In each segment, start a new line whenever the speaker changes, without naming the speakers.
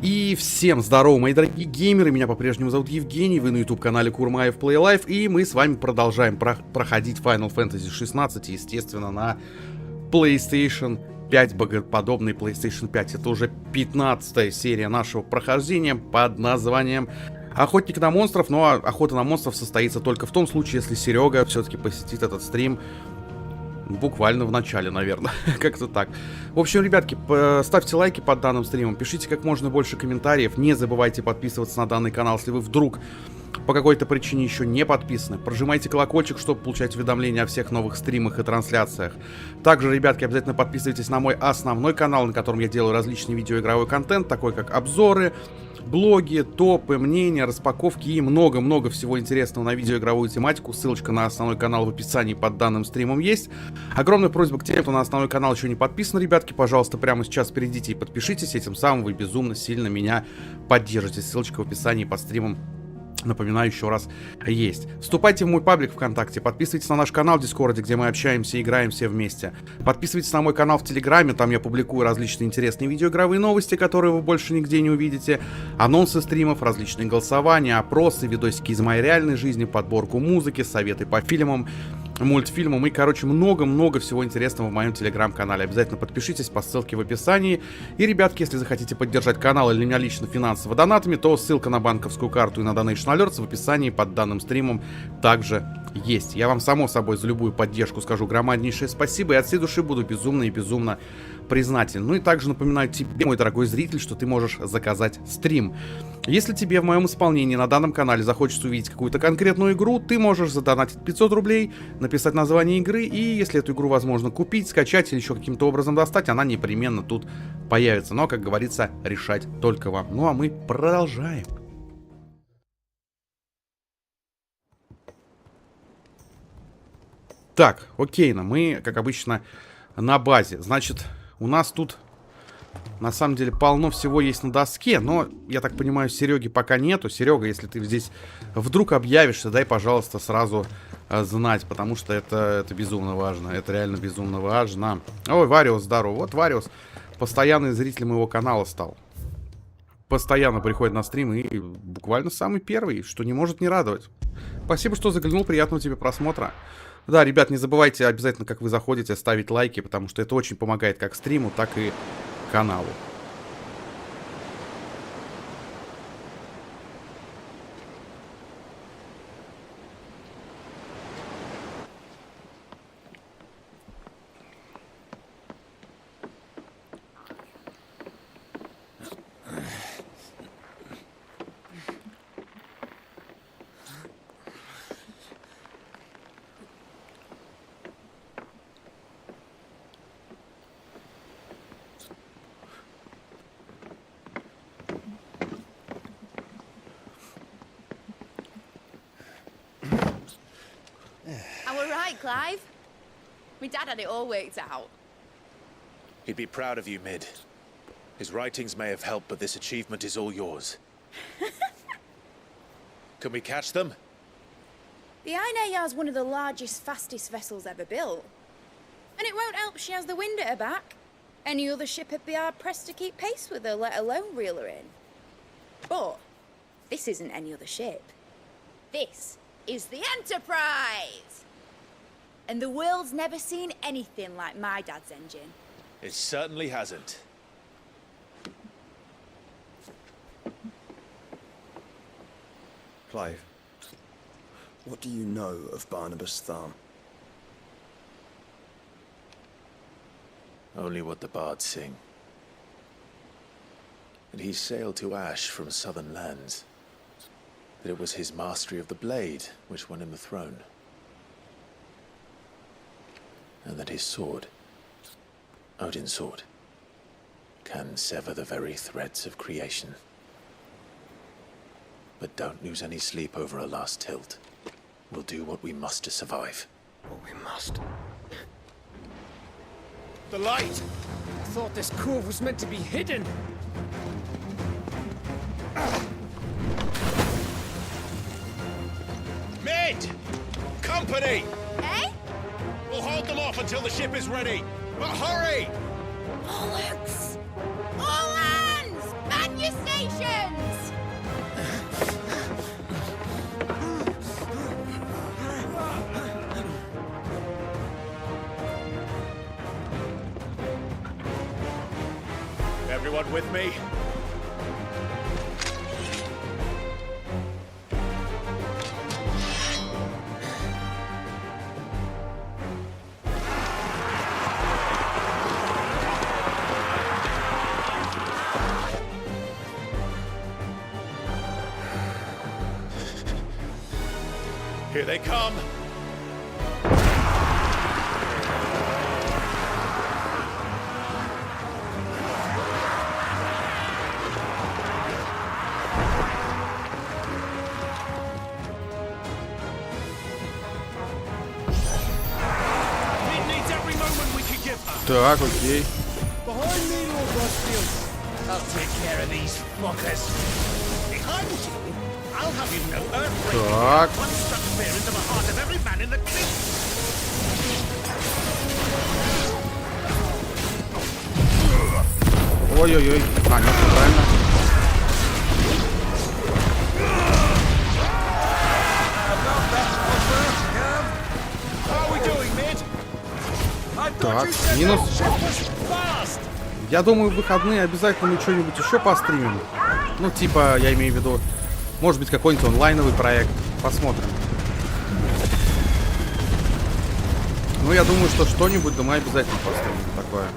И всем здорово, мои дорогие геймеры, меня по-прежнему зовут Евгений, вы на YouTube-канале Курмаев Play Life, и мы с вами продолжаем проходить Final Fantasy 16, естественно, на PlayStation 5, богоподобный PlayStation 5. Это уже 15-я серия нашего прохождения под названием Охотник на монстров, но охота на монстров состоится только в том случае, если Серега все-таки посетит этот стрим буквально в начале, наверное. Как-то так. В общем, ребятки, ставьте лайки под данным стримом, пишите как можно больше комментариев. Не забывайте подписываться на данный канал, если вы вдруг по какой-то причине еще не подписаны. Прожимайте колокольчик, чтобы получать уведомления о всех новых стримах и трансляциях. Также, ребятки, обязательно подписывайтесь на мой основной канал, на котором я делаю различный видеоигровой контент, такой как обзоры, блоги, топы, мнения, распаковки и много-много всего интересного на видеоигровую тематику. Ссылочка на основной канал в описании под данным стримом есть. Огромная просьба к тем, кто на основной канал еще не подписан, ребятки, пожалуйста, прямо сейчас перейдите и подпишитесь, этим самым вы безумно сильно меня поддержите. Ссылочка в описании под стримом, напоминаю, еще раз есть. Вступайте в мой паблик ВКонтакте, подписывайтесь на наш канал в Дискорде, где мы общаемся и играем все вместе. Подписывайтесь на мой канал в Телеграме, там я публикую различные интересные видеоигровые новости, которые вы больше нигде не увидите, анонсы стримов, различные голосования, опросы, видосики из моей реальной жизни, подборку музыки, советы по фильмам, мультфильмам и, короче, много-много всего интересного в моем телеграм-канале. Обязательно подпишитесь по ссылке в описании. И, ребятки, если захотите поддержать канал или меня лично финансово донатами, то ссылка на банковскую карту и на Donation Alerts в описании под данным стримом также есть. Я вам, само собой, за любую поддержку скажу громаднейшее спасибо и от всей души буду безумно и безумно признателен. Ну и также напоминаю тебе, мой дорогой зритель, что ты можешь заказать стрим. Если тебе в моем исполнении на данном канале захочется увидеть какую-то конкретную игру, ты можешь задонатить 500 рублей, написать название игры, и если эту игру возможно купить, скачать или еще каким-то образом достать, она непременно тут появится. Но, как говорится, решать только вам. Ну а мы продолжаем. Так, окейно, мы, как обычно, на базе. Значит, у нас тут на самом деле полно всего есть на доске, но, я так понимаю, Сереги пока нету. Серега, если ты здесь вдруг объявишься, дай, пожалуйста, сразу знать, потому что это безумно важно. Это реально безумно важно. Ой, Вариус, здорово. Вот Вариус постоянный зритель моего канала стал. Постоянно приходит на стрим и буквально самый первый, что не может не радовать. Спасибо, что заглянул, приятного тебе просмотра. Да, ребят, не забывайте обязательно, как вы заходите, ставить лайки, потому что это очень помогает как стриму, так и каналу.
Clive? My dad had it all worked out.
He'd be proud of you, Mid. His writings may have helped, but this achievement is all yours. Can we catch them?
The Aina is one of the largest, fastest vessels ever built. And it won't help she has the wind at her back. Any other ship would be hard-pressed to keep pace with her, let alone reel her in. But this isn't any other ship. This is the Enterprise! And the world's never seen anything like my dad's engine.
It certainly hasn't.
Clive, what do you know of Barnabas Thumb?
Only what the bards sing. That he sailed to Ash from southern lands. That it was his mastery of the blade which won him the throne. And that his sword, Odin's sword, can sever the very threads of creation. But don't lose any sleep over a last tilt. We'll do what we must to survive.
What we must.
The light!
I thought this cove was meant to be hidden.
Mid! Company!
Eh?
We'll hold them off until the ship is ready. But hurry!
Bollocks! All hands! Man your sails!
Everyone with me? Here they come.
Так, окей.
Behind me, Lord Rosfield.
I'll take care of these fuckers. Behind you, I'll have you know earthquake.
Так.
One struck fear into the heart of every man in the clique.
Ой-ой-ой. А, нет, правильно. Так, минус. Я думаю, в выходные обязательно мы что-нибудь еще постримим. Ну, типа, я имею в виду, может быть, какой-нибудь онлайновый проект. Посмотрим. Ну, я думаю, что что-нибудь, да мы обязательно постримим такое.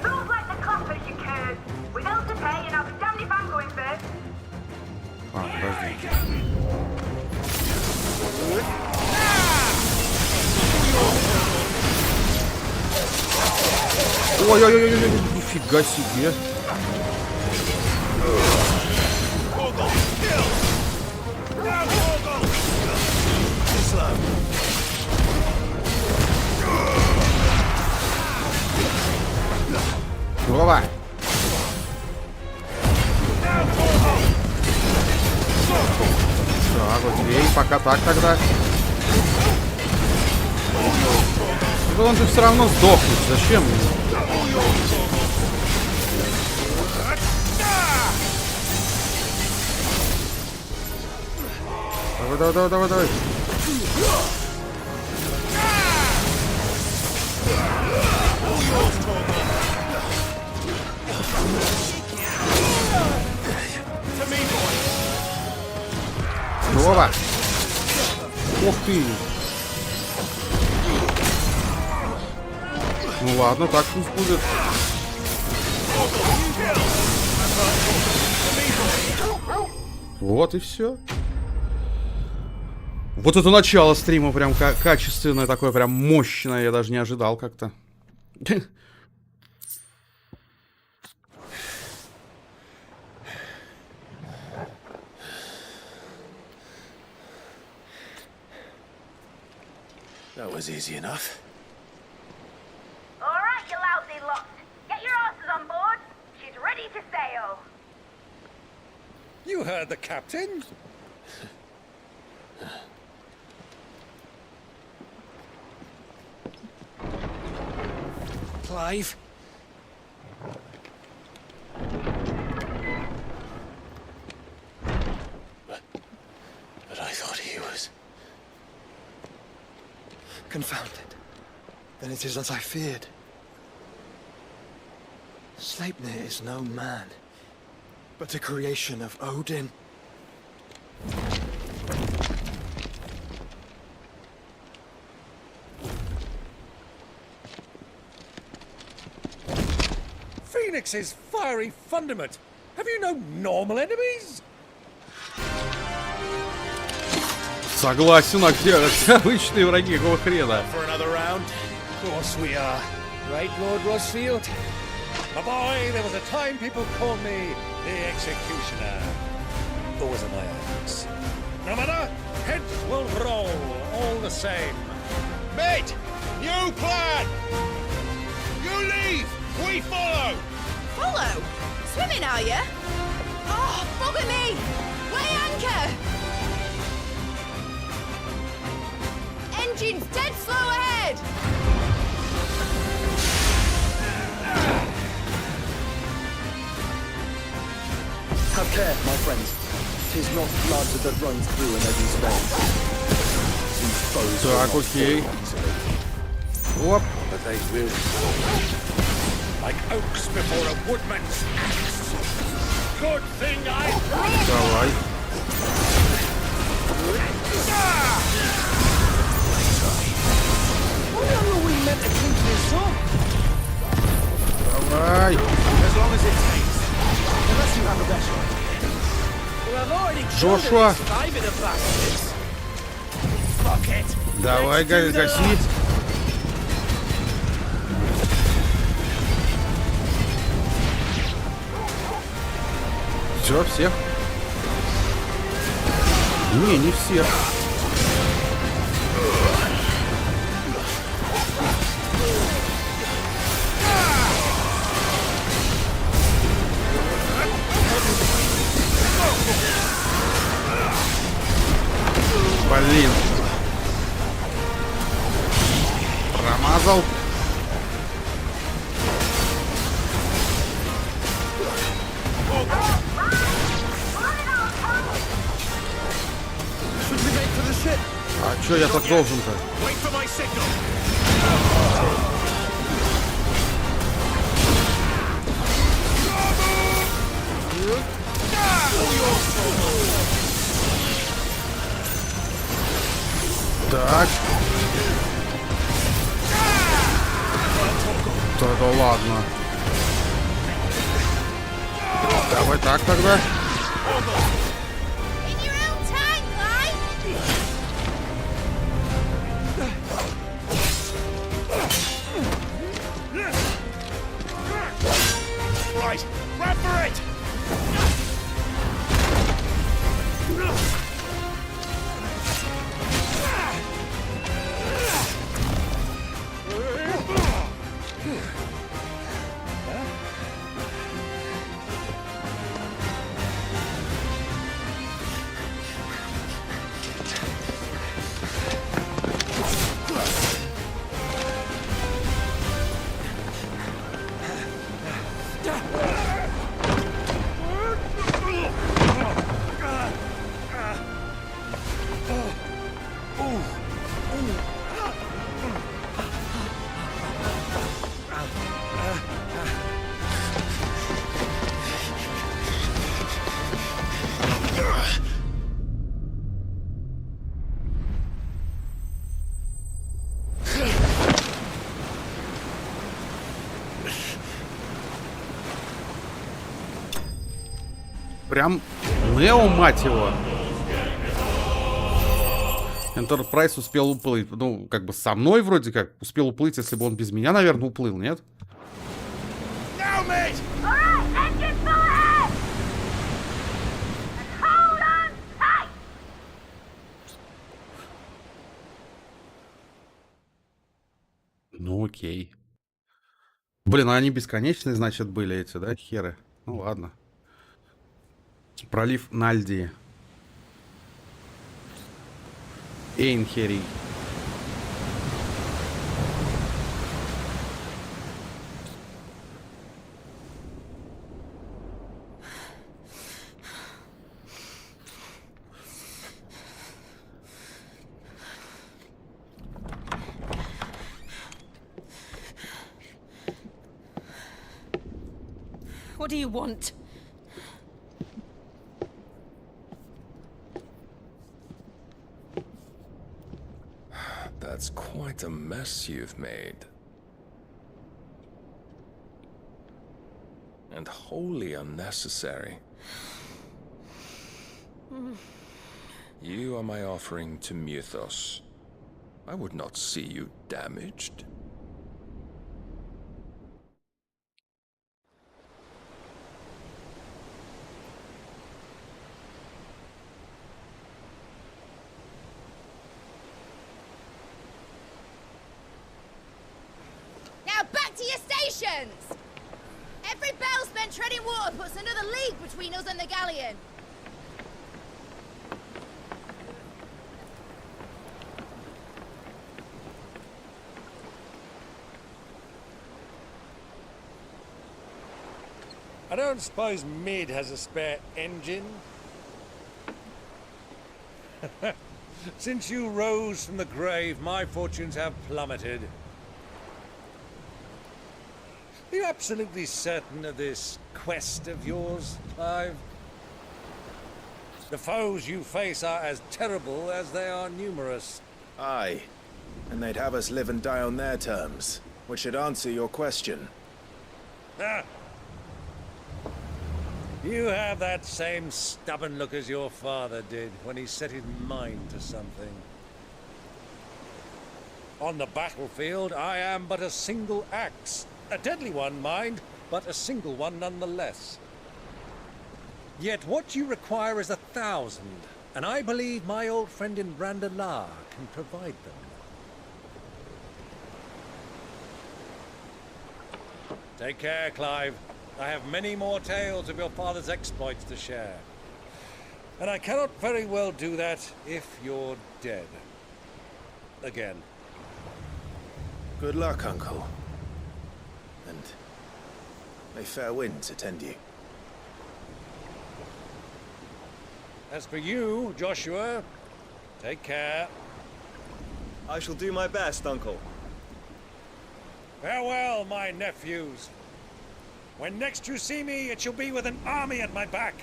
А, подожди. Ой-ой-ой-ой, нифига себе. Голова. Так, окей, пока так тогда. Да он же все равно сдохнет. Зачем? Давай. Голова. Ух ты. Ну ладно, так пусть будет. Вот и все. Вот это начало стрима прям качественное, такое прям мощное. Я даже не ожидал как-то.
That was easy enough.
All right, you lousy lot. Get your asses on board. She's ready to sail.
You heard the captain. Clive.
But I thought he was...
Confounded. Then it is as I feared. Sleipnir is no man, but a creation of Odin.
Phoenix's fiery fundament. Have you no normal enemies?
Согласен, а где обычные враги, какого хрена?
For another round?
Of course we are. Right, Lord Rosfield? My boy, there was a time people called me the Executioner. Those are my acts. No matter, heads will roll all the same.
Mate! You plan! You leave! We follow!
Follow? Swimming, are you? Oh, bother me! Weigh anchor! Engine's dead slow ahead!
Have care, my friends. 'Tis not blood that runs through an Eddie's veins. These foes will
Так,
not
окей.
fall easily.
Оп.
But they will.
like oaks before a woodman's axe. Good thing I brought.
Давай. Давай.
As long as it takes. Unless you have a better one. Well, I've already
Joshua.
5 in the plastics. Fuck it.
Давай, гаси. Все, всех? Не всех. Блин. Промазал. А чё я так должен-то? Так. Да ладно. Давай так тогда.
In your own time, like.
Right, run for it!
Прям Нео, мать его. Enterprise успел уплыть. Ну, как бы со мной вроде как успел уплыть, если бы он без меня, наверное, уплыл, нет?
Now, mate!
All right, engine full ahead! And hold on tight!
Ну, окей. Блин, а они бесконечные, значит, были эти, да, херы? Ну, ладно. Пролив Нальдии. Эйнхерий.
What do you want?
That's quite a mess you've made. And wholly unnecessary. You are my offering to Mythos. I would not see you damaged.
Now back to your stations! Every bell spent treading water puts another league between us and the galleon.
I don't suppose Mid has a spare engine? Since you rose from the grave, my fortunes have plummeted. Are you absolutely certain of this quest of yours, Clive? The foes you face are as terrible as they are numerous.
Aye. And they'd have us live and die on their terms, which should answer your question.
Ah. You have that same stubborn look as your father did when he set his mind to something. On the battlefield, I am but a single axe. A deadly one, mind, but a single one nonetheless. Yet what you require is 1,000, and I believe my old friend in Randalar can provide them. Take care, Clive. I have many more tales of your father's exploits to share. And I cannot very well do that if you're dead. Again.
Good luck, Uncle. And may fair winds attend you.
As for you, Joshua, take care.
I shall do my best, Uncle.
Farewell, my nephews. When next you see me, it shall be with an army at my back.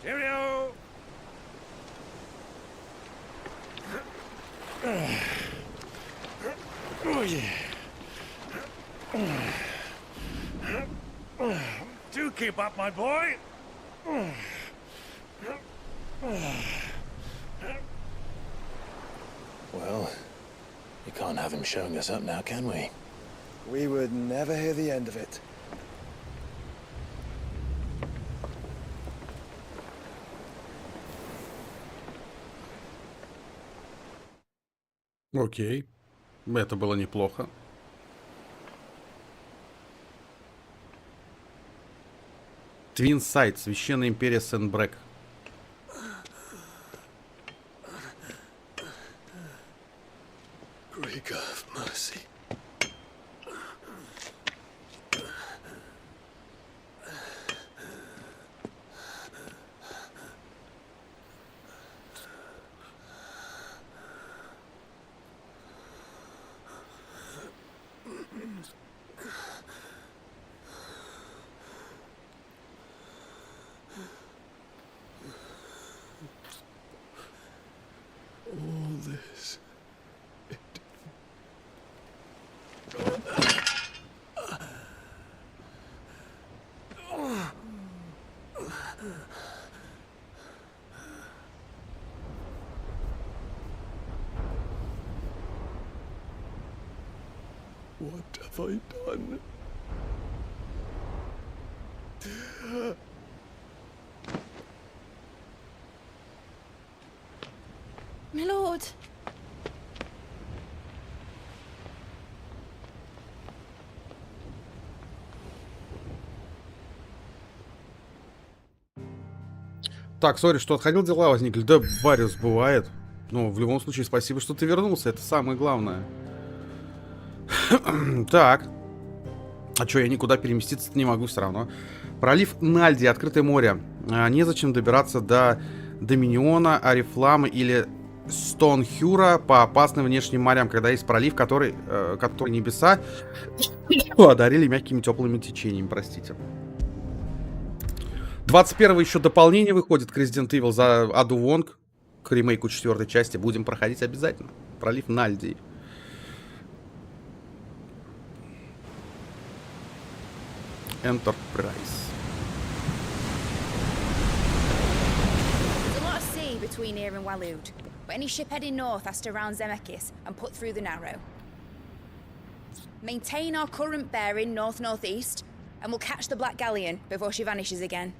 Cheerio! Oh, yeah. Do keep up, my boy.
Well, we can't have him showing us up now, can we?
We would never hear the end of it.
Окей. Это было неплохо. Твин Сайт, Священная империя Сен-Брэк.
Great God of mercy. All this. What have I done?
My lord.
Так, сори, что отходил, дела возникли. Да, Вариус, бывает. Но в любом случае, спасибо, что ты вернулся. Это самое главное. Так. А чё, я никуда переместиться не могу все равно. Пролив Нальди, открытое море. Незачем добираться до Доминиона, Арифламы или Стоунхюра по опасным внешним морям, когда есть пролив, который небеса одарили мягкими теплыми течениями, простите. 21-го еще дополнение выходит к Resident Evil за Аду Вонг, к ремейку 4-й части. Будем проходить обязательно. Пролив Нальди. Enterprise.
There's a lot of sea between here and Waloed, but any ship heading north has to round Zemeckis and put through the Narrow. Maintain our current bearing north-northeast, and we'll catch the Black Galleon before she vanishes again.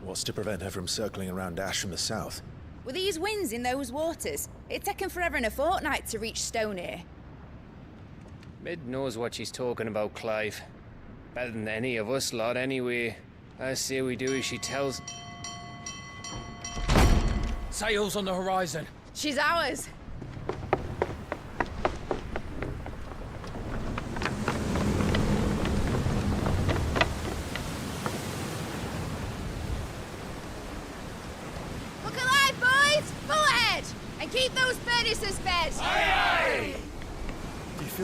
What's to prevent her from circling around Ash from the south?
With these winds in those waters, it'd taken forever and a fortnight to reach Stonehenge.
Mid knows what she's talking about, Clive. Better than any of us lot, anyway. I say we do as she tells.
Sails on the horizon.
She's ours.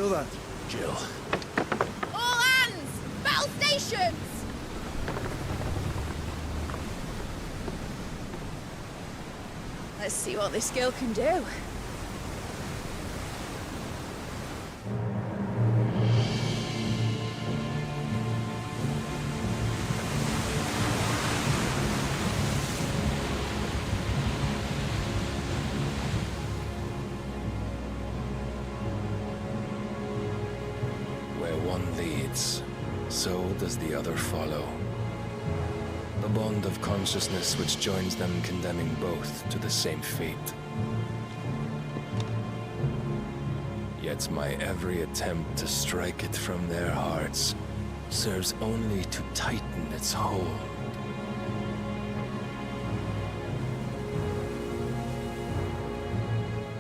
Feel that?
Jill.
All hands! Battle stations! Let's see what this girl can do.
Where one leads, so does the other follow. The bond of consciousness which joins them condemning both to the same fate. Yet my every attempt to strike it from their hearts serves only to tighten its hold.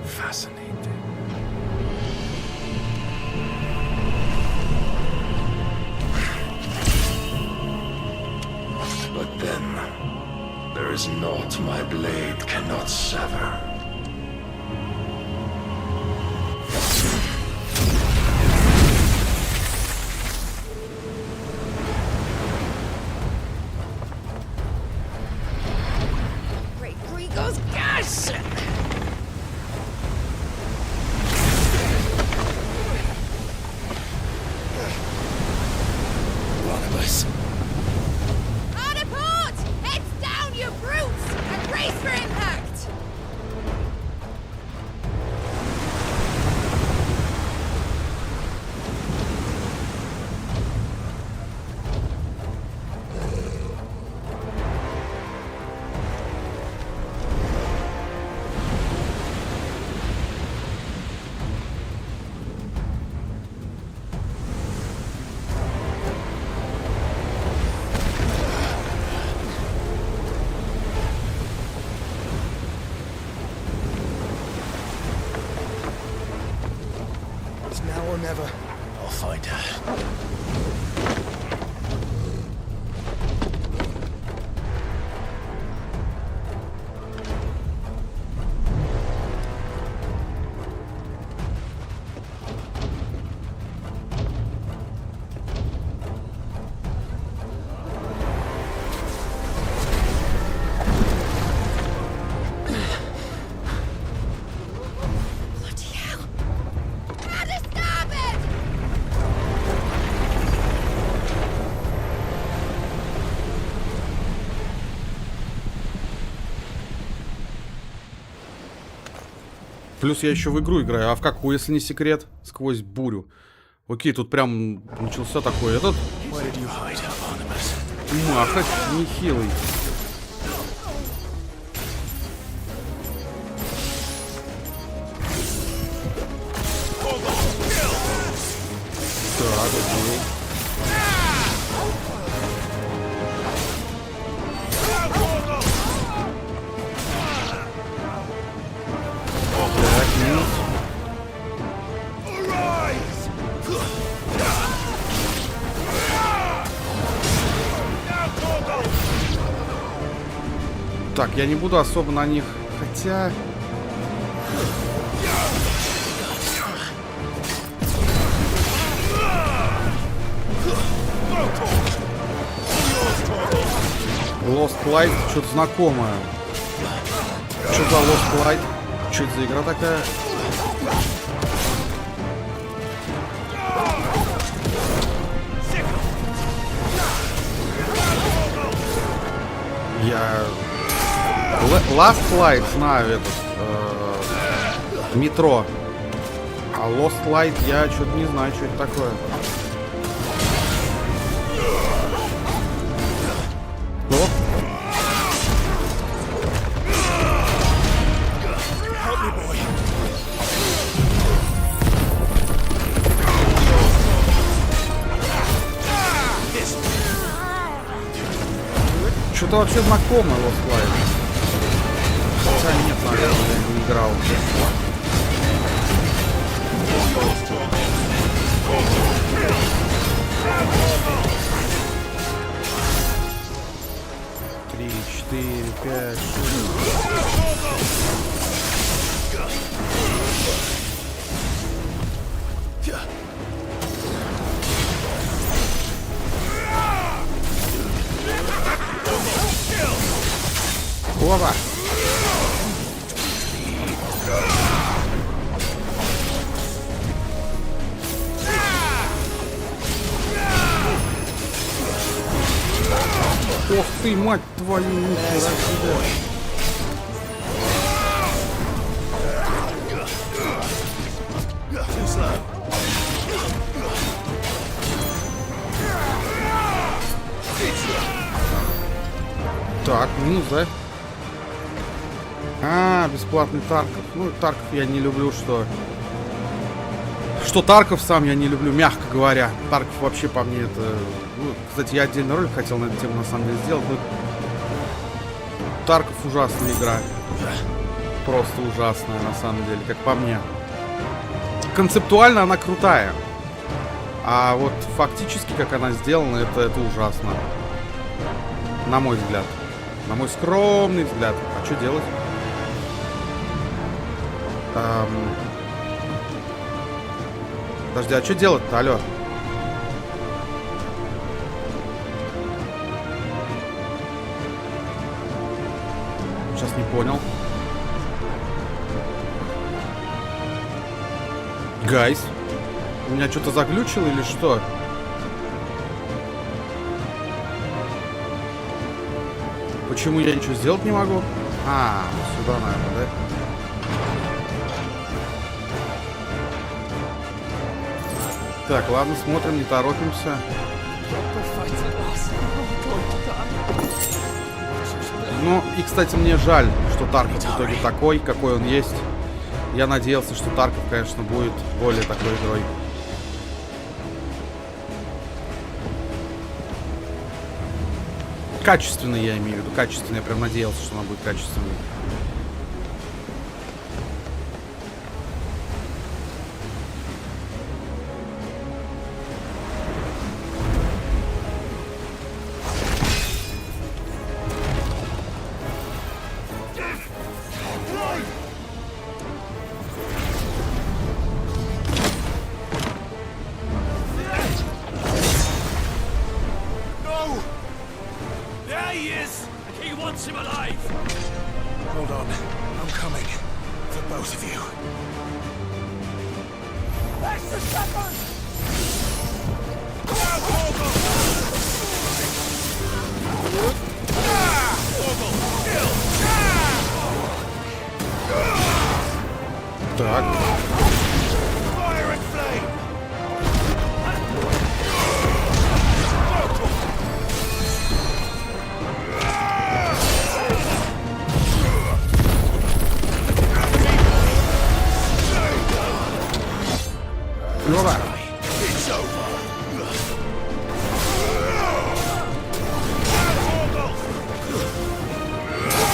Fascinating. But then, there is naught my blade cannot sever.
Great Grigor's gas!
Barnabas.
On a port! Heads down, you brutes! And brace for impact!
It's now or never.
I'll find her.
Bloody hell! At the starboard!
Плюс я еще в игру играю. А в какую, если не секрет? Сквозь бурю. Окей, тут прям начался такой этот
Where did you hide her, Barnabas?
махать нехилый. Так, окей. Так, минус. Так, я не буду особо на них, хотя... Lost Light, что-то знакомое. Что за Lost Light? Что это за игра такая? Я... Last Light знаю этот. Метро. А Lost Light я что-то не знаю, что это такое. Оп. Что-то вообще знакомое Lost Light. Хотя нет, наверное, я не играл. Три, четыре, пять, шесть. ты, мать твою, нихера себе. Так, минус, да? А, бесплатный Тарков. Ну, Тарков я не люблю, что Тарков сам я не люблю, мягко говоря. Тарков вообще по мне это... Ну, кстати, я отдельный ролик хотел на эту тему на самом деле сделать, но... Тарков ужасная игра. Просто ужасная, на самом деле, как по мне. Концептуально она крутая. А вот фактически, как она сделана, это ужасно. На мой взгляд. На мой скромный взгляд. А что делать? Подожди, а что делать-то, алло? Сейчас не понял. Гайс, у меня что-то заглючило или что? Почему я ничего сделать не могу? А, сюда, наверное, да? Так, ладно, смотрим, не торопимся. Ну, и, кстати, мне жаль, что Тарков в итоге такой, какой он есть. Я надеялся, что Тарков, конечно, будет более такой игрой. Качественный, я имею в виду. Качественный, я прям надеялся, что она будет качественной. Так. Ну да.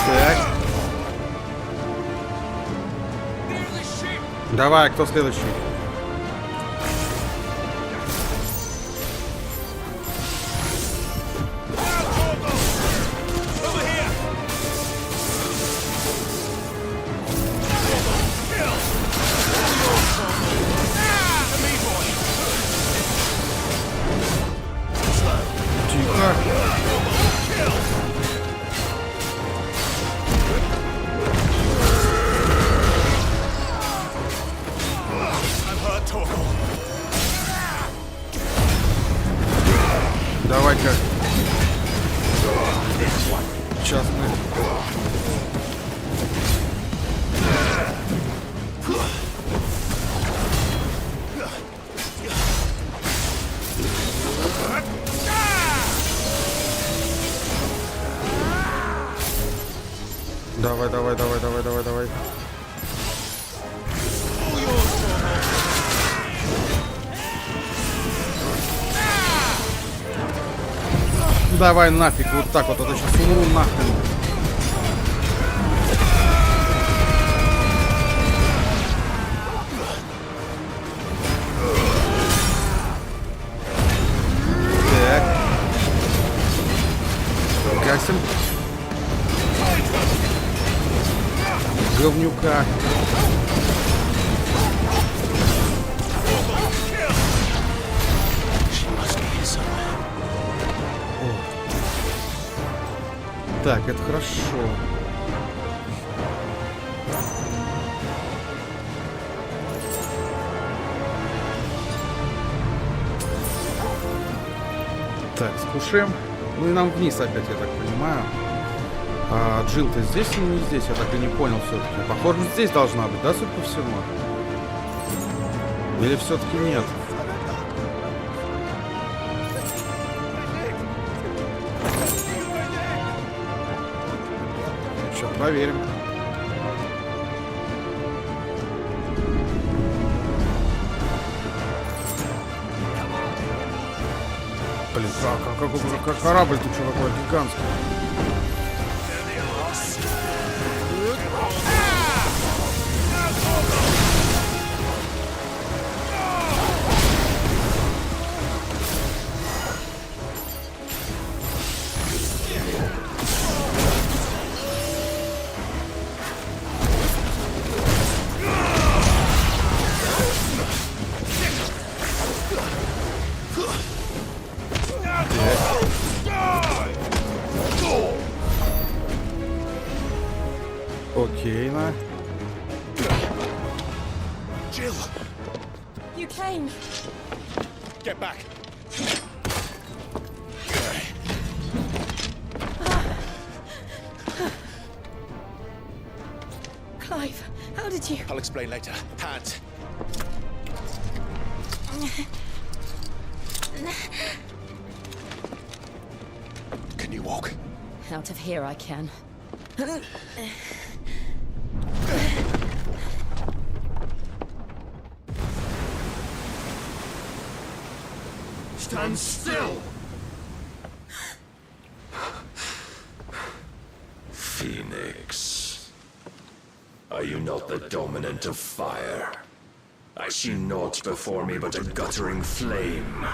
Так. Давай, кто следующий? Тихо. Давай-ка. Сейчас мы... Давай, давай, давай, давай, давай, давай. Давай нафиг, вот так вот, а то сейчас умру нахрен. Так. Гасим. Говнюка. Так, это хорошо. Так, скушаем. Ну и нам вниз опять, я так понимаю. А Джилл-то здесь или не здесь? Я так и не понял все-таки. Похоже, здесь должна быть, да, судя по всему? Или все-таки нет? Сейчас проверим. Блин, как корабль-то что такое гигантский? Окей, на.
Jill,
You came.
get back.
Clive, how did you?
I'll explain later. Hands. Can you walk?
Out of here I can.
Stand still!
Phoenix. Are you not the dominant of fire? I see naught before me but a guttering flame.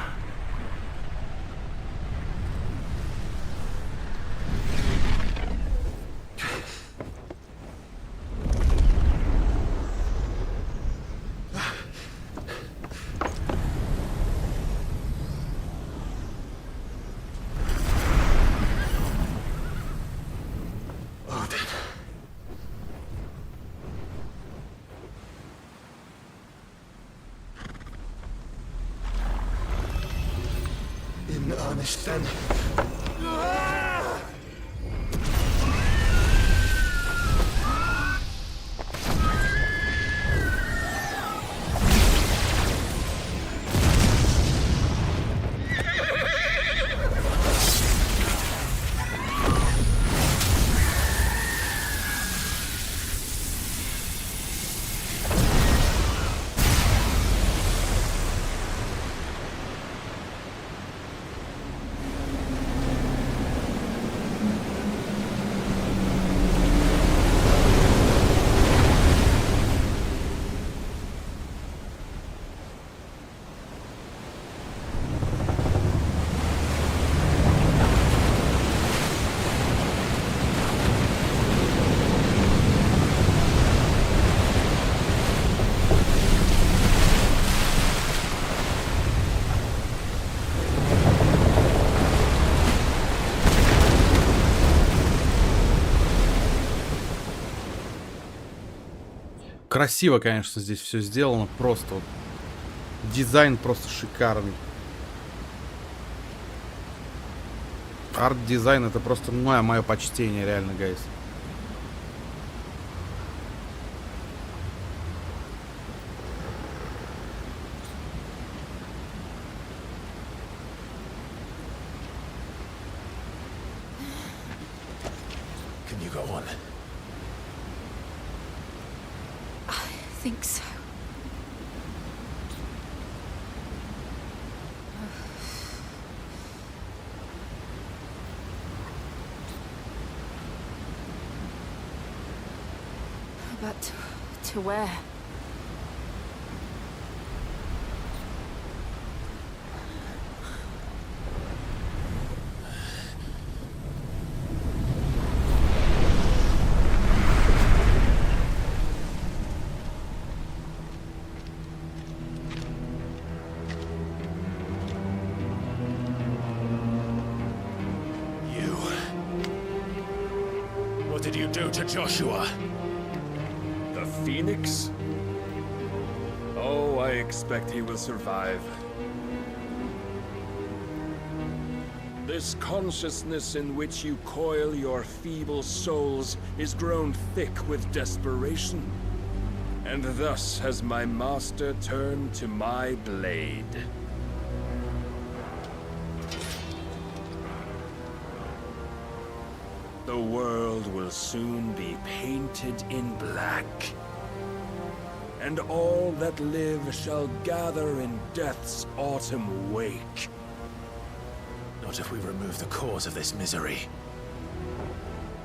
In earnest then.
Красиво, конечно, здесь все сделано. Просто вот. Дизайн просто шикарный. Арт-дизайн — это просто мое почтение, реально, гайс.
Can you go on?
I think so. But to where?
What did you do to Joshua?
The Phoenix? Oh, I expect he will survive. This consciousness in which you coil your feeble souls is grown thick with desperation. And thus has my master turned to my blade. The world will soon be painted in black. And all that live shall gather in death's autumn wake.
Not if we remove the cause of this misery.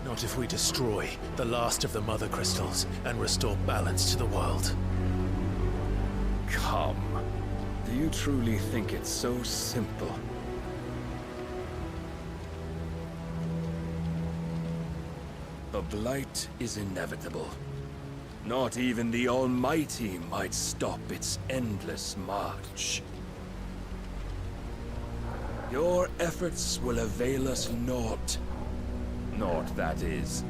Not if we destroy the last of the Mother Crystals and restore balance to the world.
Come. Do you truly think it's so simple? The blight is inevitable. Not even the Almighty might stop its endless march. Your efforts will avail us naught. Naught, that is,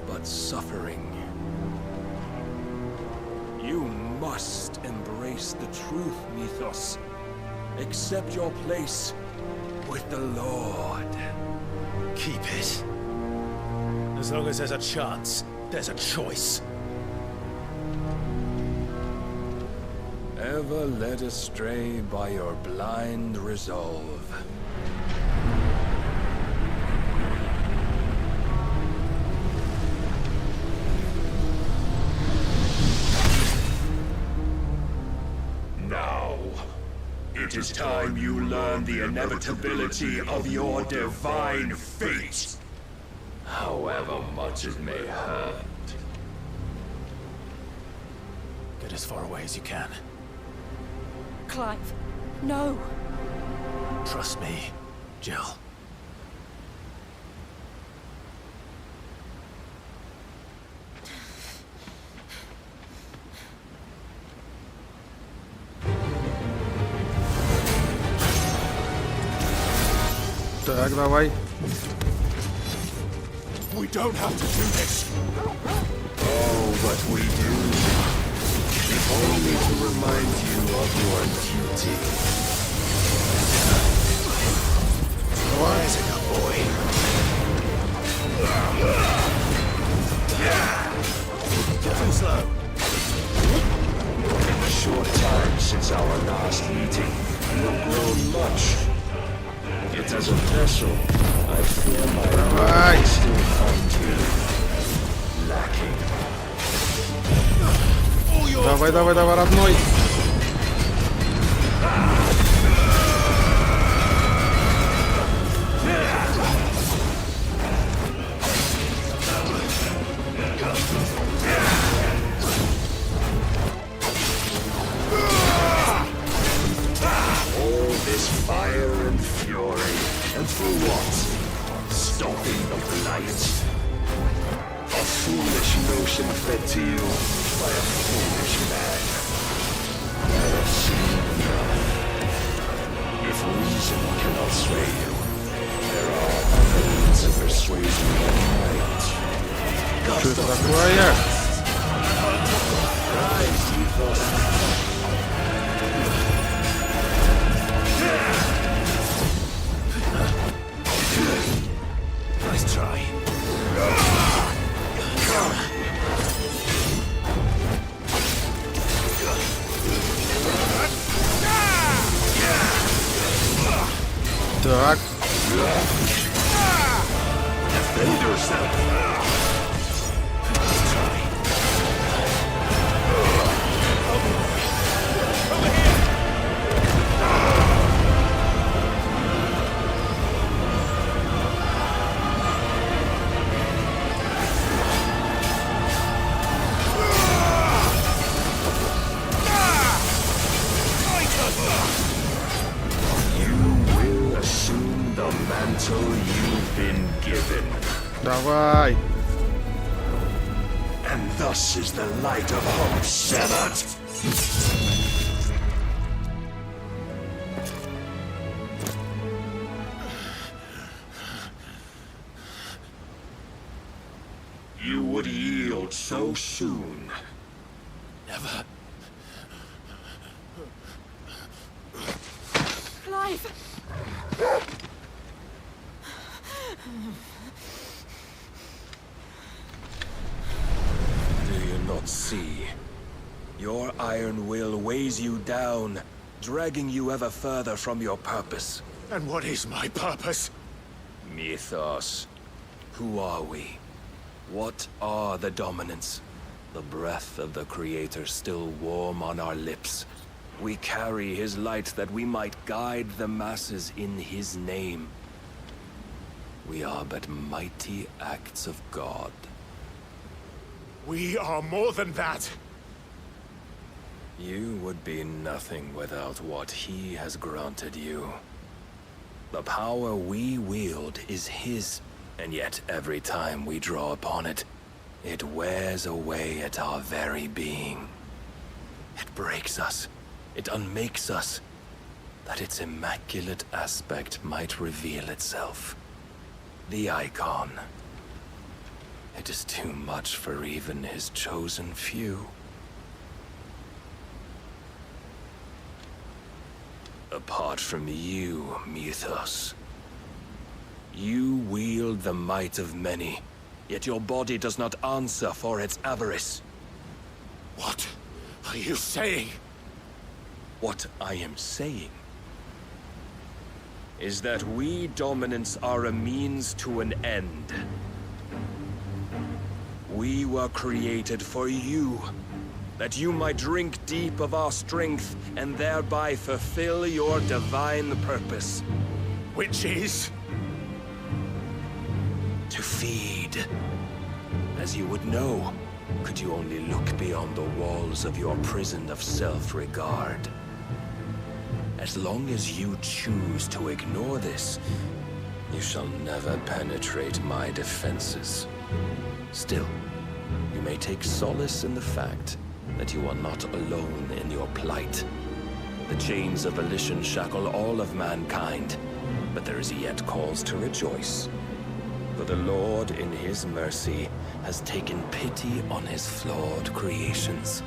but suffering. You must embrace the truth, Mythos. Accept your place with the Lord.
Keep it. As long as there's a chance, there's a choice.
Ever led astray by your blind resolve.
Now, it is time you learn the inevitability of your divine fate, however much it may hurt.
Get as far away as you can.
Clive, no.
Trust me, Jill.
Так, давай.
We don't have to do this. Oh, but we do. If only to remind you of your duty.
Rising up, boy. Too slow.
In the short time since our last meeting, you have grown much. Yet as a vessel, I fear my mind still find you lacking.
Давай, давай, давай, родной.
All this fire and fury, and for what? Stopping the blight. A foolish notion fed to you by a foolish man. I have seen enough. If reason cannot sway you, there are other means of persuasion that might.
Что это такое?
Rise, Ethos.
Nice try.
Так.
Defend yourself. You've been given.
Давай.
And thus is the light of hope severed. You would yield so soon.
Never.
Clive!
Do you not see? Your iron will weighs you down, dragging you ever further from your purpose.
And what is my purpose?
Mythos. Who are we? What are the dominants? The breath of the Creator still warm on our lips. We carry his light that we might guide the masses in his name. We are but mighty acts of God.
We are more than that.
You would be nothing without what he has granted you. The power we wield is his, and yet every time we draw upon it, it wears away at our very being. It breaks us. It unmakes us, that its immaculate aspect might reveal itself. The icon. It is too much for even his chosen few. Apart from you, Mythos, you wield the might of many, yet your body does not answer for its avarice.
What are you saying?
What I am saying is that we dominants are a means to an end. We were created for you, that you might drink deep of our strength and thereby fulfill your divine purpose.
Which is?
To feed. As you would know, could you only look beyond the walls of your prison of self-regard. As long as you choose to ignore this, you shall never penetrate my defenses. Still, you may take solace in the fact that you are not alone in your plight. The chains of volition shackle all of mankind, but there is yet cause to rejoice. For the Lord, in his mercy, has taken pity on his flawed creations,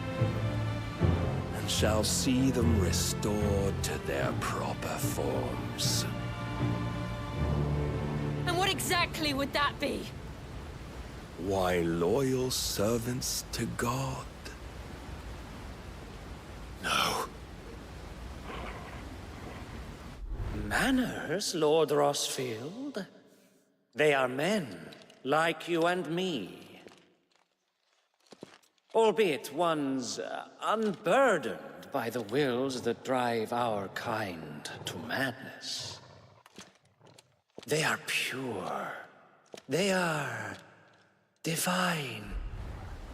and shall see them restored to their proper forms.
And what exactly would that be?
Why, loyal servants to God.
No.
Manners, Lord Rossfield? They are men, like you and me. Albeit ones unburdened by the wills that drive our kind to madness. They are pure. They are divine.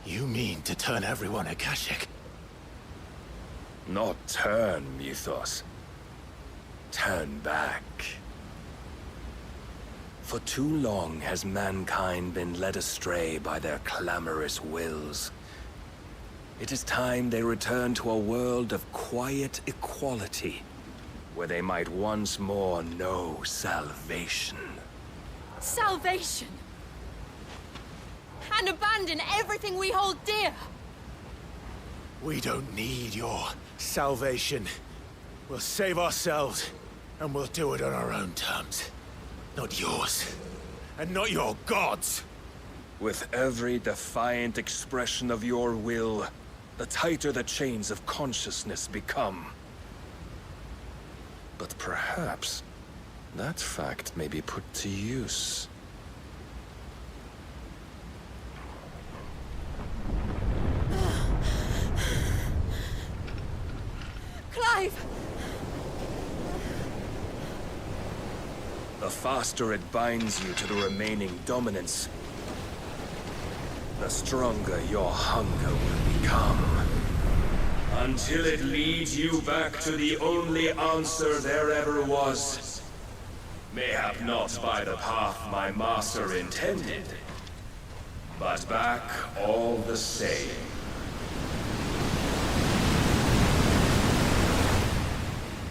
You mean to turn everyone Akashic?
Not turn, Mythos. Turn back. For too long has mankind been led astray by their clamorous wills. It is time they return to a world of quiet equality, where they might once more know salvation.
Salvation! And abandon everything we hold dear!
We don't need your salvation. We'll save ourselves, and we'll do it on our own terms. Not yours. And not your gods!
With every defiant expression of your will, the tighter the chains of consciousness become. But perhaps that fact may be put to use.
Clive!
The faster it binds you to the remaining dominance, the stronger your hunger will become. Until it leads you back to the only answer there ever was. Mayhap not by the path my master intended, but back all the same.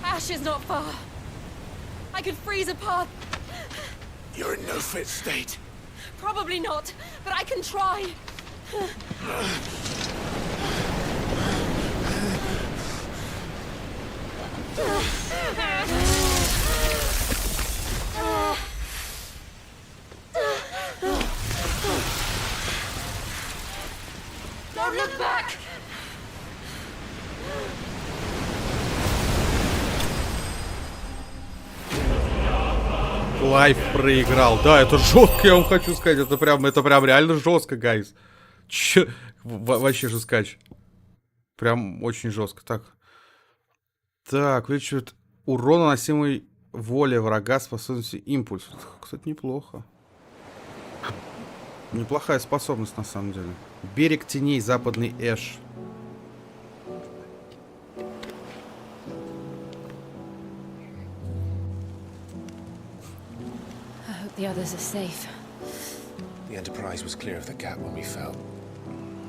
Ash is not far. I could freeze a path.
You're in no fit state.
Probably not, but I can try.
Клайв проиграл. Да, это жестко, я вам хочу сказать. Это прям реально жестко, гайз. Вообще жесткач. Прям очень жестко. Так, увеличивает урон, наносимый воле врага, способности импульс. Кстати, неплохо. Неплохая способность, на самом деле. Берег теней, западный Эш.
The others are safe.
The Enterprise was clear of the gap when we fell.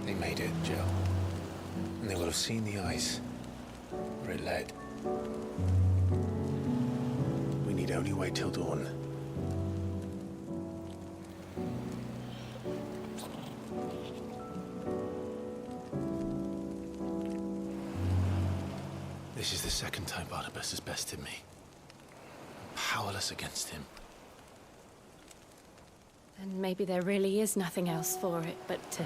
They made it, Jill. And they will have seen the ice where it led. We need only wait till dawn. This is the second time Barnabas has bested me. I'm powerless against him.
And maybe there really is nothing else for it but to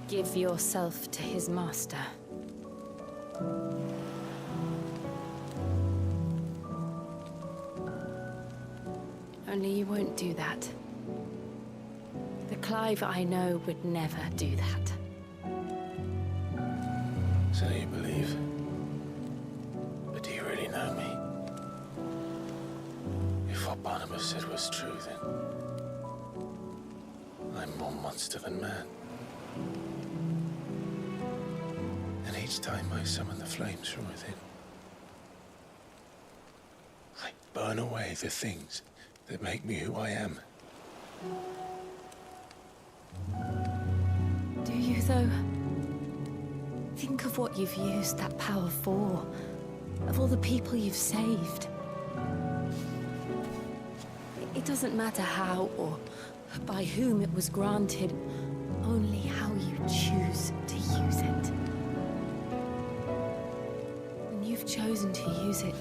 give yourself to his master. Only you won't do that. The Clive I know would never do that.
So you believe? But do you really know me? If what Barnabas said was true, then I'm more monster than man. And each time I summon the flames from within, I burn away the things that make me who I am.
Do you, though? Think of what you've used that power for. Of all the people you've saved. It doesn't matter how or by whom it was granted, only how you choose to use it. And you've chosen to use it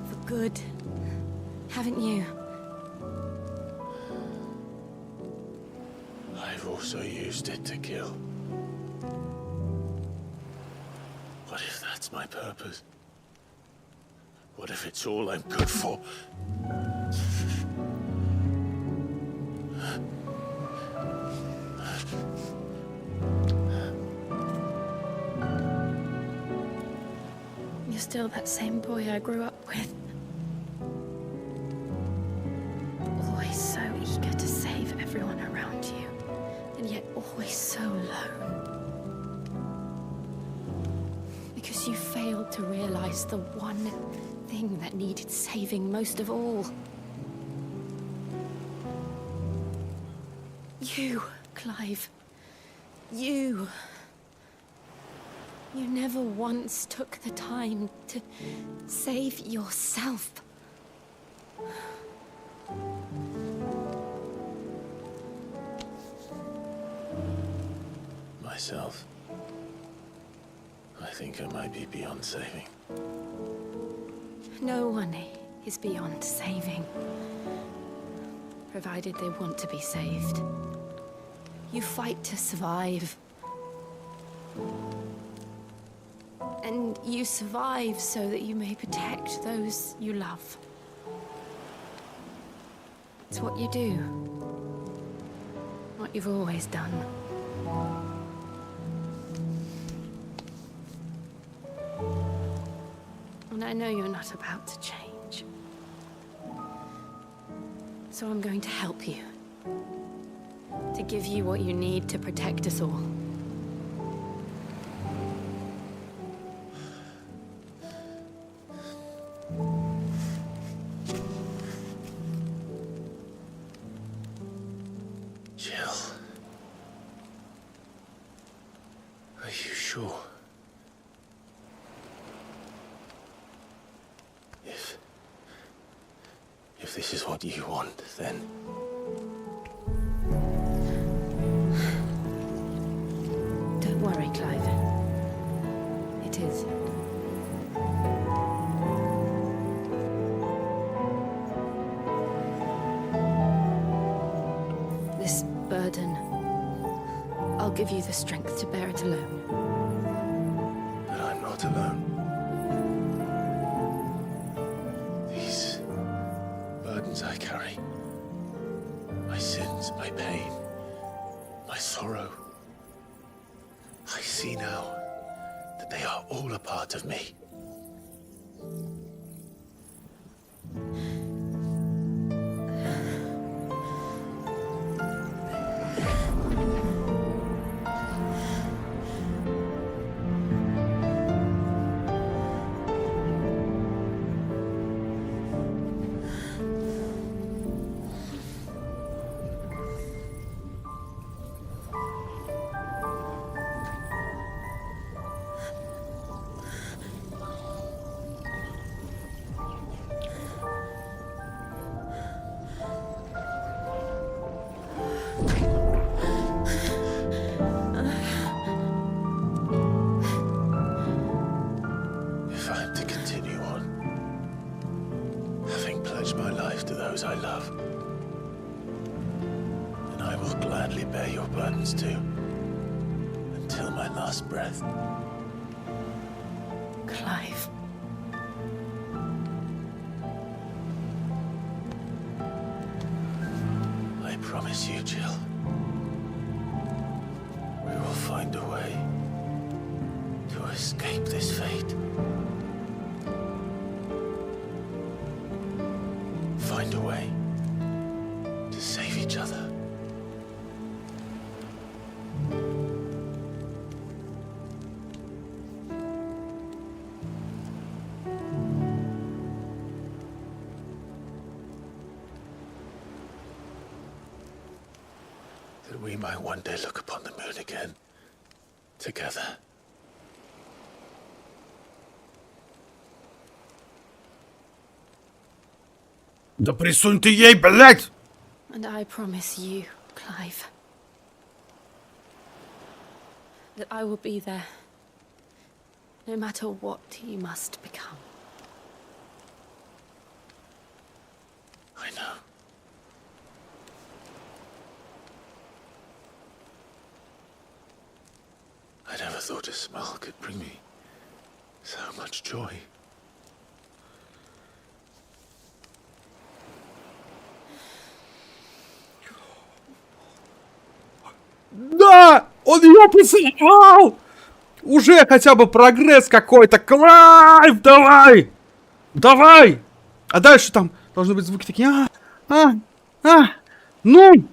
for good, haven't you?
I've also used it to kill. What if that's my purpose? What if it's all I'm good for?
You're still that same boy I grew up with. Always so eager to save everyone around you, and yet always so alone. Because you failed to realize the one thing that needed saving most of all. You, Clive. You. You never once took the time to save yourself.
Myself? I think I might be beyond saving.
No one is beyond saving, provided they want to be saved. You fight to survive. And you survive so that you may protect those you love. It's what you do. What you've always done. And I know you're not about to change. So I'm going to help you. To give you what you need to protect us all.
Jill. Are you sure? If this is what you want, then...
Don't worry, Clive. It is. This burden, I'll give you the strength to bear it alone.
But I'm not alone.
burdens I carry. My sins, my pain, my sorrow. I see now that they are all a part of me. I love. And I will gladly bear your burdens too, until my last breath.
Clive.
I promise you, Jill, we will find a way to escape this fate. Find a way to save each other. That we might one day look upon the moon again, together.
Да присунь ты ей, блядь!
And I promise you, Clive, that I will be there, no matter what you must become.
I know. I never thought a smile could bring me so much joy.
Да! Он ее поцеловал! Уже хотя бы прогресс какой-то. Клайв, давай! Давай! А дальше там должны быть звуки такие. Ну! Ну!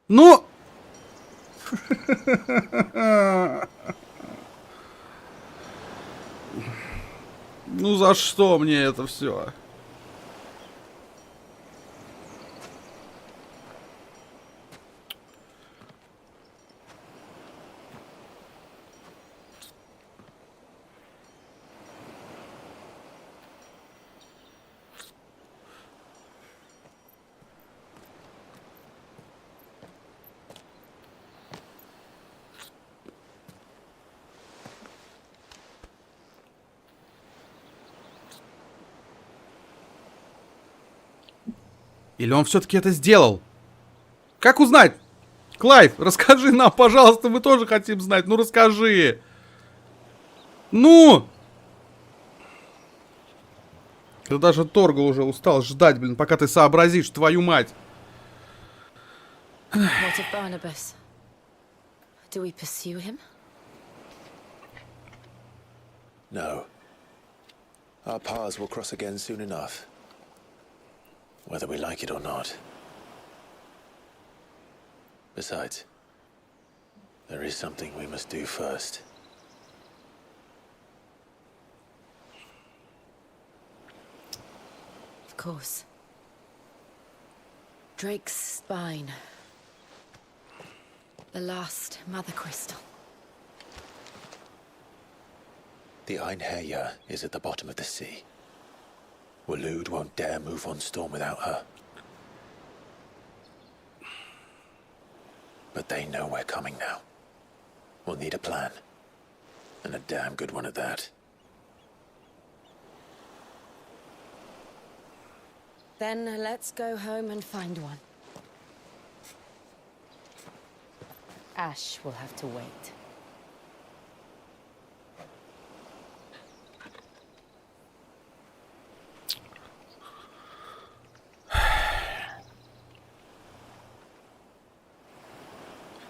Ну! Ну за что мне это все? Или он все-таки это сделал? Как узнать? Клайв, расскажи нам, пожалуйста, мы тоже хотим знать. Ну, расскажи. Ну! Да даже Торгал уже устал ждать, блин, пока ты сообразишь, твою мать.
What of Barnabas? Do we pursue him?
No. Our paths will cross again soon enough. Whether we like it or not. Besides, there is something we must do first.
Of course. Drake's spine. The last mother crystal.
The Einherjar is at the bottom of the sea. Waloed won't dare move on Storm without her. But they know we're coming now. We'll need a plan. And a damn good one at that.
Then let's go home and find one. Ash will have to wait.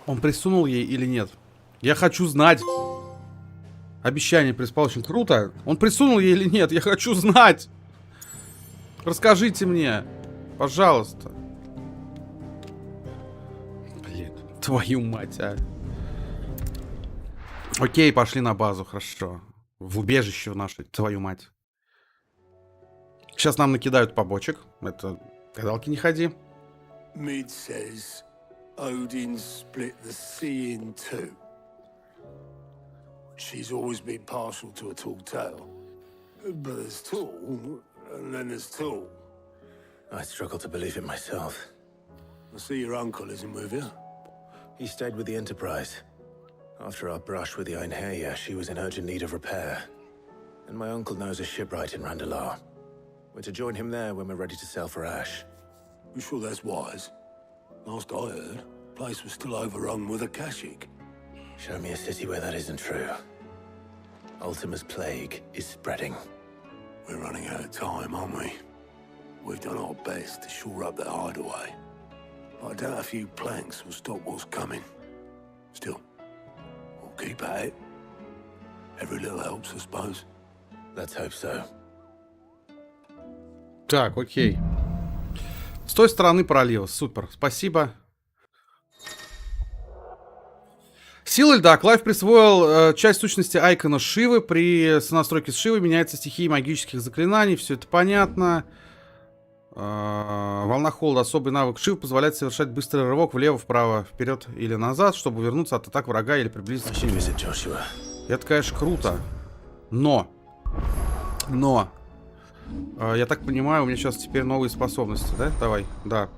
Он присунул ей или нет? Я хочу знать. Обещание приспал очень круто. Он присунул ей или нет? Я хочу знать. Расскажите мне. Пожалуйста. Блин, твою мать, а. Окей, пошли на базу, хорошо. В убежище в наше, твою мать. Сейчас нам накидают побочек. Это гадалки не ходи.
Mid says Odin split the sea in two. She's always been partial to a tall tale. But there's tall, and then there's tall.
I struggle to believe it myself.
I see your uncle isn't with you.
He stayed with the Enterprise. After our brush with the Einherja, she was in urgent need of repair. And my uncle knows a shipwright in Randalar. We're to join him there when we're ready to sail for Ash.
You sure that's wise? Last I heard, the place was still overrun with Akashic.
Show me a city where that isn't true. Ultima's plague is spreading.
We're running out of time, aren't we? We've done our best to shore up that hideaway. But I doubt a few planks will stop what's coming. Still, we'll keep at it. Every little helps, I suppose.
Let's hope so.
Так, окей. С той стороны пролива. Супер. Спасибо. Сила льда. Клайв присвоил часть сущности Айкона Шивы. При сонастройке с Шивой меняется стихия магических заклинаний. Все это понятно. Волна холода. Особый навык Шивы позволяет совершать быстрый рывок влево, вправо, вперед или назад, чтобы вернуться от атак врага или приблизиться к нему. Это, конечно, круто. Но. Я так понимаю, у меня сейчас теперь новые способности, да? Давай. Да.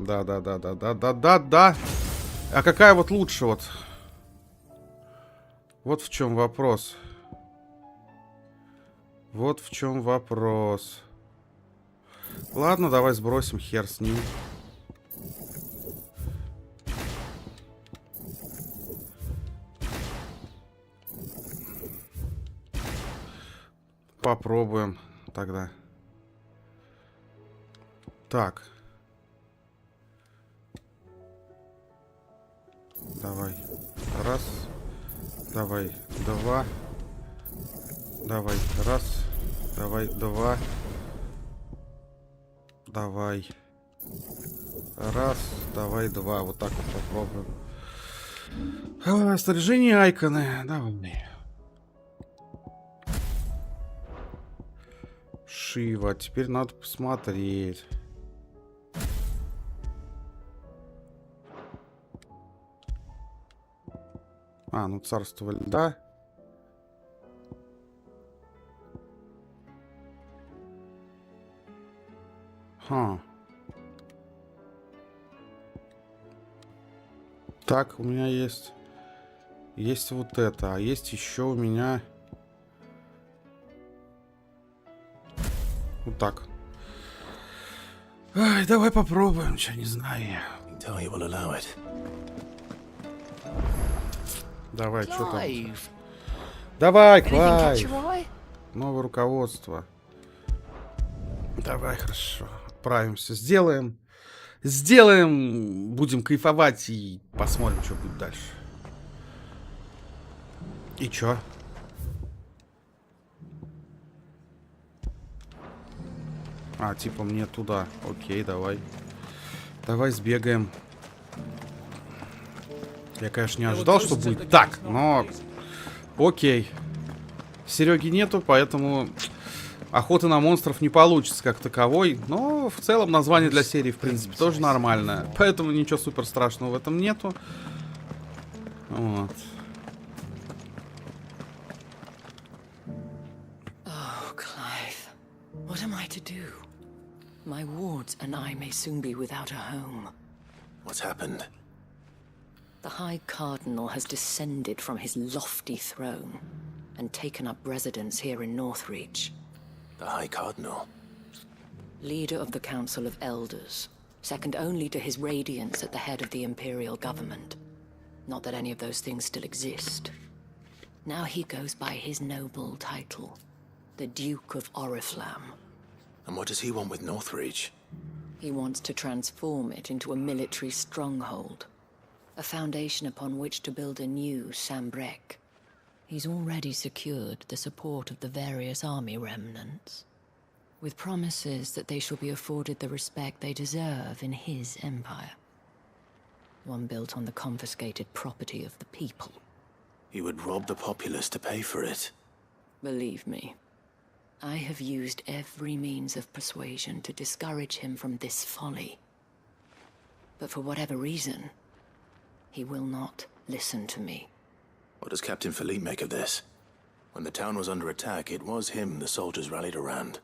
А какая вот лучше вот? Вот в чем вопрос. Вот в чем вопрос. Ладно, давай сбросим, хер с ним. Попробуем тогда. Так. Давай. Раз. Давай. Два. Давай. Раз. Давай. Два. Давай. Раз. Давай. Два. Вот так вот попробуем. Снаряжение Айконы. Давай. Шива. Теперь надо посмотреть. Ну царство льда. Так, у меня есть вот это, а есть еще у меня вот так. Ай, давай попробуем, что не знаю. Давай, что там? Давай, Клайв. Новое руководство. Давай, хорошо. Отправимся. Сделаем. Будем кайфовать и посмотрим, что будет дальше. И чё? Типа мне туда. Окей, давай. Давай сбегаем. Я, конечно, не ожидал, что будет так, но... Окей. Сереги нету, поэтому охоты на монстров не получится как таковой. Но в целом название для серии, в принципе, тоже нормальное. Поэтому ничего супер страшного в этом нету. Вот.
Clive, what am I to do? My wards and I may soon be without a home.
What's happened?
The High Cardinal has descended from his lofty throne and taken up residence here in Northreach.
The High Cardinal?
Leader of the Council of Elders, second only to his Radiance at the head of the Imperial government. Not that any of those things still exist. Now he goes by his noble title, the Duke of Oriflamme.
And what does he want with Northreach?
He wants to transform it into a military stronghold. A foundation upon which to build a new Sambrek. He's already secured the support of the various army remnants, with promises that they shall be afforded the respect they deserve in his empire. One built on the confiscated property of the people.
He would rob the populace to pay for it.
Believe me, I have used every means of persuasion to discourage him from this folly. But for whatever reason, he will not listen to me.
What does Captain Philippe make of this? When the town was under attack, it was him the soldiers rallied around.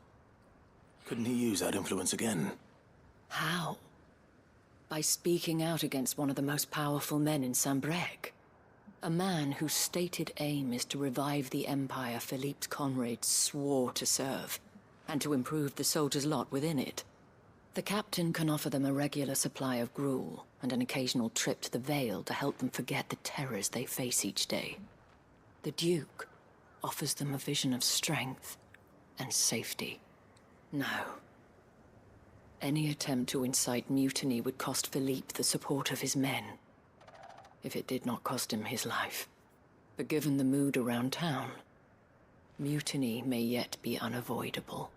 Couldn't he use that influence again?
How? By speaking out against one of the most powerful men in Sambrek. A man whose stated aim is to revive the empire Philippe's comrades swore to serve, and to improve the soldiers' lot within it. The captain can offer them a regular supply of gruel, and an occasional trip to the Vale to help them forget the terrors they face each day. The Duke offers them a vision of strength and safety. No. Any attempt to incite mutiny would cost Philippe the support of his men, if it did not cost him his life. But given the mood around town, mutiny may yet be unavoidable.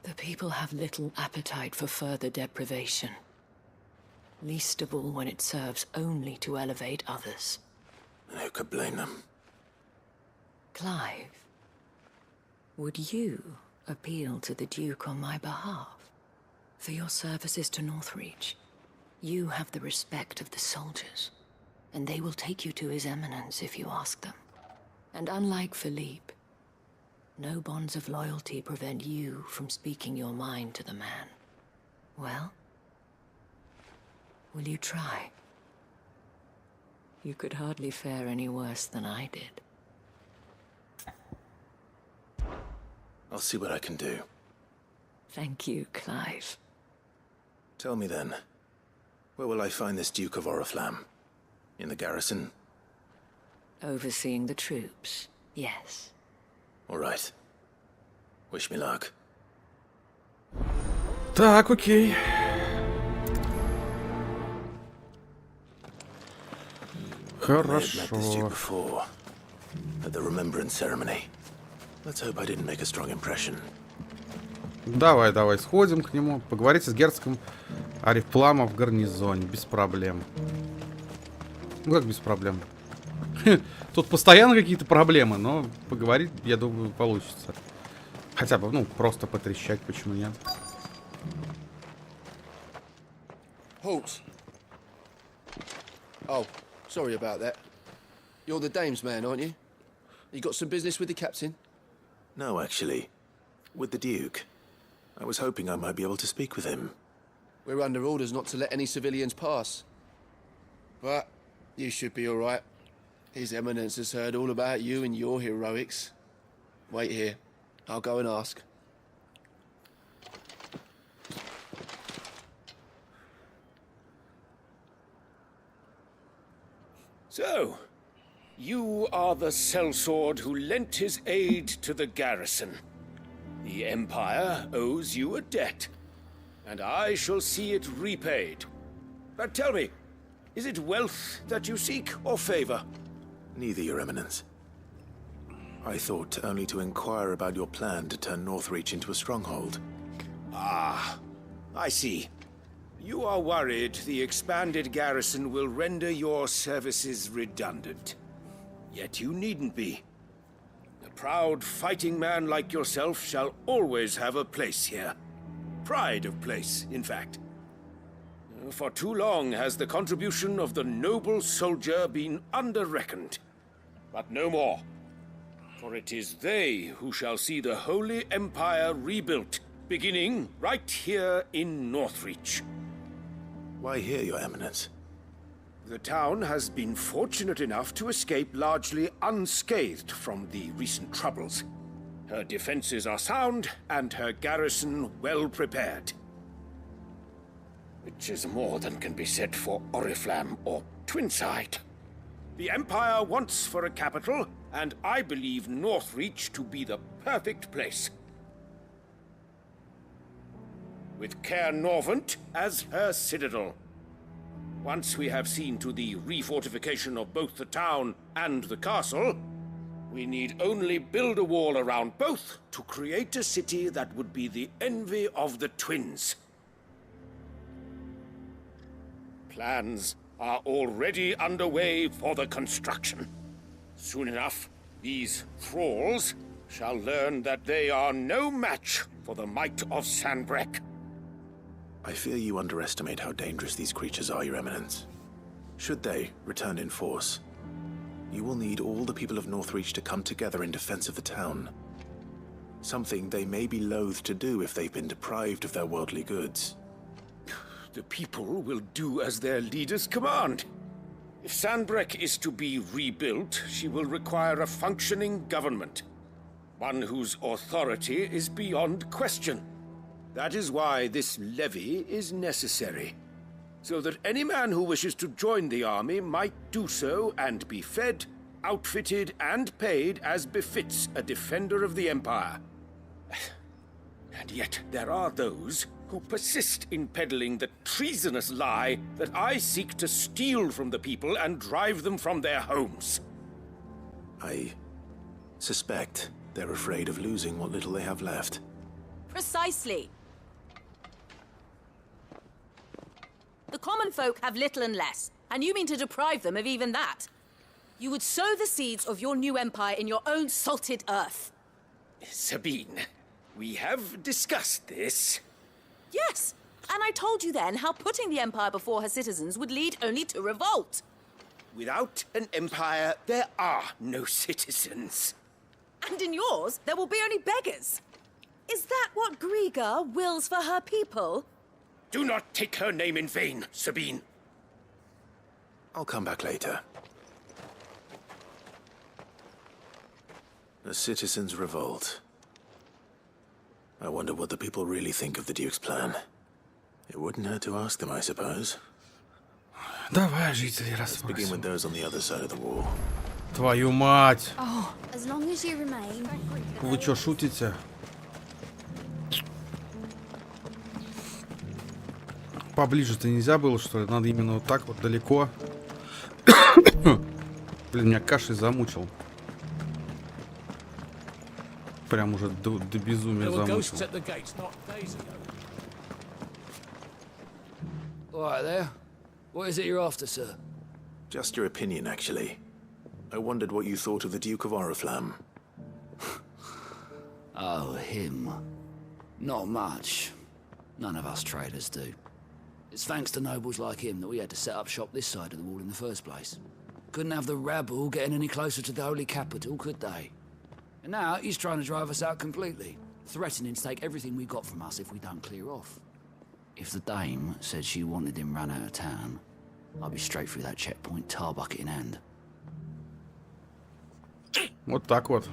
The people have little appetite for further deprivation, least of all when it serves only to elevate others.
And who could blame them?
Clive, would you appeal to the Duke on my behalf? For your services to Northreach, you have the respect of the soldiers, and they will take you to His Eminence if you ask them. And unlike Philippe, no bonds of loyalty prevent you from speaking your mind to the man. Well, will you try? You could hardly fare any worse than I did.
I'll see what I can do.
Thank you, Clive.
Tell me then, where will I find this Duke of Oriflamme? In the garrison?
Overseeing the troops, yes.
All right. Wish me luck.
Так, окей. Хорошо.
Before, at the remembrance ceremony. Let's hope I didn't make a strong impression.
Давай, сходим к нему. Поговорите с герцогом Орифлама в гарнизоне. Без проблем. Ну как без проблем? Тут постоянно какие-то проблемы, но поговорить, я думаю, получится. Хотя бы, ну, просто потрещать, почему нет.
Halt. Oh, sorry about that. You're the dame's man, aren't you? You got some business with the captain?
No, actually. With the Duke. I was hoping I might be able to speak with him.
We're under orders not to let any civilians pass. But you should be all right. His Eminence has heard all about you and your heroics. Wait here. I'll go and ask.
So, you are the sellsword who lent his aid to the garrison. The Empire owes you a debt, and I shall see it repaid. But tell me, is it wealth that you seek, or favor?
Neither, Your Eminence. I thought only to inquire about your plan to turn Northreach into a stronghold.
Ah, I see. You are worried the expanded garrison will render your services redundant. Yet you needn't be. A proud fighting man like yourself shall always have a place here. Pride of place, in fact. For too long has the contribution of the noble soldier been under-reckoned. But no more. For it is they who shall see the Holy Empire rebuilt, beginning right here in Northreach.
Why here, Your Eminence?
The town has been fortunate enough to escape largely unscathed from the recent troubles. Her defenses are sound, and her garrison well prepared. Which is more than can be said for Oriflamme or Twinside. The Empire wants for a capital, and I believe Northreach to be the perfect place. With Caer Norvent as her citadel.
Once we have seen to the refortification of both the town and the castle, we need only build a wall around both to create a city that would be the envy of the twins. Plans are already underway for the construction. Soon enough, these thralls shall learn that they are no match for the might of Sanbreque.
I fear you underestimate how dangerous these creatures are, Your Eminence. Should they return in force, you will need all the people of Northreach to come together in defense of the town. Something they may be loath to do if they've been deprived of their worldly goods.
The people will do as their leaders command. If Sanbreque is to be rebuilt, she will require a functioning government. One whose authority is beyond question. That is why this levy is necessary. So that any man who wishes to join the army might do so and be fed, outfitted, and paid as befits a defender of the Empire. And yet there are those who persist in peddling the treasonous lie that I seek to steal from the people and drive them from their homes.
I suspect they're afraid of losing what little they have left.
Precisely. The common folk have little and less, and you mean to deprive them of even that. You would sow the seeds of your new empire in your own salted earth.
Sabine, we have discussed this.
Yes, and I told you then how putting the empire before her citizens would lead only to revolt.
Without an empire, there are no citizens.
And in yours, there will be only beggars. Is that what Griga wills for her people?
Do not take her name in vain, Sabine.
I'll come back later. The citizens revolt. I wonder what the people really think of the Duke's plan. It wouldn't hurt to ask them, I suppose.
Давай, жители,
Let's begin with those on the other side of the wall.
Твою мать!
Oh, as long as you remain.
Вы чё, шутите? Поближе-то нельзя было, что ли? Надо именно вот так вот далеко. Блин, меня кашей замучил. Прям уже до безумия замучил.
Alright there. What is it you're after, sir?
Just your opinion, actually. I wondered what you thought of the Duke of Oriflamme.
Oh, him. Not much. None of us traders do. It's thanks to nobles like him that we had to set up shop this side of the wall in the first place. Couldn't have the rabble getting any closer to the holy capital, could they? And now he's trying to drive us out completely, threatening to take everything we got from us if we don't clear off. If the dame said she wanted him run out of town, I'd be straight through that checkpoint, tar bucket in hand.
Вот так вот.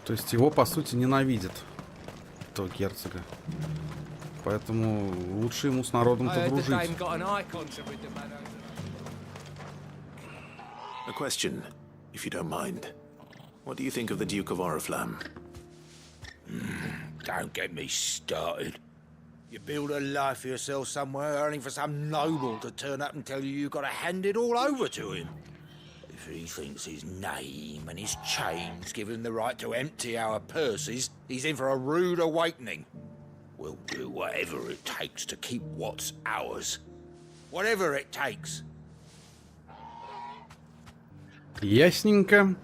То есть его, по сути, ненавидят, этого герцога. Поэтому лучше ему с народом-то дружить.
A question, if you don't mind. What do you think of the Duke of Oriflamme?
Don't get me started. You build a life for yourself somewhere, only for some noble to turn up and tell you got to hand it all over to him. If he thinks his name and his chains give him the right to empty our purses, he's in for a rude awakening. We'll do whatever it takes to keep what's ours. Whatever it takes.
Ясненько.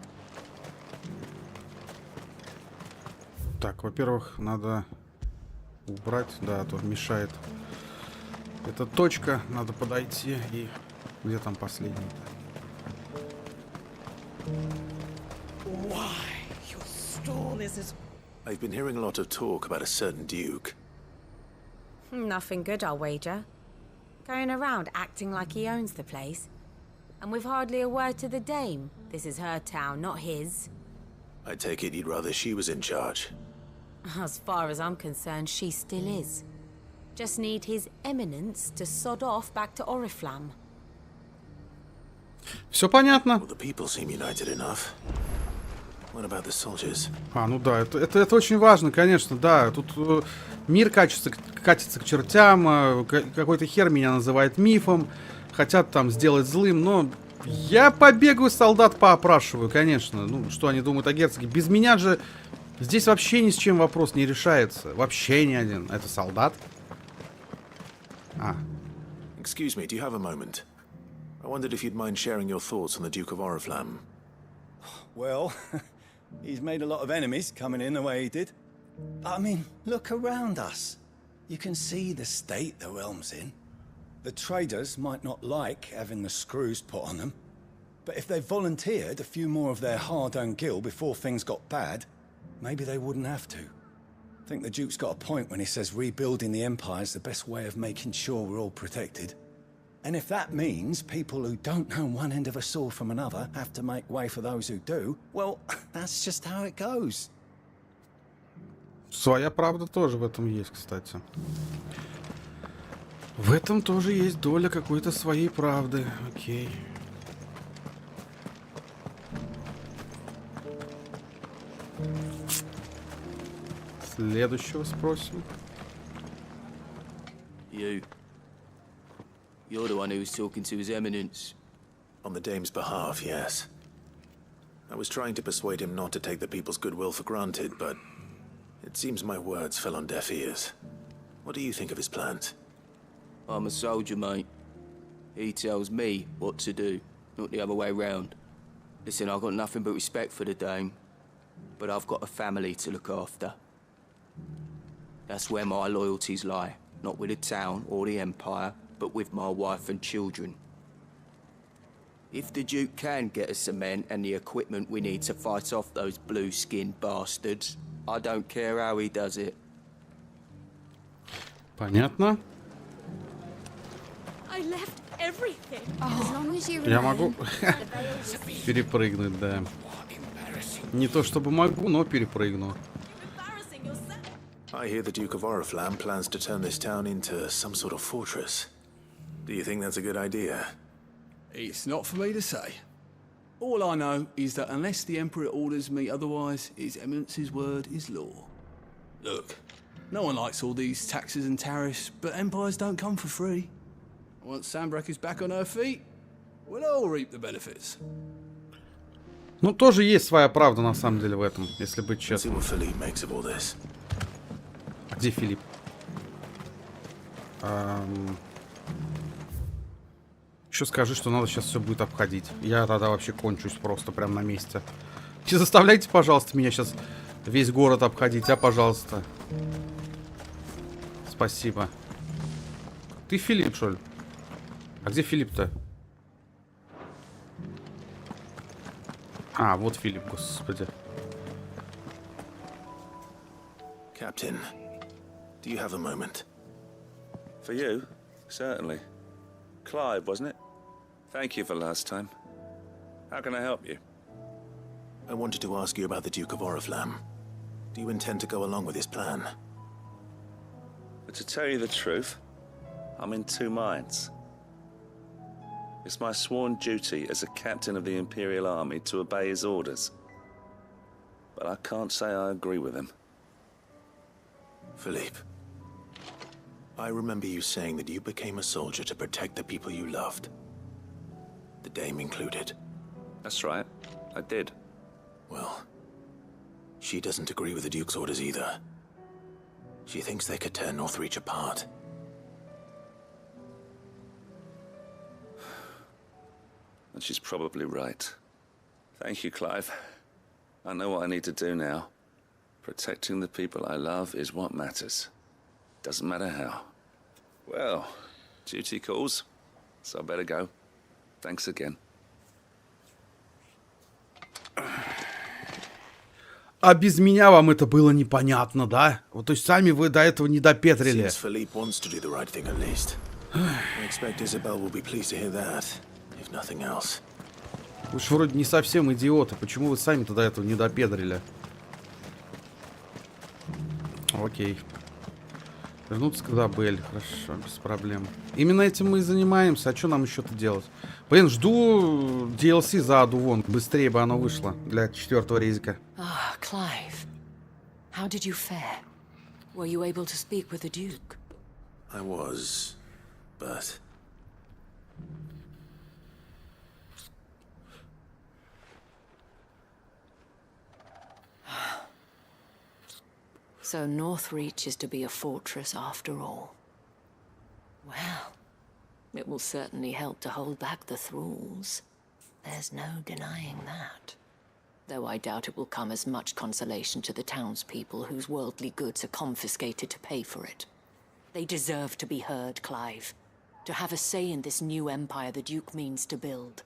Так, во-первых, надо убрать, да, а то мешает. Это точка, надо подойти и... Где там последний?
Why? Your stallness is... I've been hearing a lot of talk about a certain Duke.
Nothing good, I'll wager. Going around acting like he owns the place. And with hardly a word to the dame. This is her town, not his.
I take it you'd rather she was in charge.
As far as I'm concerned, she still is. Just need his eminence to sod off back to Oriflamme.
Все понятно.
Well, the people seem united enough. What about the soldiers?
Ну да, это очень важно, конечно, да. Тут мир катится к чертям, какой-то хер меня называет мифом, хотят там сделать злым, но я побегаю солдат поопрашиваю, конечно. Ну, что они думают о герцоге? Без меня же здесь вообще ни с чем вопрос не решается. Вообще ни один. Это солдат?
Excuse me, do you have a moment? I wondered if you'd mind sharing your thoughts on the Duke of Oriflamme.
Well, he's made a lot of enemies coming in the way he did. I mean, look around us. You can see the state the realm's in. The traders might not like having the screws put on them, but if they volunteered a few more of their hard-earned gil before things got bad, maybe they wouldn't have to. I think the Duke's got a point when he says rebuilding the Empire's the best way of making sure we're all protected. And if that means people who don't know one end of a sword from another have to make way for those who do, well, that's just how it goes.
Своя правда тоже в этом есть, кстати. В этом тоже есть доля какой-то своей правды. Окей. Следующего спросим.
You're the one who was talking to His Eminence.
On the Dame's behalf, yes. I was trying to persuade him not to take the people's goodwill for granted, but it seems my words fell on deaf ears. What do you think of his plans?
I'm a soldier, mate. He tells me what to do, not the other way round. Listen, I've got nothing but respect for the Dame, but I've got a family to look after. That's where my loyalties lie, not with the town or the Empire, but with my wife and children. If the Duke can get us cement and the equipment we need to fight off those blue-skinned bastards, I don't care how he does it.
Понятно.
I left everything.
As long as you
Я могу перепрыгнуть, да. Не то чтобы могу, но перепрыгну.
I hear the Duke of Oriflamme plans to turn this town into some sort of fortress. Do you think that's a good idea?
It's not for me to say. All I know is that unless the Emperor orders me otherwise, His Eminence's word is law. Look, no one likes all these taxes and tariffs, but empires don't come for free. Once Sandbreak is back on her feet, we'll all reap the benefits.
Ну, тоже есть своя правда, на самом деле, в этом, если быть честным. А где Филипп? Еще скажи, что надо сейчас все будет обходить. Я тогда вообще кончусь просто прям на месте. Не заставляйте, пожалуйста, меня сейчас весь город обходить, пожалуйста. Спасибо. Ты Филипп, что ли? А где Филипп-то? Вот Филипп, господи.
Captain, do you have a moment?
For you? Certainly. Clive, wasn't it? Thank you for last time. How can I help you?
I wanted to ask you about the Duke of Oriflamme. Do you intend to go along with his plan?
But to tell you the truth, I'm in two minds. It's my sworn duty as a captain of the Imperial Army to obey his orders. But I can't say I agree with him.
Philippe, I remember you saying that you became a soldier to protect the people you loved. The Dame included.
That's right, I did.
Well, she doesn't agree with the Duke's orders either. She thinks they could tear Northreach apart.
And she's probably right. Thank you, Clive. I know what I need to do now. Protecting the people I love is what matters. Doesn't matter how. Well, duty calls, so I better go. Thanks again.
А без меня вам это было непонятно, да? Вот, то есть сами вы до этого не допетрили.
Philippe wants to do the right thing at least. I expect Isabel will be pleased to hear that, if nothing else.
Вы же вроде не совсем идиоты. Почему вы сами-то до этого не допедрили? Окей. Вернуться к Изабель. Хорошо, без проблем. Именно этим мы и занимаемся. А что нам еще-то делать? Блин, жду DLC за Аду Вонг. Быстрее бы оно вышло для 4-го резика.
Ah, Clive. How did you fare? Were you able to speak with the Duke?
I was, but...
So Northreach is to be a fortress after all. Well, it will certainly help to hold back the thralls. There's no denying that. Though I doubt it will come as much consolation to the townspeople whose worldly goods are confiscated to pay for it. They deserve to be heard, Clive. To have a say in this new empire the Duke means to build.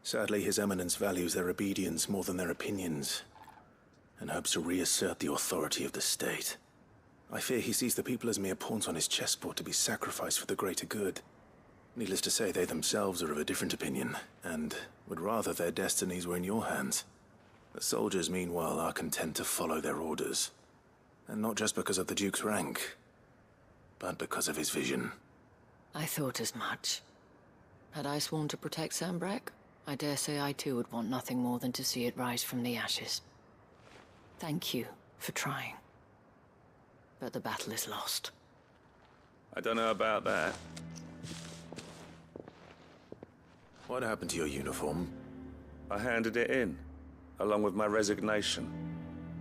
Sadly, His Eminence values their obedience more than their opinions, and hopes to reassert the authority of the state. I fear he sees the people as mere pawns on his chessboard to be sacrificed for the greater good. Needless to say, they themselves are of a different opinion, and would rather their destinies were in your hands. The soldiers, meanwhile, are content to follow their orders. And not just because of the Duke's rank, but because of his vision.
I thought as much. Had I sworn to protect Sambrak, I dare say I too would want nothing more than to see it rise from the ashes. Thank you for trying. But the battle is lost.
I don't know about that.
What happened to your uniform?
I handed it in, along with my resignation.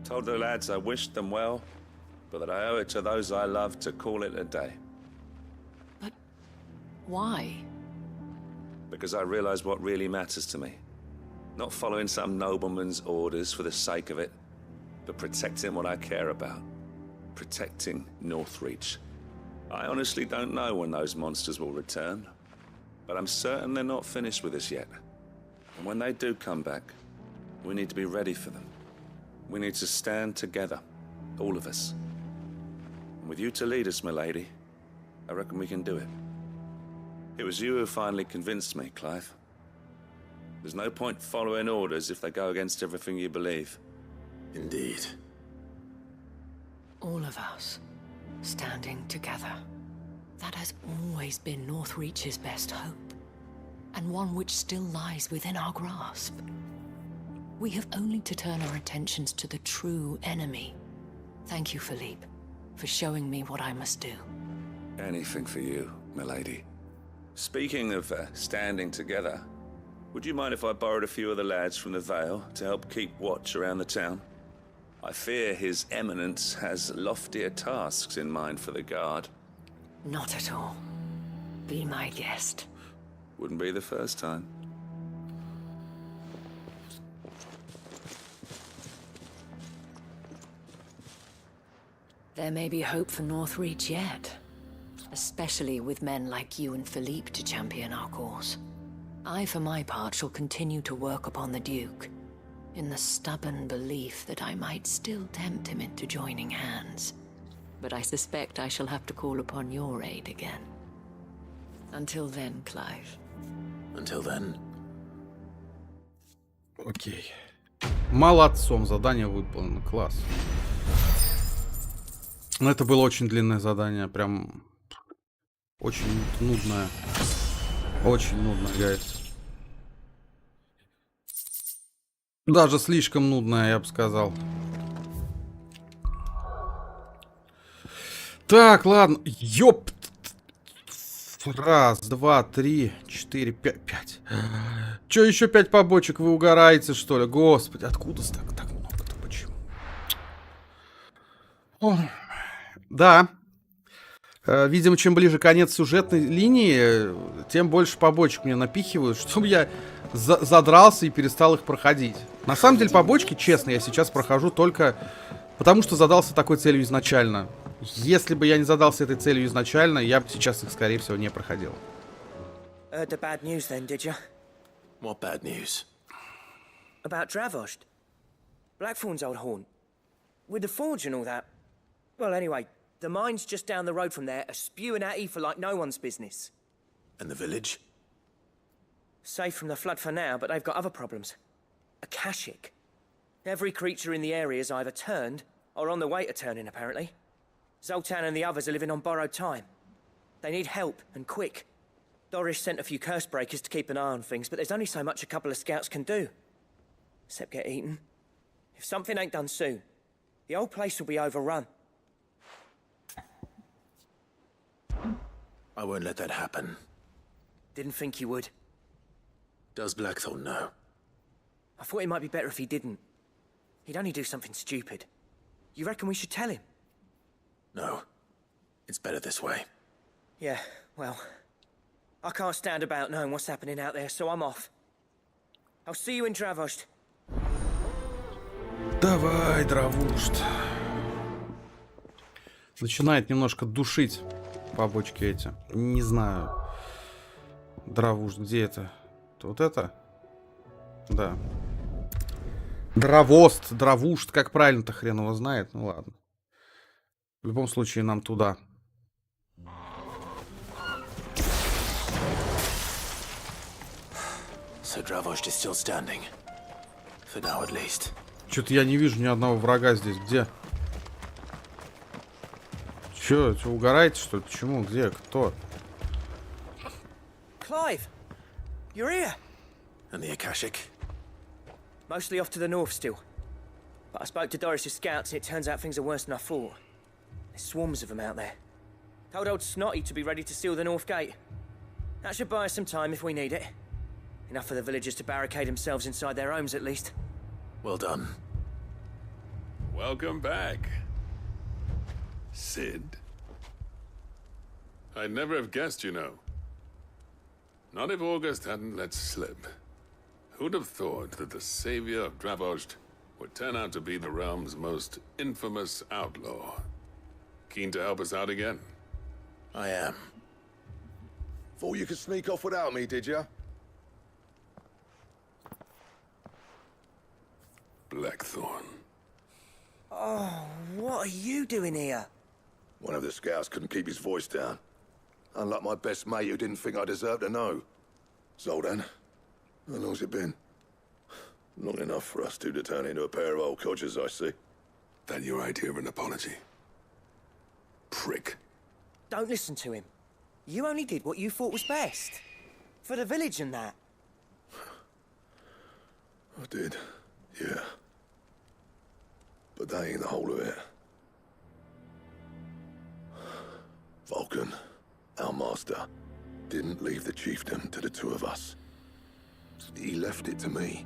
Told the lads I wished them well, but that I owe it to those I love to call it a day.
But why?
Because I realize what really matters to me. Not following some nobleman's orders for the sake of it, but protecting what I care about. Protecting Northreach. I honestly don't know when those monsters will return, but I'm certain they're not finished with us yet. And when they do come back, we need to be ready for them. We need to stand together, all of us. And with you to lead us, milady, I reckon we can do it. It was you who finally convinced me, Clive. There's no point following orders if they go against everything you believe.
Indeed.
All of us, standing together. That has always been Northreach's best hope, and one which still lies within our grasp. We have only to turn our attentions to the true enemy. Thank you, Philippe, for showing me what I must do.
Anything for you, milady. Speaking of standing together, would you mind if I borrowed a few of the lads from the Vale to help keep watch around the town? I fear His Eminence has loftier tasks in mind for the guard.
Not at all. Be my guest.
Wouldn't be the first time.
There may be hope for Northreach yet. Especially with men like you and Philippe to champion our cause. I, for my part, shall continue to work upon the Duke, in the stubborn belief that I might still tempt him into joining hands. But I suspect I shall have to call upon your aid again. Until then, Clive.
Until then.
Окей. Молодцом, задание выполнено. Класс. Но это было очень длинное задание, прям очень нудное. Очень нудное, гайс. Даже слишком нудное, я бы сказал. Так, ладно. Ёп. Раз, два, три, четыре, пять. Чё, еще 5 побочек? Вы угораете, что ли? Господи, откуда так много-то? Почему? О. Да. Видимо, чем ближе конец сюжетной линии, тем больше побочек мне напихивают, чтобы я задрался и перестал их проходить. На самом деле, побочки, честно, я сейчас прохожу только потому, что задался такой целью изначально. Если бы я не задался этой целью изначально, я бы сейчас их, скорее всего, не проходил.
Heard the bad news then, did you?
What bad news?
About Dravost. Blackthorn's old haunt. With the forge and all that. Well, anyway, the mines just down the road from there are spewing out ether like no one's business.
And the village?
Safe from the flood for now, but they've got other problems. Akashic. Every creature in the area is either turned or on the way to turning, apparently. Zoltan and the others are living on borrowed time. They need help, and quick. Doris sent a few curse breakers to keep an eye on things, but there's only so much a couple of scouts can do. Except get eaten. If something ain't done soon, the whole place will be overrun.
I won't let that happen.
Didn't think you would.
Does Blackthorn know?
I thought it might be better if he didn't. He'd only do something stupid. You reckon we should tell him?
No. It's better this way.
Yeah, well... I can't stand about knowing what's happening out there, so I'm off. I'll see you in Dravosht.
Давай, Дравушт. Начинает немножко душить побочки эти. Не знаю. Дравушт, где это? Вот это? Да. Дравост, Дравушт, как правильно-то хрен его знает. Ну ладно. В любом случае нам туда.
So Dravosht is still standing. For now at least.
Что-то я не вижу ни одного врага здесь. Где? Чё угораете, что ли? Почему? Где? Кто?
Clive! You're here!
And the Akashic?
Mostly off to the north still. But I spoke to Doris's scouts and it turns out things are worse than I thought. There's swarms of them out there. Told old Snotty to be ready to seal the north gate. That should buy us some time if we need it. Enough for the villagers to barricade themselves inside their homes, at least.
Well done.
Welcome back, Sid. I'd never have guessed, you know. Not if August hadn't let slip. Who'd have thought that the savior of Dravosht would turn out to be the realm's most infamous outlaw? Keen to help us out again?
I am.
Thought you could sneak off without me, did you?
Blackthorn.
Oh, what are you doing here?
One of the scouts couldn't keep his voice down. Unlike my best mate who didn't think I deserved to know. Zoltan, how long's it been? Long enough for us two to turn into a pair of old codgers, I see.
That your idea of an apology? Prick.
Don't listen to him. You only did what you thought was best. For the village and that.
I did, yeah. But that ain't the whole of it. Vulcan, our master, didn't leave the chiefdom to the two of us. He left it to me.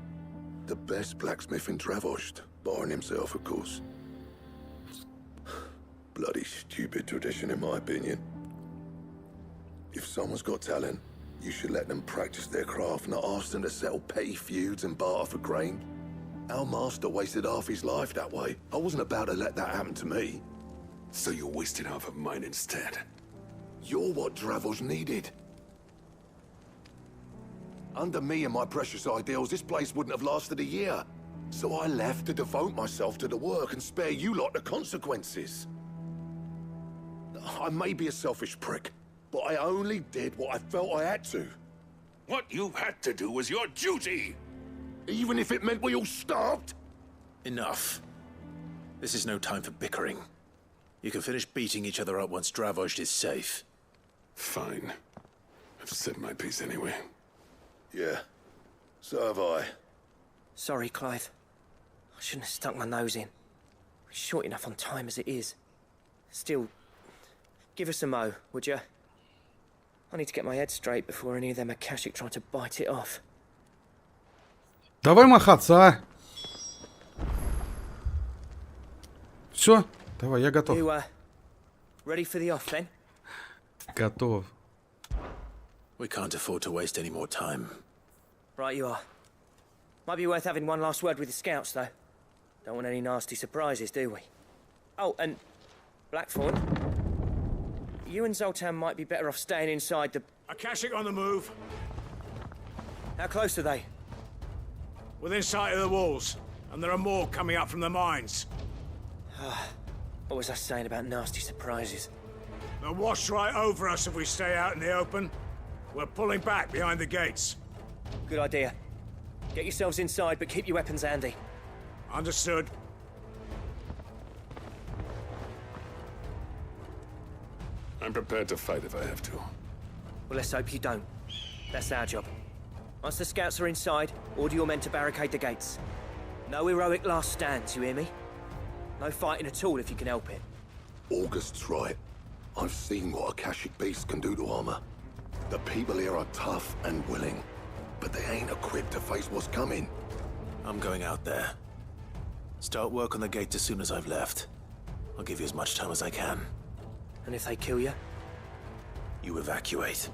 The best blacksmith in Dravosht, barring himself, of course. Bloody stupid tradition, in my opinion. If someone's got talent, you should let them practice their craft, not ask them to settle petty feuds and barter for grain. Our master wasted half his life that way. I wasn't about to let that happen to me.
So you wasted half of mine instead.
You're what Dravosht needed. Under me and my precious ideals, this place wouldn't have lasted a year. So I left to devote myself to the work and spare you lot the consequences. I may be a selfish prick, but I only did what I felt I had to.
What you had to do was your duty!
Even if it meant we all starved?
Enough. This is no time for bickering. You can finish beating each other up once Dravosht is safe.
Fine. I've said my piece anyway.
Yeah, so have I.
Sorry, Clive. I shouldn't have stuck my nose in. We're short enough on time as it is. Still, give us a mo, would you? I need to get my head straight before any of them Akashic try to bite it off.
Давай махаться, а? Все, давай, я готов.
You, ready for the off, then?
Готов.
We can't afford to waste any more time.
Right you are. Might be worth having one last word with the scouts, though. Don't want any nasty surprises, do we? Oh, and Blackthorn, you and Zoltan might be better off staying inside the...
Akashic on the move.
How close are they?
Within sight of the walls, and there are more coming up from the mines.
What was I saying about nasty surprises?
They'll wash right over us if we stay out in the open. We're pulling back behind the gates.
Good idea. Get yourselves inside, but keep your weapons handy.
Understood.
I'm prepared to fight if I have to.
Well, let's hope you don't. That's our job. Once the scouts are inside, order your men to barricade the gates. No heroic last stands, you hear me? No fighting at all if you can help it.
August's right. I've seen what Akashic beasts can do to armor. The people here are tough and willing, but they ain't equipped to face what's coming.
I'm going out there. Start work on the gate as soon as I've left. I'll give you as much time as I can.
And if they kill you?
You evacuate.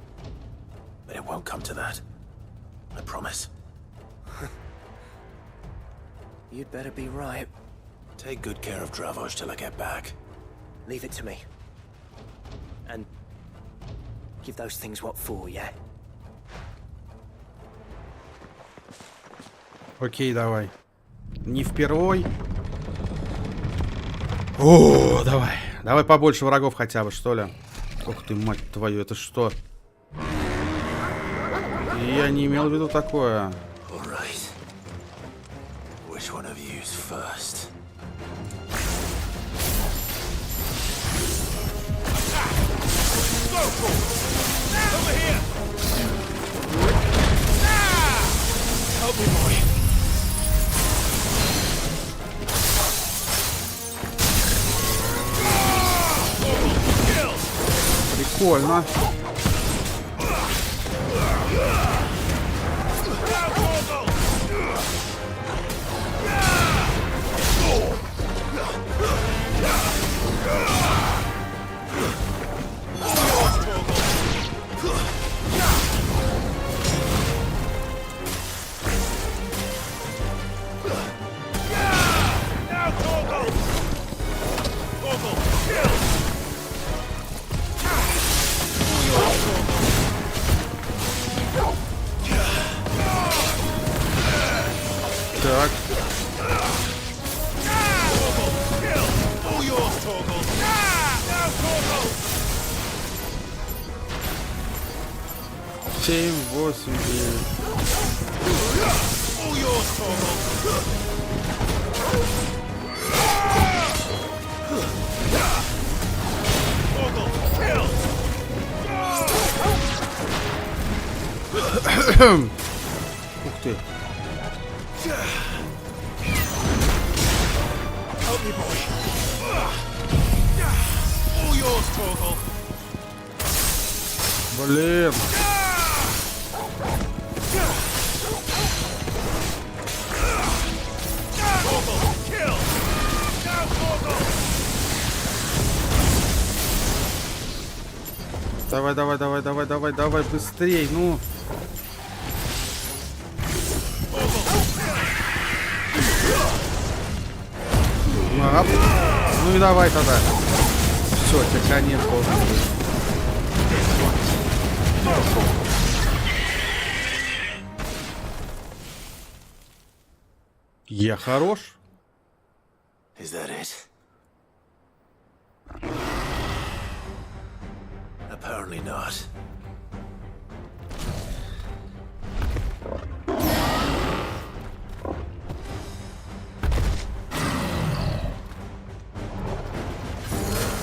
But it won't come to that. I promise.
You'd better be right.
Take good care of Dravoj till I get back.
Leave it to me. And give those things what for, yeah?
Окей, давай. Не впервой. О, давай. Давай побольше врагов хотя бы, что ли. Ух ты, мать твою, это что? Я не имел в виду такое.
Which one of you's first?
Over here! Help me, boy.
Прикольно. Так. Семь, 8, 9. Ух ты.
Help me, boy. All yours, Torgal.
Блин. Давай, давай, давай, давай, давай, давай, быстрей, ну. Ап. Ну и давай тогда. Все, тебе конец должен быть. Я хорош.
Is that it? Apparently not.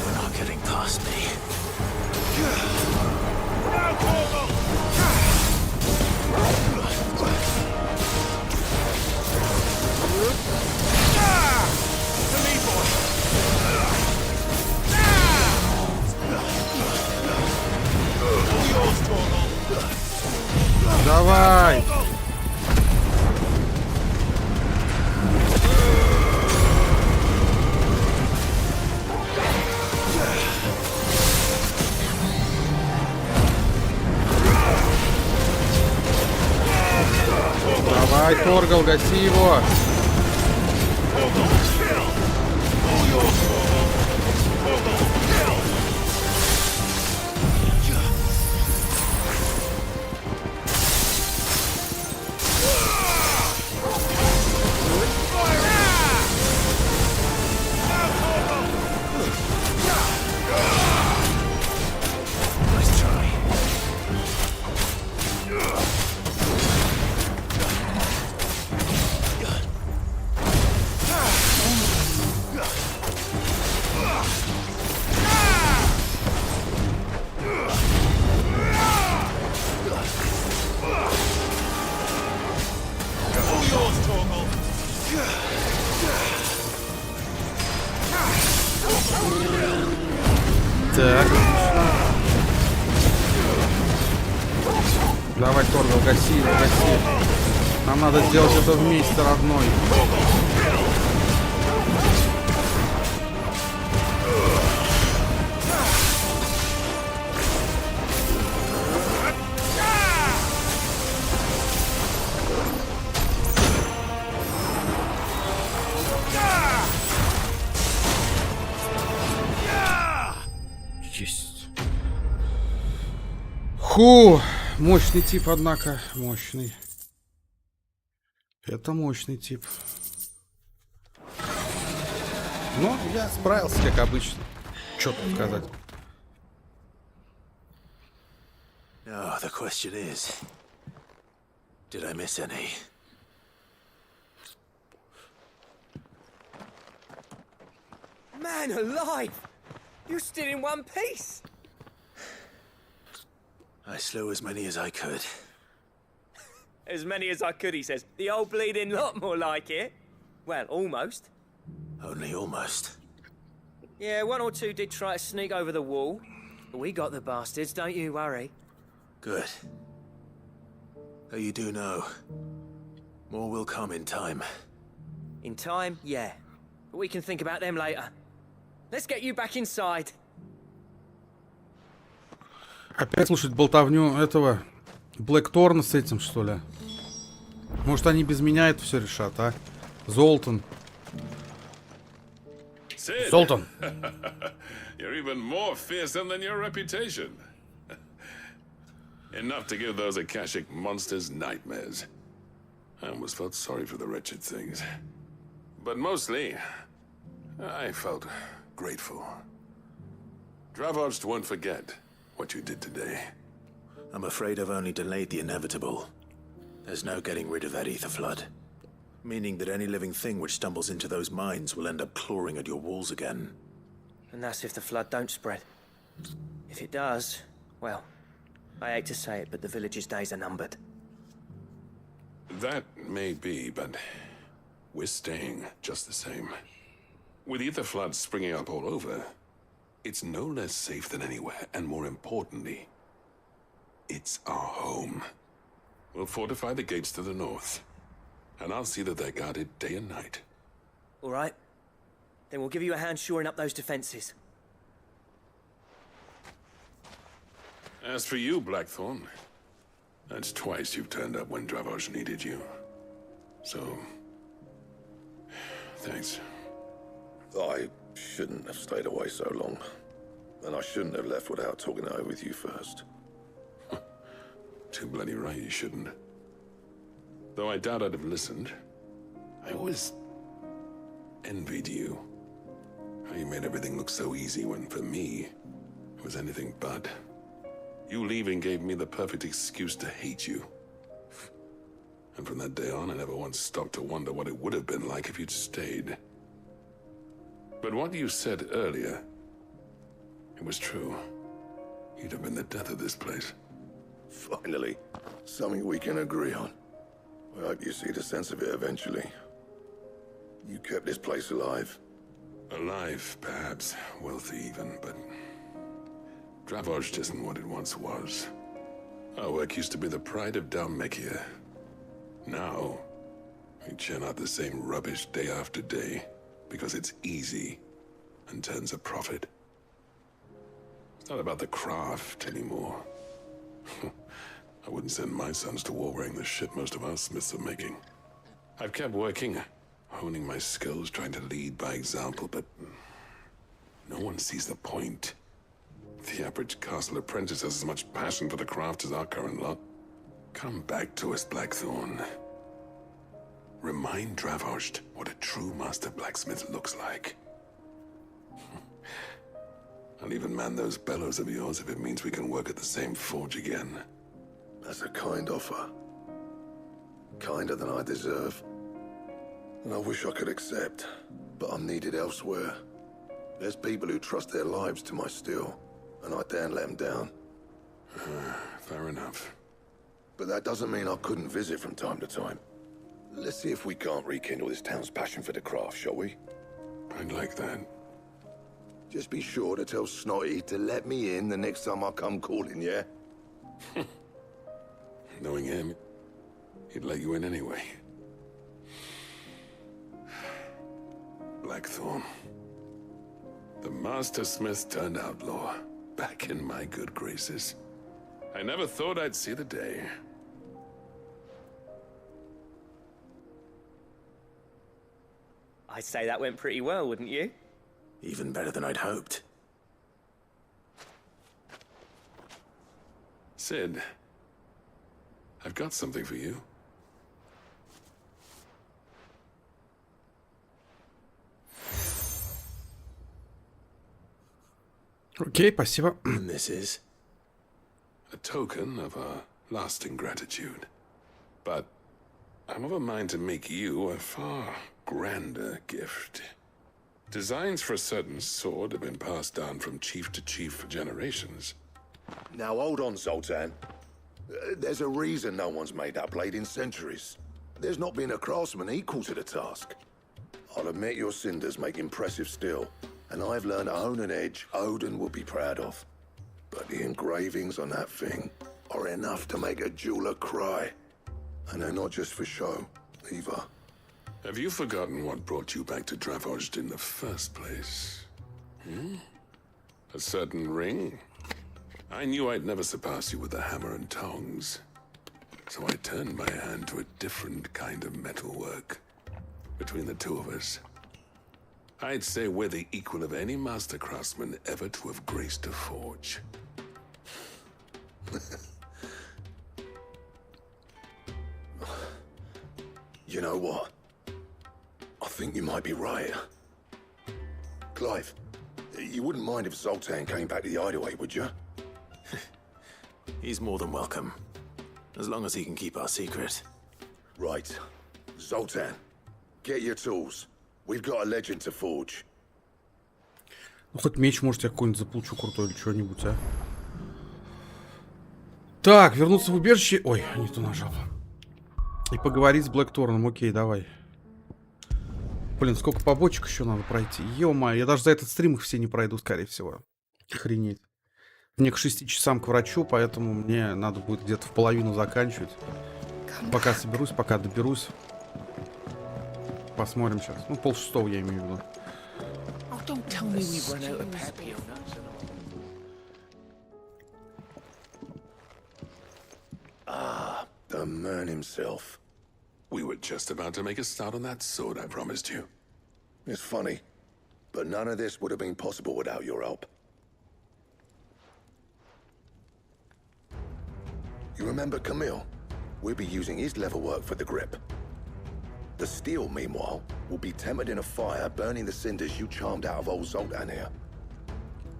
We're not getting past me.
Давай. Давай, Торгал, гаси его. Так. Давай, Торгал, гаси его, гаси. Нам надо сделать это вместе, родной. Фу, мощный тип, однако, мощный. Это мощный тип. Ну, я справился, как обычно. Что тут сказать?
Oh, the question is, did I miss any?
Man alive! You're still in one piece!
I slew as many as I could.
As many as I could, he says. The old bleeding lot, more like it. Well, almost.
Only almost.
Yeah, one or two did try to sneak over the wall. But we got the bastards, don't you worry.
Good. Though you do know, more will come in time.
In time, yeah. But we can think about them later. Let's get you back inside.
Опять слушать болтовню этого Блэкторна с этим, что ли? Может, они без меня это все решат, а? Золтан. Золтан.
You're even more fearsome than your reputation. Enough to give those Akashic monsters nightmares. I almost felt sorry for the wretched things. But mostly, I felt grateful. Dravoged won't forget what you did today.
I'm afraid I've only delayed the inevitable. There's no getting rid of that ether flood. Meaning that any living thing which stumbles into those mines will end up clawing at your walls again.
And that's if the flood don't spread. If it does, well, I hate to say it, but the village's days are numbered.
That may be, but we're staying just the same. With ether floods springing up all over, it's no less safe than anywhere, and more importantly, it's our home. We'll fortify the gates to the north, and I'll see that they're guarded day and night.
All right. Then we'll give you a hand shoring up those defenses.
As for you, Blackthorn, that's twice you've turned up when Dravos needed you. So, thanks.
I shouldn't have stayed away so long. And I shouldn't have left without talking it over with you first.
Too bloody right you shouldn't. Though I doubt I'd have listened. I always envied you. How you made everything look so easy when, for me, it was anything but. You leaving gave me the perfect excuse to hate you. And from that day on, I never once stopped to wonder what it would have been like if you'd stayed. But what you said earlier, it was true. You'd have been the death of this place.
Finally, something we can agree on. I hope you see the sense of it eventually. You kept this place alive.
Alive, perhaps. Wealthy even, but Dravoj isn't what it once was. Our work used to be the pride of Dalmekia. Now, we churn out the same rubbish day after day because it's easy and turns a profit. It's not about the craft anymore. I wouldn't send my sons to war wearing the shit most of our smiths are making. I've kept working, honing my skills, trying to lead by example, but no one sees the point. The average castle apprentice has as much passion for the craft as our current lot. Come back to us, Blackthorn. Remind Dravosht what a true master blacksmith looks like. I'll even man those bellows of yours if it means we can work at the same forge again.
That's a kind offer. Kinder than I deserve. And I wish I could accept, but I'm needed elsewhere. There's people who trust their lives to my steel, and I daren't let them down.
Fair enough.
But that doesn't mean I couldn't visit from time to time. Let's see if we can't rekindle this town's passion for the craft, shall we?
I'd like that.
Just be sure to tell Snotty to let me in the next time I come calling, yeah?
Knowing him, he'd let you in anyway. Blackthorn. The Master Smith turned outlaw, back in my good graces. I never thought I'd see the day.
I'd say that went pretty well, wouldn't you?
Even better than I'd hoped.
Sid, I've got something for you.
Окей, спасибо.
And this is?
A token of our lasting gratitude. But I'm of a mind to make you a far grander gift. Designs for a certain sword have been passed down from chief to chief for generations.
Now hold on, Zoltan. There's a reason no one's made that blade in centuries. There's not been a craftsman equal to the task. I'll admit your cinders make impressive steel, and I've learned to hone an edge Odin will be proud of. But the engravings on that thing are enough to make a jeweler cry. And they're not just for show, either.
Have you forgotten what brought you back to Dravost in the first place? A certain ring? I knew I'd never surpass you with the hammer and tongs. So I turned my hand to a different kind of metalwork. Between the two of us, I'd say we're the equal of any master craftsman ever to have graced a forge.
You know what? I think you might be right. Clive, you wouldn't mind if Zoltan came back to the hideaway, would you?
He's more than welcome. As long as he can keep our secret.
Right. Zoltan, get your tools. We've got a legend to forge.
Ну, хоть меч, может, я какой-нибудь заполучу крутой или что-нибудь, а? Так, вернуться в убежище... Ой, не то нажал. И поговорить с Блэкторном. Окей, давай. Блин, сколько побочек еще надо пройти. Ё-моё, я даже за этот стрим их все не пройду, скорее всего. Охренеть. Мне к 6 часам к врачу, поэтому мне надо будет где-то в половину заканчивать. Пока соберусь, пока доберусь. Посмотрим сейчас. Ну, 5:30 я имею в виду.
Ah, the man himself.
We were just about to make a start on that sword I promised you.
It's funny, but none of this would have been possible without your help. You remember Camille? We'll be using his leatherwork for the grip. The steel, meanwhile, will be tempered in a fire, burning the cinders you charmed out of old Zoltan here.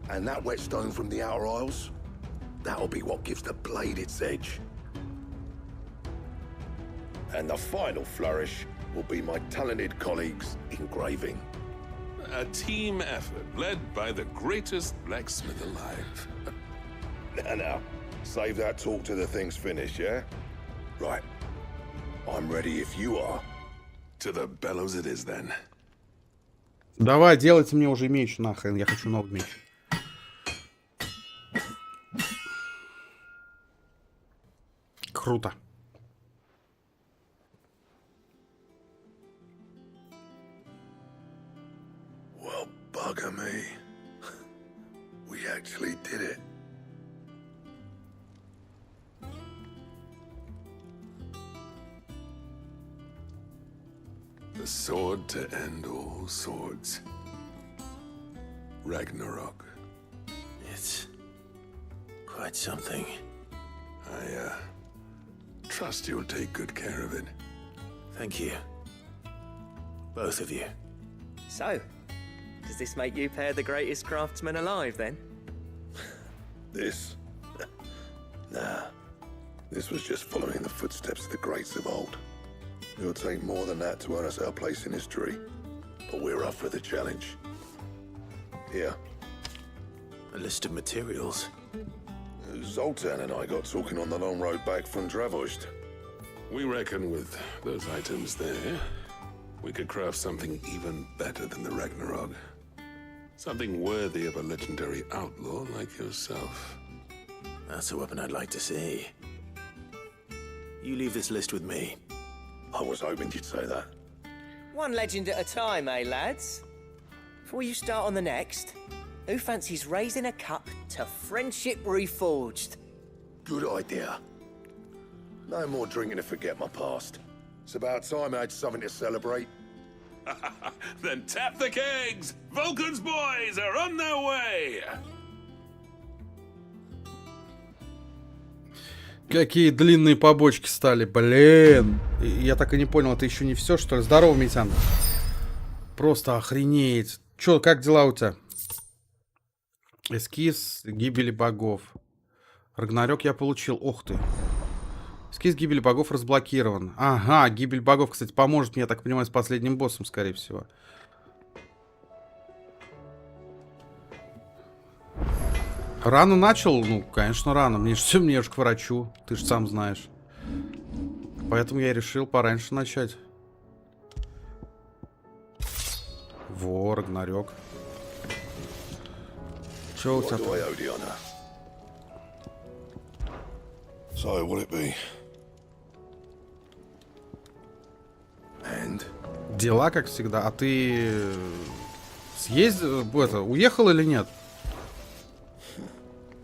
And that whetstone from the Outer Isles, that'll be what gives the blade its edge. And the final flourish will be my talented colleagues' engraving.
A team effort led by the greatest blacksmith alive.
Now, save that talk till the thing's finished, yeah? Right. I'm ready if you are.
To the bellows it is then.
Давай, делайте мне уже меч, нахрен. Я хочу новый меч. Круто.
Well, bugger me. We actually did it.
The sword to end all swords. Ragnarok.
It's quite something.
I trust you'll take good care of it.
Thank you. Both of you.
So, does this make you pair the greatest craftsmen alive, then?
This? Nah. This was just following the footsteps of the greats of old. It'll take more than that to earn us our place in history. But we're up for the challenge. Here.
A list of materials.
Zoltan and I got talking on the long road back from Dravost. We reckon with those items there, we could craft something even better than the Ragnarok. Something worthy of a legendary outlaw like yourself.
That's a weapon I'd like to see. You leave this list with me.
I was hoping you'd say that.
One legend at a time, eh, lads? Before you start on the next, who fancies raising a cup to friendship reforged?
Good idea. No more drinking to forget my past. It's about time I had something to celebrate.
Then tap the kegs! Vulcan's boys are on their way!
Какие длинные побочки стали, блин. Я так и не понял, это еще не все, что ли? Здорово, Митян. Просто охренеть. Чё, как дела у тебя? Эскиз гибели богов. Рагнарёк я получил. Ох ты. Эскиз гибели богов разблокирован. Ага, гибель богов, кстати, поможет мне, я так понимаю, с последним боссом, скорее всего. Рано начал? Ну, конечно, рано. Мне же к врачу, ты же сам знаешь. Поэтому я решил пораньше начать. Во, Рагнарёк. Чё у тебя?
So, will it be? And?
Дела, как всегда. А ты уехал или нет?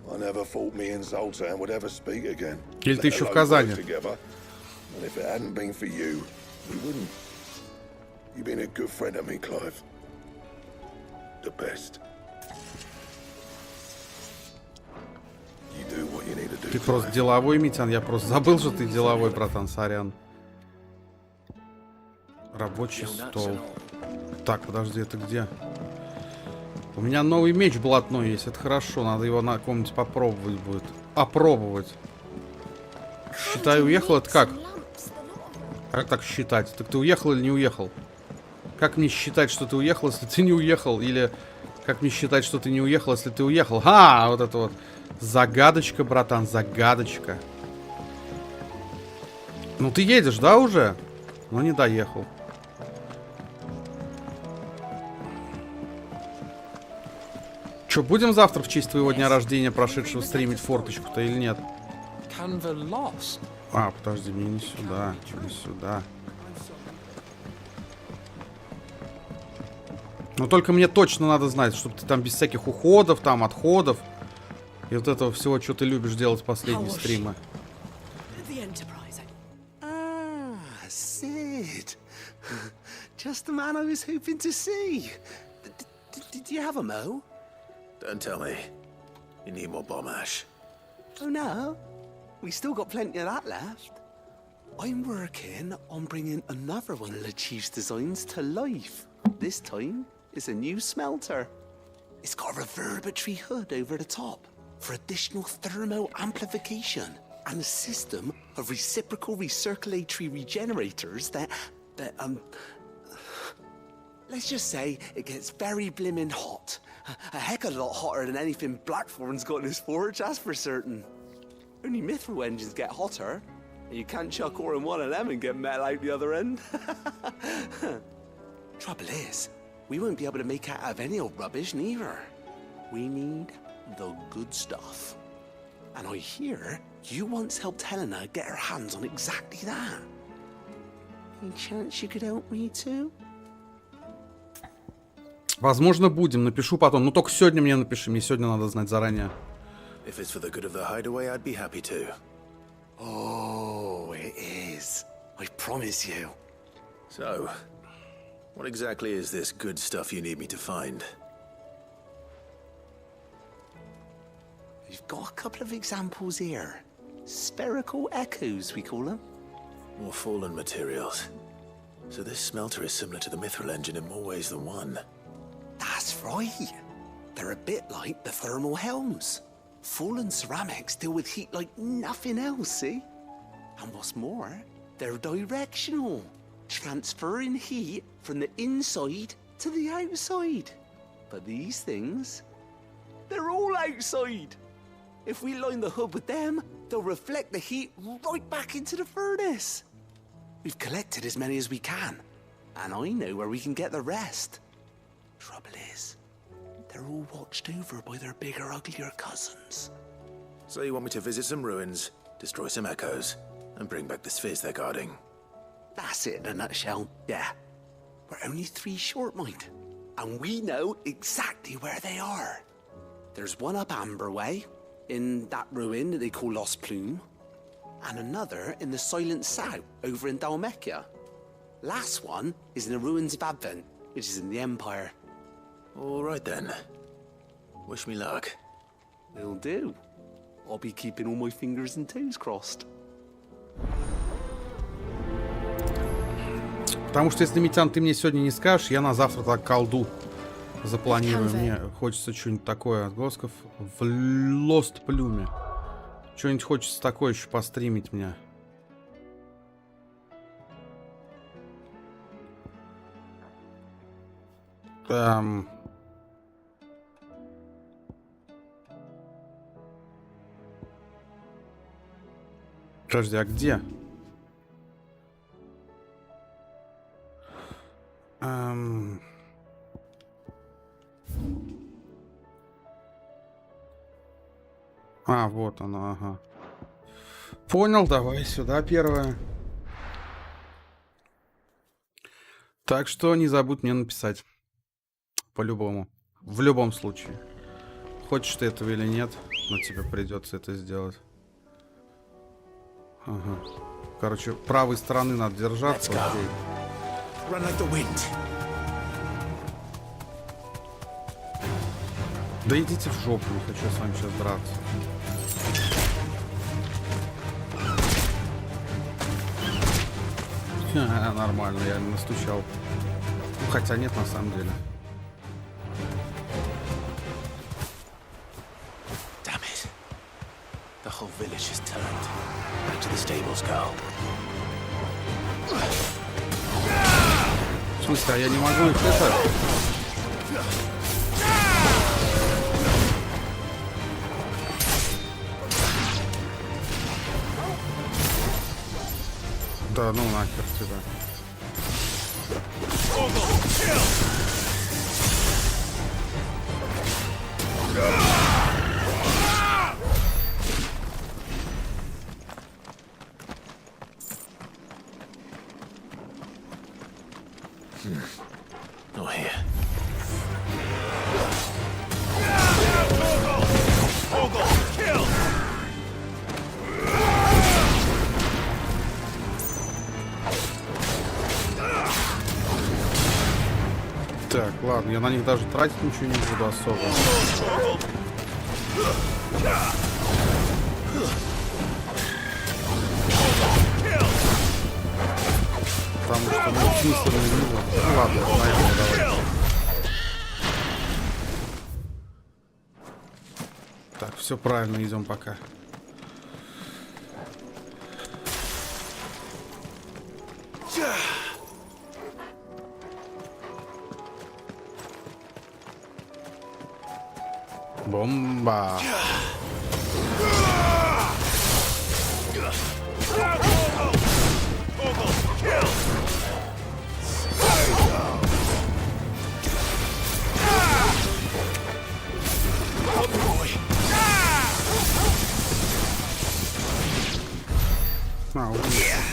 I never thought me and Zoltan would ever speak again.
Или ты еще в Казани?
And if it hadn't been for you, we wouldn't. You've been a good friend of me, Clive. The best. You do what you need to do.
Ты просто деловой, Митян. Я просто забыл, что ты деловой, братан. Сорян. Рабочий стол. Так, подожди, это где? У меня новый меч блатной есть, это хорошо, надо его на ком-нибудь попробовать будет. Опробовать. Считай, уехал, это как? Как так считать? Так ты уехал или не уехал? Как мне считать, что ты уехал, если ты не уехал? Или как мне считать, что ты не уехал, если ты уехал? Ха! Вот это вот. Загадочка, братан, загадочка. Ну ты едешь, да, уже? Ну не доехал. Что, будем завтра в честь твоего дня рождения прошедшего стримить форточку-то или нет? А, подожди, мне не сюда, не сюда. Но только мне точно надо знать, чтобы ты там без всяких уходов, там, отходов. И вот этого всего, что ты любишь делать в последние стримы.
Sid. Just the man I was hoping to see. Did you have a mo? Don't tell me. You need more bomb ash.
Oh no, we still got plenty of that left. I'm working on bringing another one of the Chief's designs to life. This time, it's a new smelter. It's got a reverberatory hood over the top for additional thermal amplification and a system of reciprocal recirculatory regenerators that let's just say it gets very blimmin' hot. A heck of a lot hotter than anything Blackthorn's got in his forge, that's for certain. Only mithril engines get hotter, and you can't chuck ore in one of them and get metal out the other end. Trouble is, we won't be able to make it out of any old rubbish neither. We need the good stuff. And I hear you once helped Helena get her hands on exactly that. Any chance you could help me too?
Возможно, будем. Напишу потом. Ну, только сегодня мне напиши. Мне сегодня надо знать заранее.
If it's for the good of the hideaway, I'd be happy to.
Oh, it is. I promise you.
So, what exactly is this good stuff you need me to find?
We've got a couple of examples here. Spherical echoes, we call them.
More fallen materials. So this smelter is similar to the mithril engine in more ways than one.
That's right. They're a bit like the thermal helms. Fallen ceramics deal with heat like nothing else, see? And what's more, they're directional, transferring heat from the inside to the outside. But these things, they're all outside. If we line the hood with them, they'll reflect the heat right back into the furnace. We've collected as many as we can, and I know where we can get the rest. Trouble is, they're all watched over by their bigger, uglier cousins.
So you want me to visit some ruins, destroy some echoes, and bring back the spheres they're guarding?
That's it in a nutshell, yeah. We're only 3 short, mind. And we know exactly where they are. There's one up Amber Way, in that ruin that they call Lost Plume, and another in the Silent South, over in Dalmekia. Last one is in the ruins of Advent, which is in the Empire.
All right then. Wish me luck.
Will do. I'll be keeping all my fingers and toes crossed.
Потому что если, Митян, ты мне сегодня не скажешь, я на завтра так колду запланирую. Мне хочется что-нибудь такое от Госков в Lost Plume. Что-нибудь хочется такое еще постримить мне. Подожди, а где? А, вот оно, ага. Понял, давай сюда первое. Так что не забудь мне написать. По-любому. В любом случае. Хочешь ты этого или нет, но тебе придется это сделать. Ага. Короче, правой стороны надо держаться. Окей.
Run like the wind.
Да идите в жопу, не хочу с вами сейчас драться. Нормально, я настучал. Ну, хотя нет, на самом деле.
Damn it. The whole village has turned. Back to the stables, go.
В смысле, а я не могу их это? Да, ну нахер тебя.
Not here.
Так, ладно, я на них даже тратить ничего не буду особо. Потому что ну, смысла не вижу. Ну ладно, наверное, давай. Так, все правильно, идем пока. Бомба.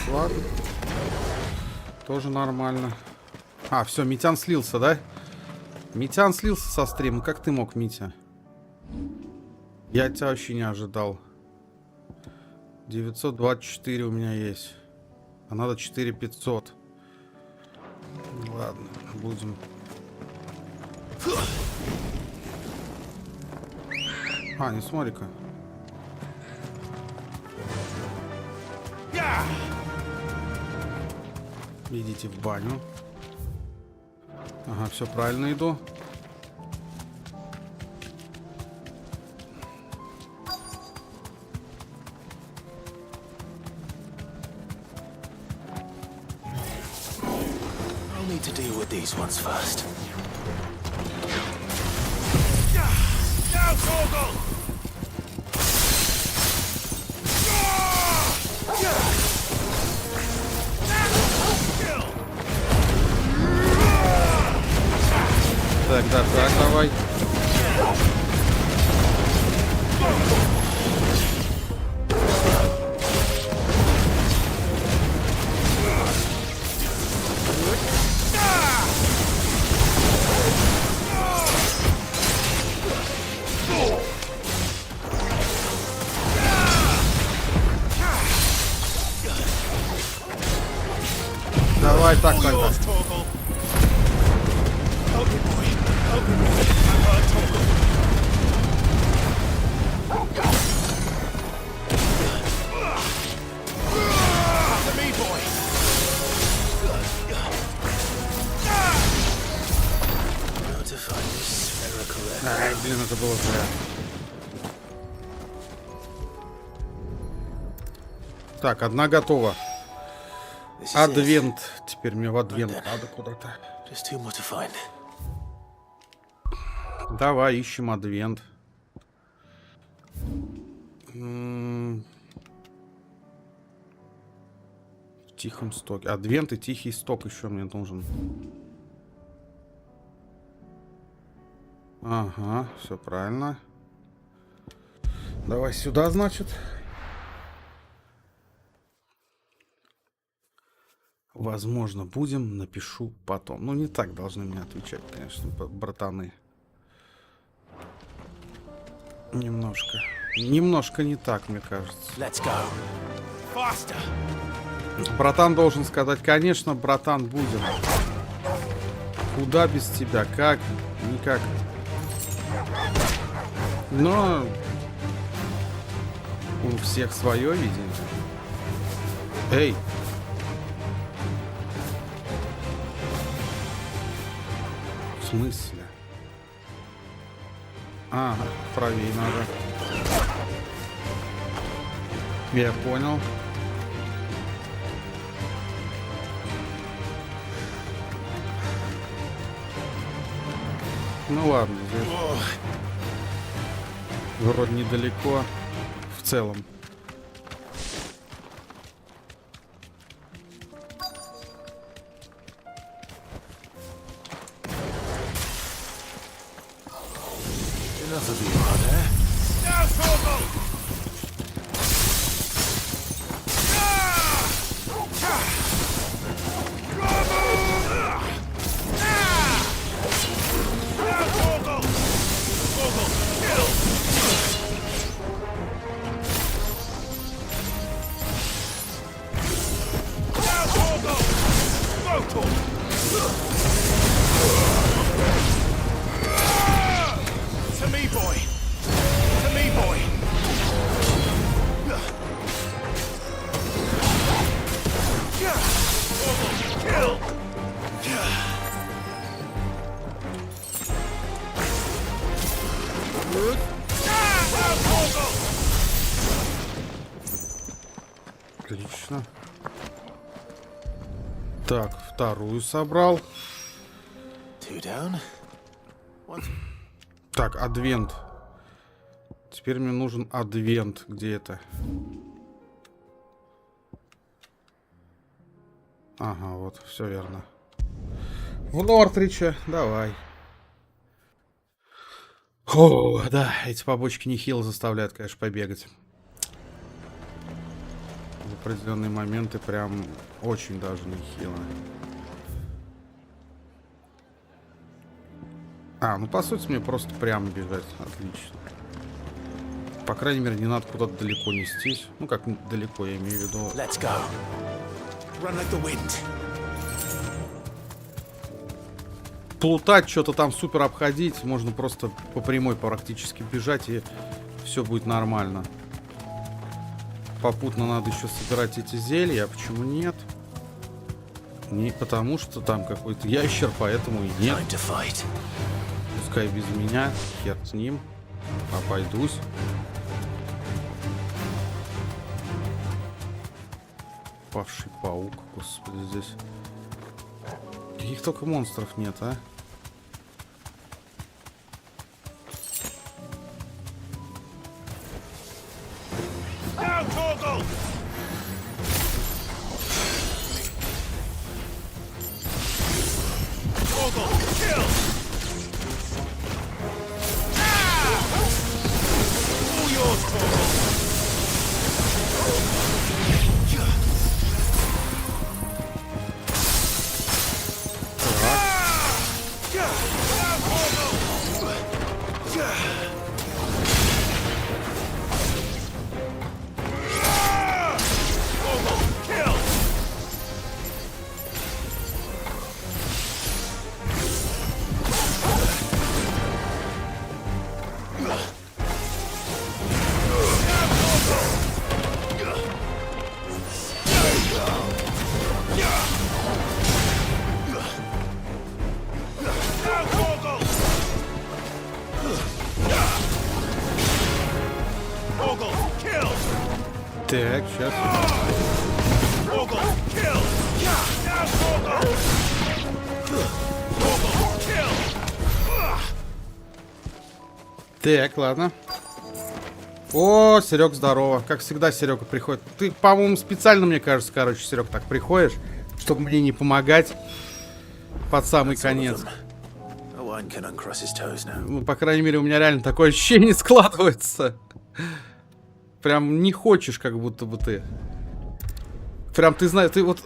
Ладно. Тоже нормально. А, все, Митян слился, да? Митян слился со стрима. Как ты мог, Митя? Я тебя вообще не ожидал. 924 у меня есть. А надо 4500. Ладно, будем. А, не смотри-ка. Идите в баню. Ага, все правильно иду.
I'll need to deal with these ones first.
Now, Torgal!
Так, давай. Давай так тогда. Ай, блин, это было зря. Так, одна готова. Адвент. Теперь мне в адвент надо куда-то. Давай, ищем адвент. В тихом стоке. Адвент и тихий сток еще мне нужен. Ага, все правильно. Давай сюда, значит. Возможно, будем, напишу потом. Ну, не так должны мне отвечать, конечно, братаны. Немножко не так, мне кажется.
Let's go. Faster.
Братан должен сказать, конечно, братан, будем. Куда без тебя? Как? Никак. Но у всех свое видение. Эй! В смысле? А, правее надо. Я понял. Ну ладно, здесь вроде недалеко в целом.
Enough of you, are there? Now, Torgal! To me, boy! To me, boy! Kill!
Отлично. Так, вторую собрал.
Two down. One.
Так, адвент. Теперь мне нужен адвент. Где это? Ага, вот, все верно. В Нортриче. Давай. О, да, эти побочки нехило заставляют, конечно, побегать. В определенные моменты прям очень даже нехило. А, ну по сути мне просто прямо бежать. Отлично. По крайней мере, не надо куда-то далеко нестись. Ну как далеко, я имею в виду.
Let's go. Run like the wind.
Плутать, что-то там супер обходить. Можно просто по прямой практически бежать, и все будет нормально. Попутно надо еще собирать эти зелья. А почему нет? Не потому, что там какой-то ящер, поэтому и нет. Пускай без меня. Хер с ним. Обойдусь. Павший паук. Господи, здесь... Каких только монстров нет, а? Так, сейчас. Так, ладно. О, Серег, здорово. Как всегда, Серега приходит. Ты, по-моему, специально, мне кажется, короче, Серег, так приходишь, чтобы мне не помогать под самый конец. Ну, по крайней мере, у меня реально такое ощущение складывается. Прям не хочешь, как будто бы ты. Прям ты знаешь, ты вот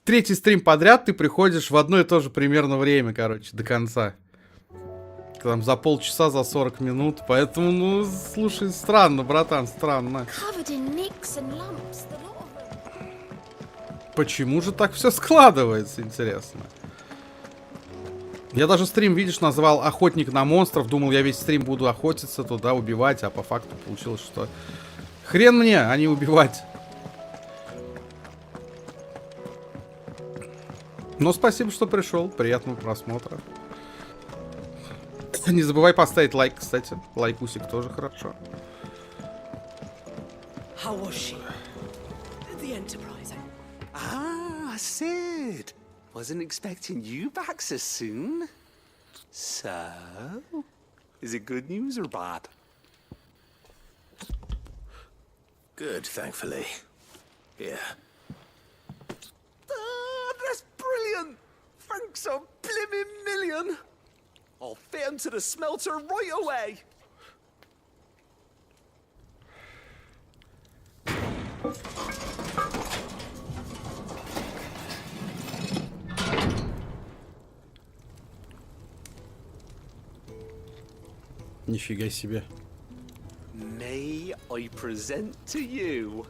третий стрим подряд ты приходишь в одно и то же примерно время, короче, до конца. Там за полчаса, за 40 минут. Поэтому, ну, слушай, странно, братан, странно. Почему же так все складывается, интересно? Я даже стрим, видишь, назвал «Охотник на монстров». Думал, я весь стрим буду охотиться туда, убивать. А по факту получилось, что хрен мне, а не убивать. Но спасибо, что пришел. Приятного просмотра. Не забывай поставить лайк, кстати. Лайкусик тоже хорошо.
How was she? The Enterprise. Ah, Sid. Wasn't expecting you back so soon. So, is it good news or bad?
Good, thankfully. Here.
Ah, that's brilliant. Thanks a blimmin' million. I'll fit him to the smelter right away.
Нифига себе.
May I present to you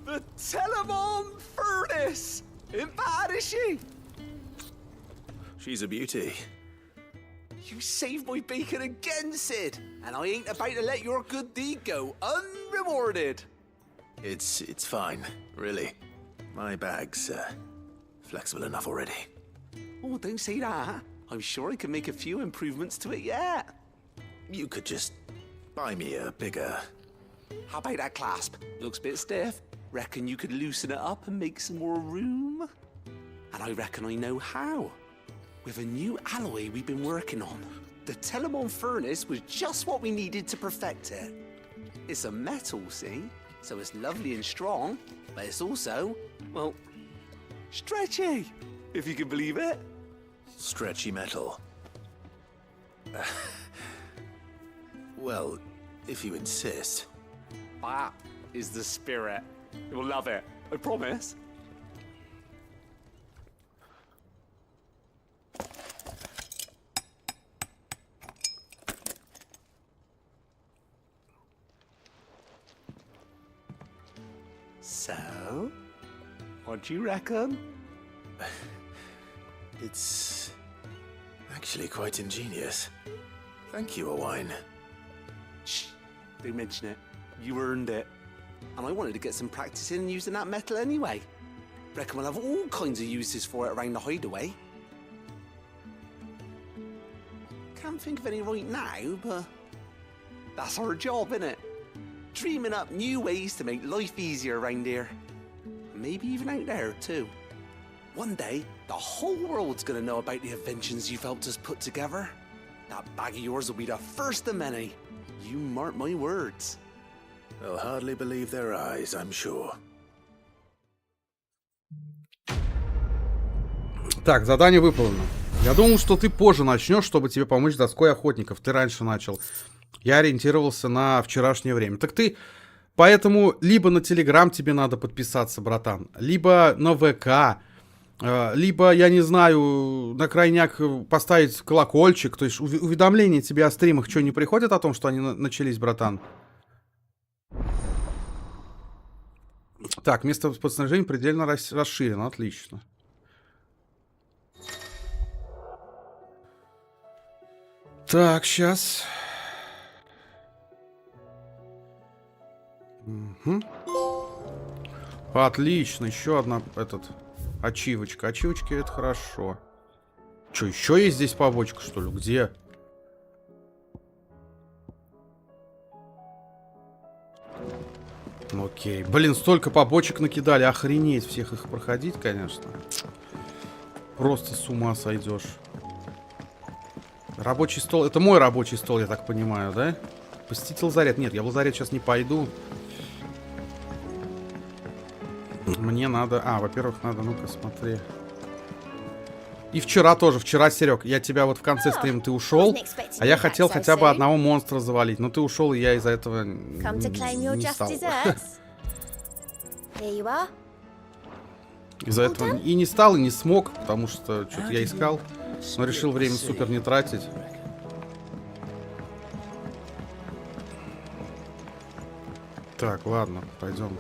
the Telemon Furnace? Ain't bad, is she?
She's a beauty.
You saved my bacon again, Sid, and I ain't about to let your good deed go unrewarded.
It's fine, really. My bag's flexible enough already.
Oh, don't say that. I'm sure I can make a few improvements to it yet.
You could just buy me a bigger...
How about that clasp? Looks a bit stiff. Reckon you could loosen it up and make some more room? And I reckon I know how. With a new alloy we've been working on. The Telemon Furnace was just what we needed to perfect it. It's a metal, see? So it's lovely and strong, but it's also, well, stretchy, if you can believe it.
Stretchy metal. Well, if you insist.
That is the spirit. You'll love it, I promise. So, what do you reckon?
It's actually quite ingenious. Thank you, Owain.
Shh, don't mention it. You earned it. And I wanted to get some practice in using that metal anyway. Reckon we'll have all kinds of uses for it around the hideaway. Can't think of any right now, but that's our job, innit? Dreaming up new ways to make life easier around here. Maybe even out there, too. One day, the whole world's gonna know about the inventions you've helped us put together. That bag of yours will be the first of many. You mark my words.
They'll hardly believe their eyes, I'm sure.
Так, задание выполнено. Я думал, что ты позже начнешь, чтобы тебе помочь с доской охотников. Ты раньше начал. Я ориентировался на вчерашнее время. Так ты... Поэтому либо на Телеграм тебе надо подписаться, братан, либо на ВК, либо, я не знаю, на крайняк поставить колокольчик. То есть уведомления тебе о стримах что, не приходят о том, что они начались, братан? Так, место подснажения предельно расширено. Отлично. Так, сейчас. Угу. Отлично, еще одна ачивочка. Ачивочки это хорошо. Че, еще есть здесь побочка, что ли? Где? Окей. Блин, столько побочек накидали. Охренеть всех их проходить, конечно. Просто с ума сойдешь. Рабочий стол. Это мой рабочий стол, я так понимаю, да? Посетитель лазарет. Нет, я в лазарет сейчас не пойду. Мне надо... во-первых, надо... Ну-ка, смотри. И вчера тоже. Вчера, Серег, я тебя вот в конце стрима ты ушел, а я хотел хотя бы одного монстра завалить. Но ты ушел, и я из-за этого не стал. Из-за этого и не стал, и не смог, потому что что-то я искал. Но решил время супер не тратить. Так, ладно, пойдем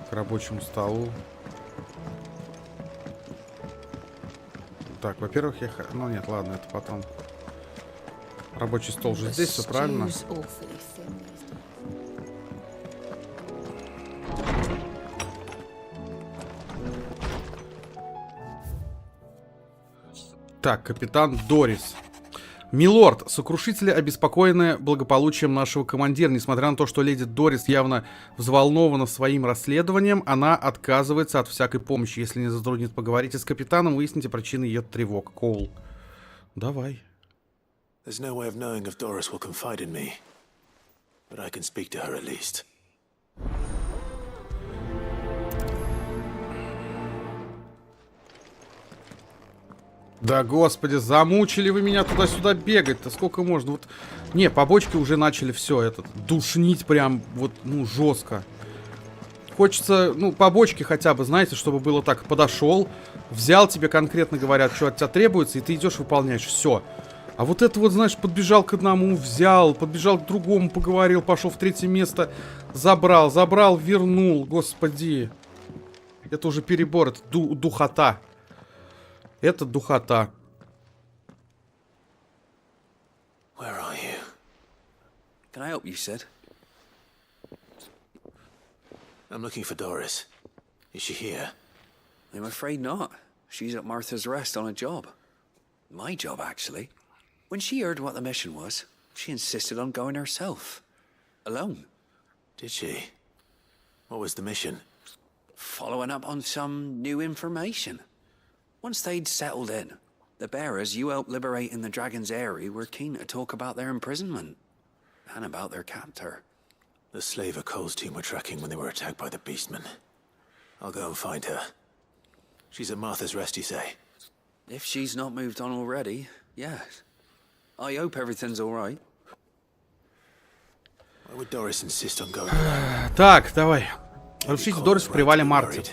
к рабочему столу. Так, во-первых, я... Ну нет, ладно, это потом. Рабочий стол же здесь, все правильно. Так, капитан Дорис. Милорд, сокрушители обеспокоены благополучием нашего командира. Несмотря на то, что леди Дорис явно взволнована своим расследованием, она отказывается от всякой помощи. Если не затруднит, поговорите с капитаном, выясните причины ее тревог. Коул. Давай.
There's no way of knowing if Doris will confide in me, but I can speak to her at least.
Да, господи, замучили вы меня туда-сюда бегать-то. Сколько можно? Вот... Не, побочки уже начали все этот душнить прям вот, ну, жестко. Хочется, ну, побочки хотя бы, знаете, чтобы было так. Подошел, взял, тебе конкретно говорят, что от тебя требуется, и ты идешь, выполняешь. Все. А вот это вот, знаешь, подбежал к одному, взял, подбежал к другому, поговорил, пошел в третье место, забрал, вернул. Господи. Это уже перебор, это духота. Это духота.
Where are you?
Can I help you, Sid?
I'm looking for Doris. Is she here?
I'm afraid not. She's at Martha's Rest on a job. My job, actually. When she heard what the mission was, she insisted on going herself. Alone.
Did she? What was the mission?
Following up on some new information. Once they'd settled in, the bearers you helped liberate in the Dragon's Eyrie were keen to talk about their imprisonment. And about their captor.
The slaver Cole's team were tracking when they were attacked by the beastmen. I'll go and find her. She's at Martha's Rest, you say?
If she's not moved on already, yes. I hope everything's all right.
Why would Doris insist on going?
Так, давай. Разрушите Дорис в привале Марты.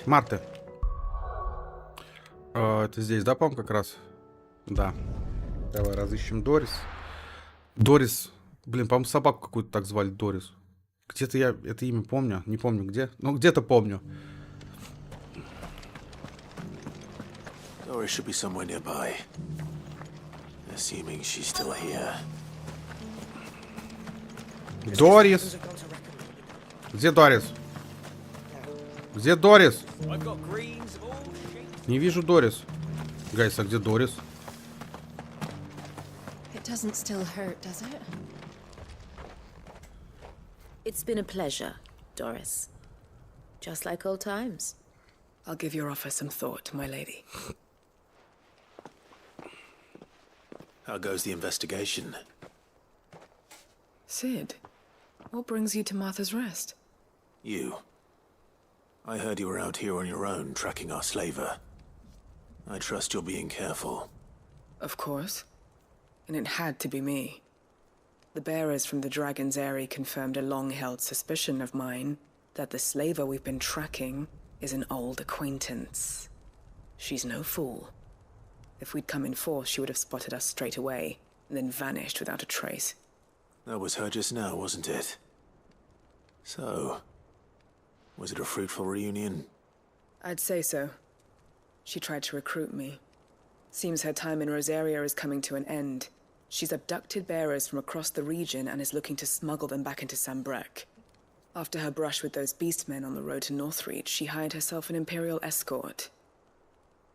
Это здесь, да, по-моему, как раз? Да. Давай разыщем Дорис. Дорис. Блин, по-моему, собаку какую-то так звали Дорис. Где-то я это имя помню. Не помню где. Но где-то помню.
Doris should be somewhere nearby. Assuming she's still here.
Дорис. Где Дорис? Где Дорис? Не вижу Дорис. Гайс, а где Дорис?
It doesn't still hurt, does it?
It's been a pleasure, Doris. Just like old times.
I'll give your offer some thought, my lady.
How goes the investigation?
Sid, what brings you to Martha's Rest?
You. I heard you were out here on your own, tracking our slaver. I trust you're being careful.
Of course. And it had to be me. The bearers from the Dragon's Eyrie confirmed a long-held suspicion of mine that the slaver we've been tracking is an old acquaintance. She's no fool. If we'd come in force, she would have spotted us straight away, and then vanished without a trace.
That was her just now, wasn't it? So, was it a fruitful reunion?
I'd say so. She tried to recruit me. Seems her time in Rosaria is coming to an end. She's abducted bearers from across the region and is looking to smuggle them back into Sambrek. After her brush with those beastmen on the road to Northreach, she hired herself an Imperial escort,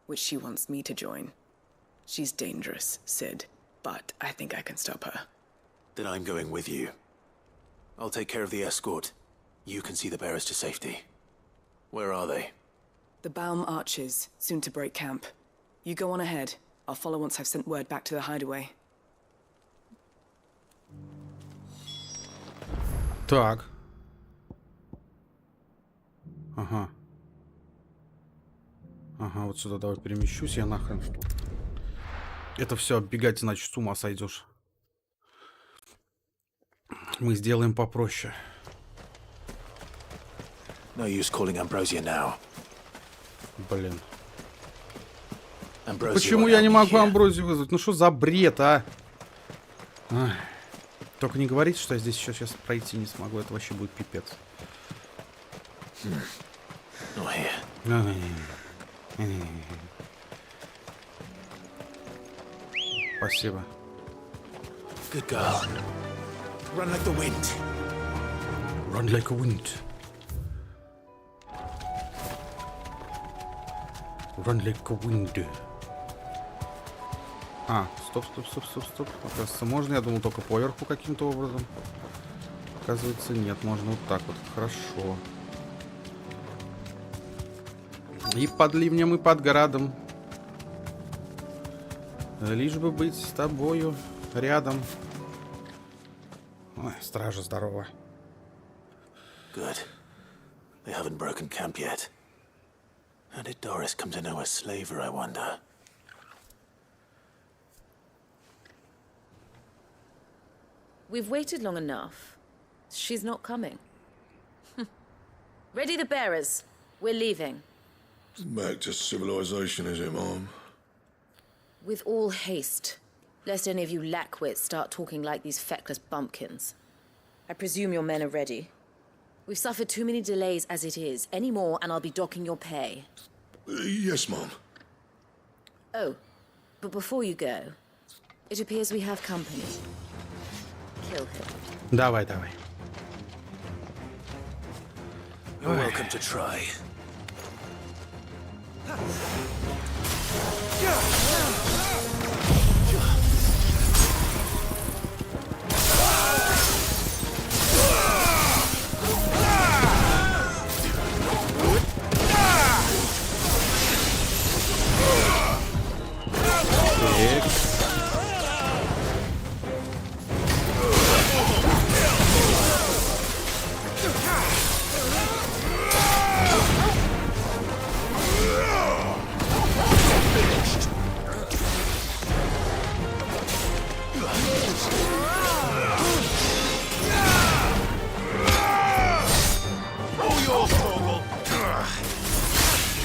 which she wants me to join. She's dangerous, Sid, but I think I can stop her.
Then I'm going with you. I'll take care of the escort.
You can see the bearers to safety. Where are they?
The Baum archers, soon to break camp. You go on ahead. I'll follow once I've sent word back to the hideaway.
Так. Ага. Ага, вот сюда давай перемещусь я нахрен. Это все оббегать, значит, с ума сойдешь. Мы сделаем попроще.
No use calling Ambrosia now.
Блин.
Ambrosia
Почему
won't
я
help
не
me
могу
here.
Амброзию вызвать? Ну что за бред, а? Ай. Только не говорите, что я здесь еще сейчас пройти не смогу. Это вообще будет пипец. Спасибо.
Good girl. Run like the wind.
Run like a wind. Run like a wind. А, стоп. Оказывается, можно. Я думал, только поверху каким-то образом. Оказывается, нет. Можно вот так вот. Хорошо. И под ливнем, и под градом. Лишь бы быть с тобою рядом. Ой, стража, здорово.
Good. They haven't broken camp yet. How did Doris come to know a slaver, I wonder?
We've waited long enough. She's not coming. Ready the bearers. We're leaving.
Back to civilization, is it, Mom?
With all haste, lest any of you lackwits start talking like these feckless bumpkins. I presume your men are ready. We've suffered too many delays as it is. Any more, and I'll be docking your pay.
Yes, Mom.
Oh, but before you go, it appears we have company. Kill him.
Давай.
You're welcome to try.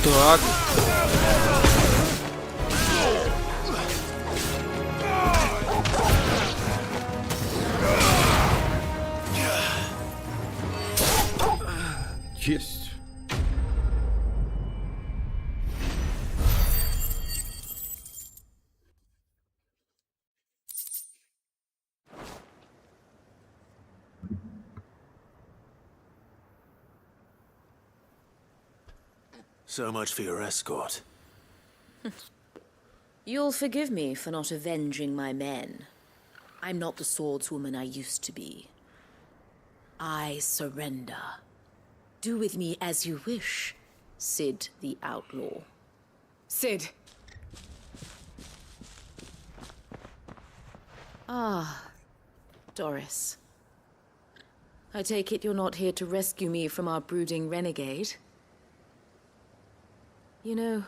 Так. Есть.
So much for your escort.
You'll forgive me for not avenging my men. I'm not the swordswoman I used to be. I surrender. Do with me as you wish, Sid the Outlaw.
Sid!
Ah, Doris. I take it you're not here to rescue me from our brooding renegade? You know,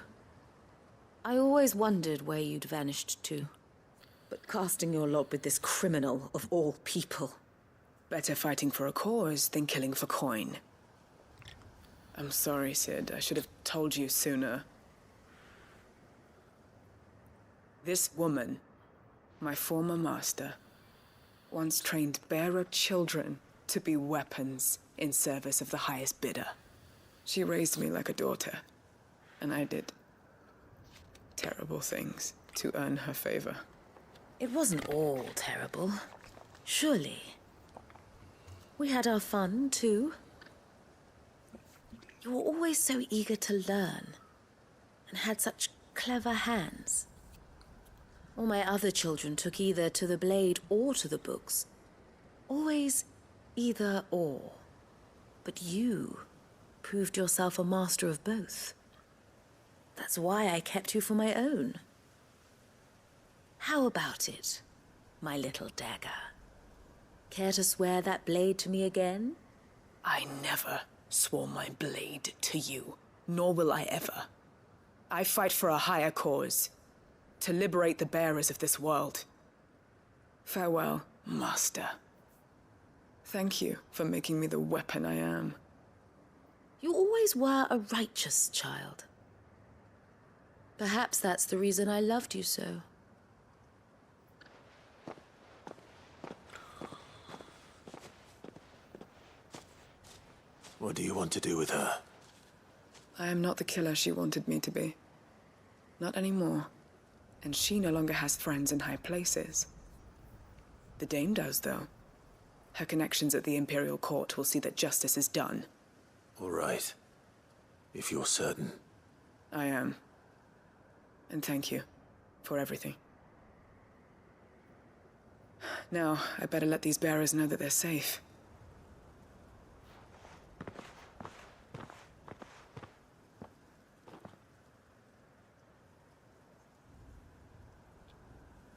I always wondered where you'd vanished to. But casting your lot with this criminal of all people.
Better fighting for a cause than killing for coin. I'm sorry, Sid. I should have told you sooner. This woman, my former master, once trained bearer children to be weapons in service of the highest bidder. She raised me like a daughter, and I did terrible things to earn her favor.
It wasn't all terrible, surely. We had our fun, too. You were always so eager to learn, and had such clever hands. All my other children took either to the blade or to the books. Always either or. But you proved yourself a master of both. That's why I kept you for my own. How about it, my little dagger? Care to swear that blade to me again?
I never swore my blade to you, nor will I ever. I fight for a higher cause, to liberate the bearers of this world. Farewell, Master. Thank you for making me the weapon I am.
You always were a righteous child. Perhaps that's the reason I loved you so.
What do you want to do with her?
I am not the killer she wanted me to be. Not anymore. And she no longer has friends in high places. The Dame does, though. Her connections at the Imperial Court will see that justice is done.
All right. If you're certain.
I am. And thank you for everything. Now, I better let these bearers know that they're safe.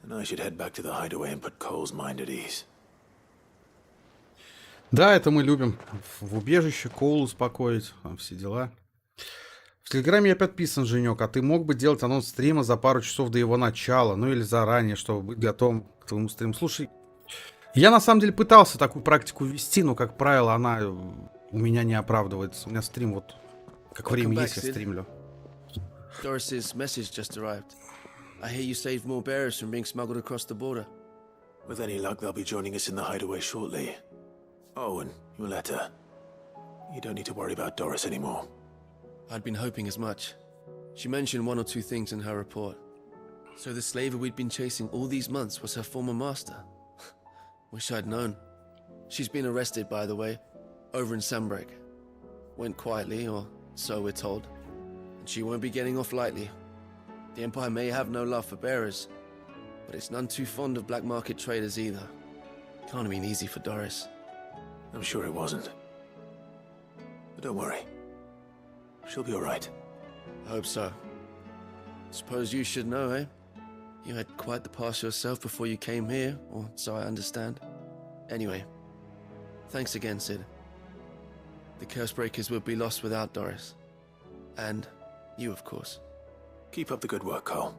And I should head back to the hideaway and put Cole's mind at ease.
Да, это мы любим. В убежище Коул успокоить, там все дела. В Телеграме я подписан, Женек, а ты мог бы делать анонс стрима за пару часов до его начала, ну или заранее, чтобы быть готовым к твоему стриму. Слушай, я на самом деле пытался такую практику ввести, но, как правило, она у меня не оправдывается. У меня стрим вот, как время есть, я стримлю.
Doris's message just arrived. I hear you saved more bearers from being smuggled across the border.
With any luck, they'll be joining us in the hideaway shortly. Oh, and your letter. You don't need to worry about Doris anymore.
I'd been hoping as much. She mentioned one or two things in her report. So the slaver we'd been chasing all these months was her former master. Wish I'd known. She's been arrested, by the way, over in Sandbreak. Went quietly, or so we're told. And she won't be getting off lightly. The Empire may have no love for bearers, but it's none too fond of black market traders either. Can't have been easy for Doris.
I'm sure it wasn't. But don't worry. She'll be all right.
I hope so. Suppose you should know, eh? You had quite the past yourself before you came here, or so I understand. Anyway, thanks again, Sid. The Cursebreakers would be lost without Doris. And you, of course.
Keep up the good work, Cole.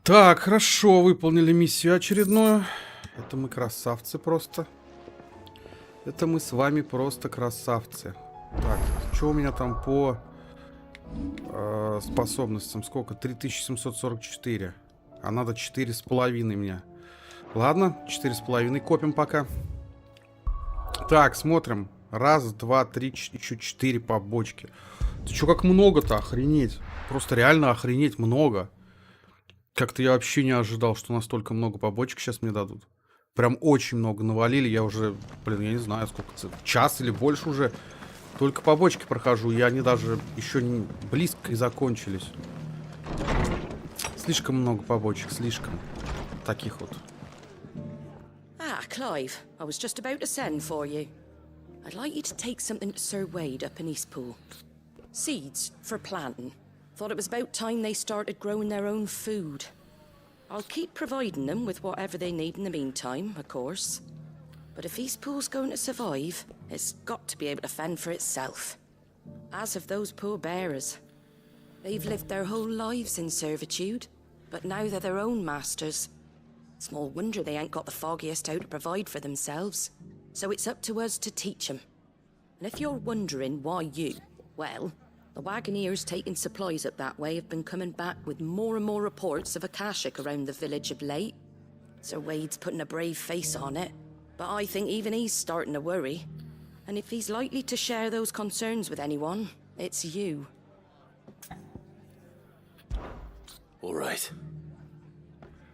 Так, хорошо, выполнили миссию очередную. Это мы красавцы просто. Это мы с вами просто красавцы. Так, что у меня там по способностям? Сколько? 3744. А надо 4,5 мне. Ладно, 4,5 копим пока. Так, смотрим. Раз, два, три, еще 4 побочки. Ты что, как много-то? Охренеть. Просто реально охренеть много. Как-то я вообще не ожидал, что настолько много побочек сейчас мне дадут. Прям очень много навалили. Я уже, блин, я не знаю, сколько. Час или больше уже. Только побочки прохожу. И они даже еще не близко и закончились. Слишком много побочек, слишком. Таких вот.
Ah, Clive, I was just about to send for you. I'd like you to take something to Sir Wade up in Eastpool. Seeds for planting. Thought it was about time they started growing their own food. I'll keep providing them with whatever they need in the meantime, of course. But if Eastpool's going to survive, it's got to be able to fend for itself. As of those poor bearers. They've lived their whole lives in servitude, but now they're their own masters. Small wonder they ain't got the foggiest how to provide for themselves. So it's up to us to teach them. And if you're wondering why you, well, the wagoneers taking supplies up that way have been coming back with more and more reports of Akashic around the village of late. Sir Wade's putting a brave face on it, but I think even he's starting to worry. And if he's likely to share those concerns with anyone, it's you.
All right.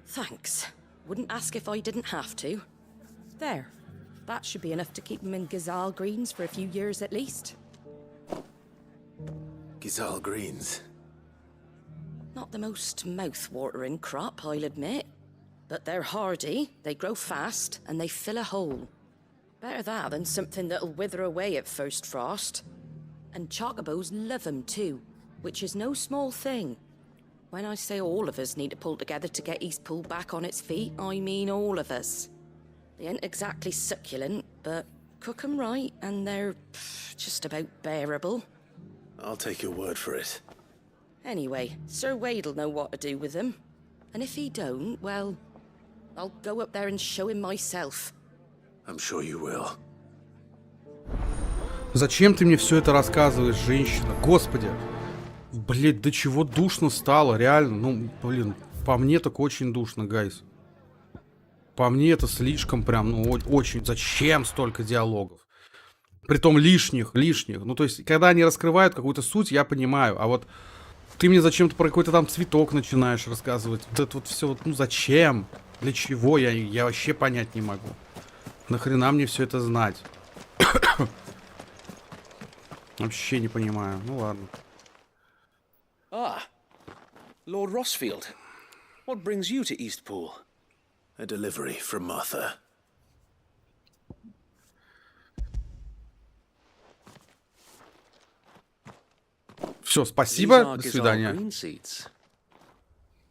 Thanks. Wouldn't ask if I didn't have to. There. That should be enough to keep him in Gazal Greens for a few years at least.
Gazal Greens.
Not the most mouth-watering crop, I'll admit.
But they're hardy, they grow fast, and they fill a hole. Better that than something that'll wither away at first frost. And chocobos love them too, which is no small thing. When I say all of us need to pull together to get Eastpool back on its feet, I mean all of us. They ain't exactly succulent, but cook 'em right, and they're just about bearable.
I'll take your word for it.
Anyway, Sir Wade'll know what to do with them. And if he don't, well, I'll go up there and show him myself.
I'm sure you will.
Зачем ты мне все это рассказываешь, женщина? Господи. Блять, до чего душно стало, реально. Ну, блин, по мне так очень душно, гайс. По мне это слишком прям, ну, очень. Зачем столько диалогов? Притом лишних. Ну, то есть, когда они раскрывают какую-то суть, я понимаю. А вот ты мне зачем-то про какой-то там цветок начинаешь рассказывать. Вот это вот все, ну, зачем? Для чего? Я вообще понять не могу. Нахрена мне все это знать? Вообще не понимаю. Ну, ладно.
Ah, Lord Rossfield. What brings you to Eastpool?
A delivery from Martha.
Все, спасибо, до свидания.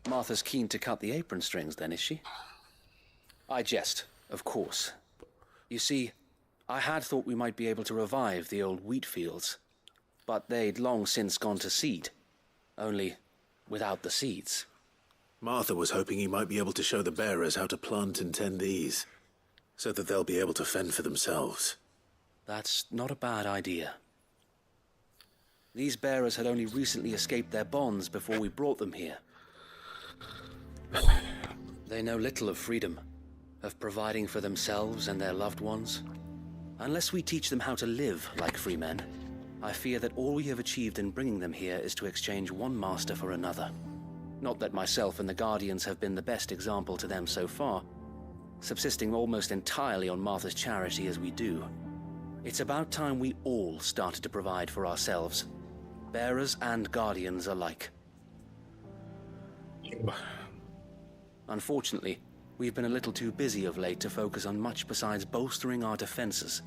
Martha's keen to cut the apron strings, then, is she? I jest, of course. You see, I had thought we might be able to revive the old wheat fields, but they'd long since gone to seed, only without the seeds.
Martha was hoping you might be able to show the bearers how to plant and tend these, so that they'll be able to fend for themselves.
That's not a bad idea. These bearers had only recently escaped their bonds before we brought them here. They know little of freedom, of providing for themselves and their loved ones. Unless we teach them how to live like free men, I fear that all we have achieved in bringing them here is to exchange one master for another. Not that myself and the Guardians have been the best example to them so far, subsisting almost entirely on Martha's charity as we do. It's about time we all started to provide for ourselves, bearers and Guardians alike. Unfortunately, we've been a little too busy of late to focus on much besides bolstering our defenses.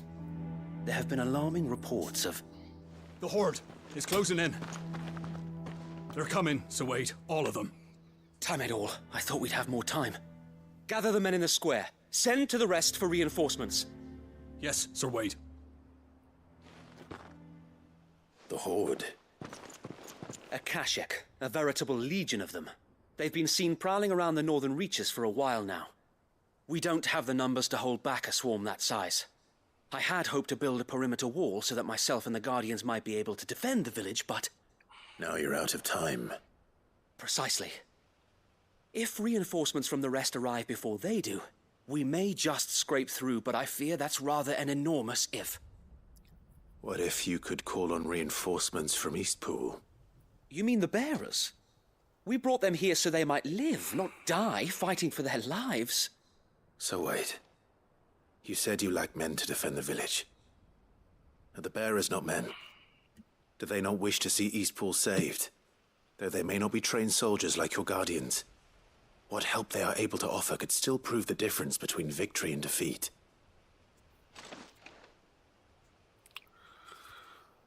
There have been alarming reports of...
The Horde is closing in. They're coming, Sir Wade, all of them.
Damn it all, I thought we'd have more time. Gather the men in the square. Send to the rest for reinforcements.
Yes, Sir Wade.
The Horde.
A Kashek, a veritable legion of them. They've been seen prowling around the northern reaches for a while now. We don't have the numbers to hold back a swarm that size. I had hoped to build a perimeter wall so that myself and the Guardians might be able to defend the village, but...
Now you're out of time.
Precisely. If reinforcements from the rest arrive before they do, we may just scrape through, but I fear that's rather an enormous if.
What if you could call on reinforcements from Eastpool?
You mean the bearers? We brought them here so they might live, not die fighting for their lives.
So wait. You said you lack men to defend the village. Are the bearers not men? Do they not wish to see Eastpool saved? Though they may not be trained soldiers like your Guardians. What help they are able to offer could still prove the difference between victory and defeat.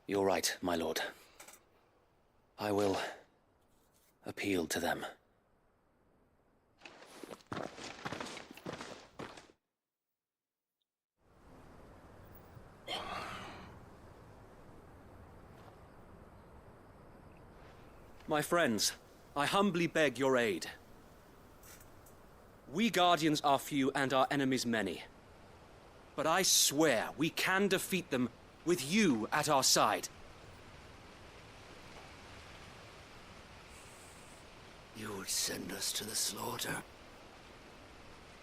You're right, my lord. I will appeal to them. My friends, I humbly beg your aid. We Guardians are few and our enemies many. But I swear we can defeat them with you at our side.
You would send us to the slaughter,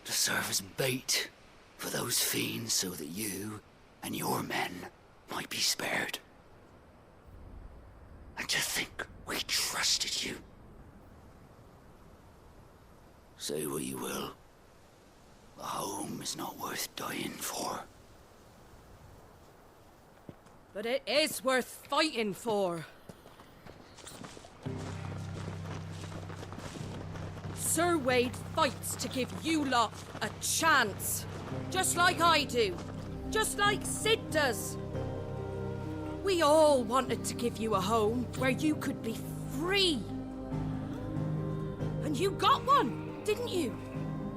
to serve as bait for those fiends so that you and your men might be spared. And to think we trusted you. Say what you will, the home is not worth dying for.
But it is worth fighting for.
Sir Wade fights to give you lot a chance. Just like I do. Just like Sid does. We all wanted to give you a home where you could be free. And you got one, didn't you?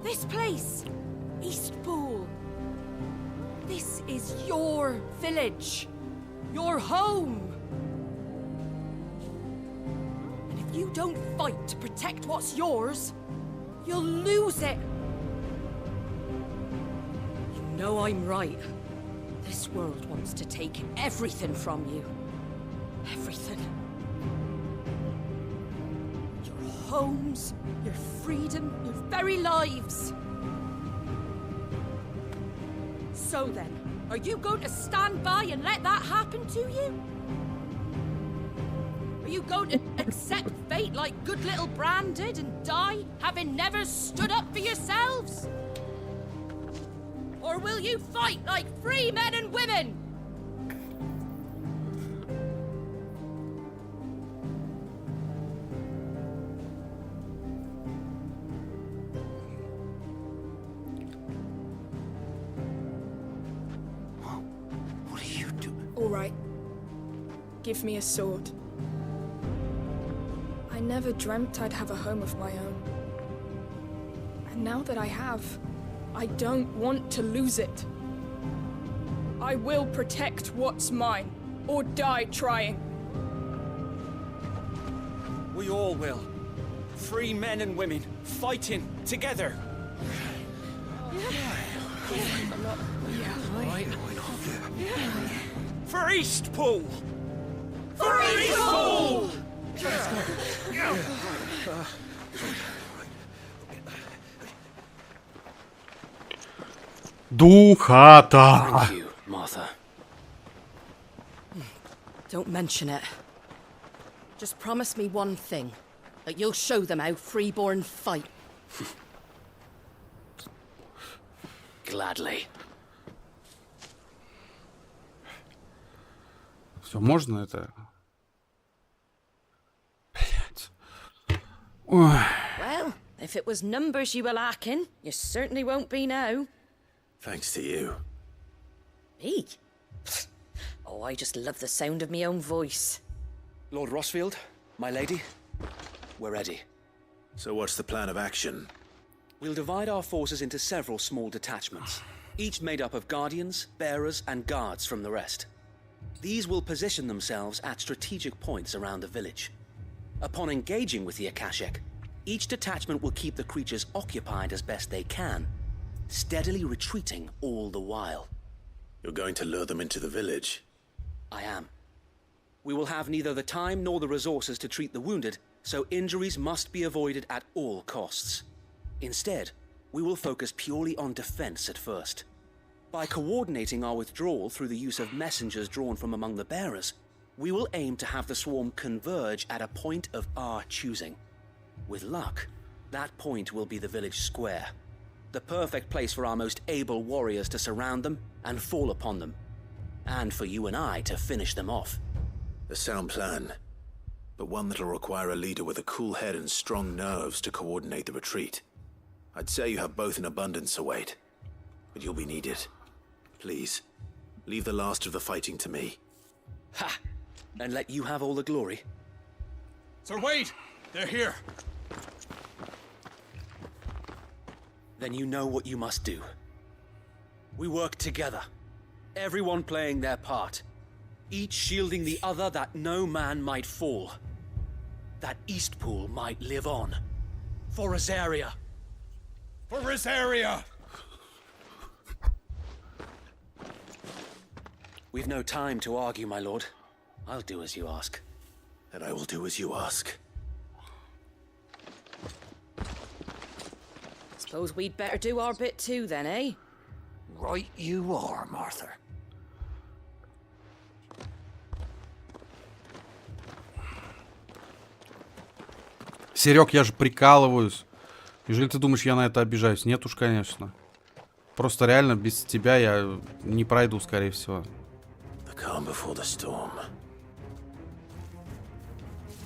This place, Eastpool. This is your village. Your home. And if you don't fight to protect what's yours, you'll lose it. You know I'm right. This world wants to take everything from you. Everything. Your homes, your freedom, your very lives. So then, are you going to stand by and let that happen to you? Are you going to accept fate like good little Bran did and die, having never stood up for yourselves? Or will you fight like free men and women?
What are you doing?
All right. Give me a sword. I never dreamt I'd have a home of my own. And now that I have, I don't want to lose it. I will protect what's mine, or die trying.
We all will. Free men and women, fighting together. For Eastpool! For Eastpool!
Духота!
Thank you, Martha.
Don't mention it. Just promise me one thing. That you'll show them how freeborn fight.
Gladly.
Все, можно это? Блять. Ой.
Well, if it was numbers you were lacking, you certainly won't be now.
Thanks to you.
Me? Oh, I just love the sound of my own voice.
Lord Rossfield, my lady, we're ready.
So what's the plan of action?
We'll divide our forces into several small detachments, each made up of guardians, bearers, and guards from the rest. These will position themselves at strategic points around the village. Upon engaging with the Akashic, each detachment will keep the creatures occupied as best they can, steadily retreating all the while.
You're going to lure them into the village?
I am. We will have neither the time nor the resources to treat the wounded, so injuries must be avoided at all costs. Instead, we will focus purely on defense at first. By coordinating our withdrawal through the use of messengers drawn from among the bearers, we will aim to have the swarm converge at a point of our choosing. With luck, that point will be the village square, the perfect place for our most able warriors to surround them and fall upon them, and for you and I to finish them off.
A sound plan, but one that'll require a leader with a cool head and strong nerves to coordinate the retreat. I'd say you have both in abundance, Sir Wade, but you'll be needed. Please, leave the last of the fighting to me.
Ha! And let you have all the glory.
Sir Wade! They're here!
Then you know what you must do. We work together, everyone playing their part, each shielding the other that no man might fall, that Eastpool might live on. For Rosaria!
For Rosaria!
We've no time to argue, my lord. I'll do as you ask.
And I will do as you ask.
Suppose we'd better do our bit too then, eh?
Right you are, Martha.
Серег, я же прикалываюсь. Неужели ты думаешь, я на это обижаюсь? Нет уж, конечно. Просто реально без тебя я не пройду, скорее всего.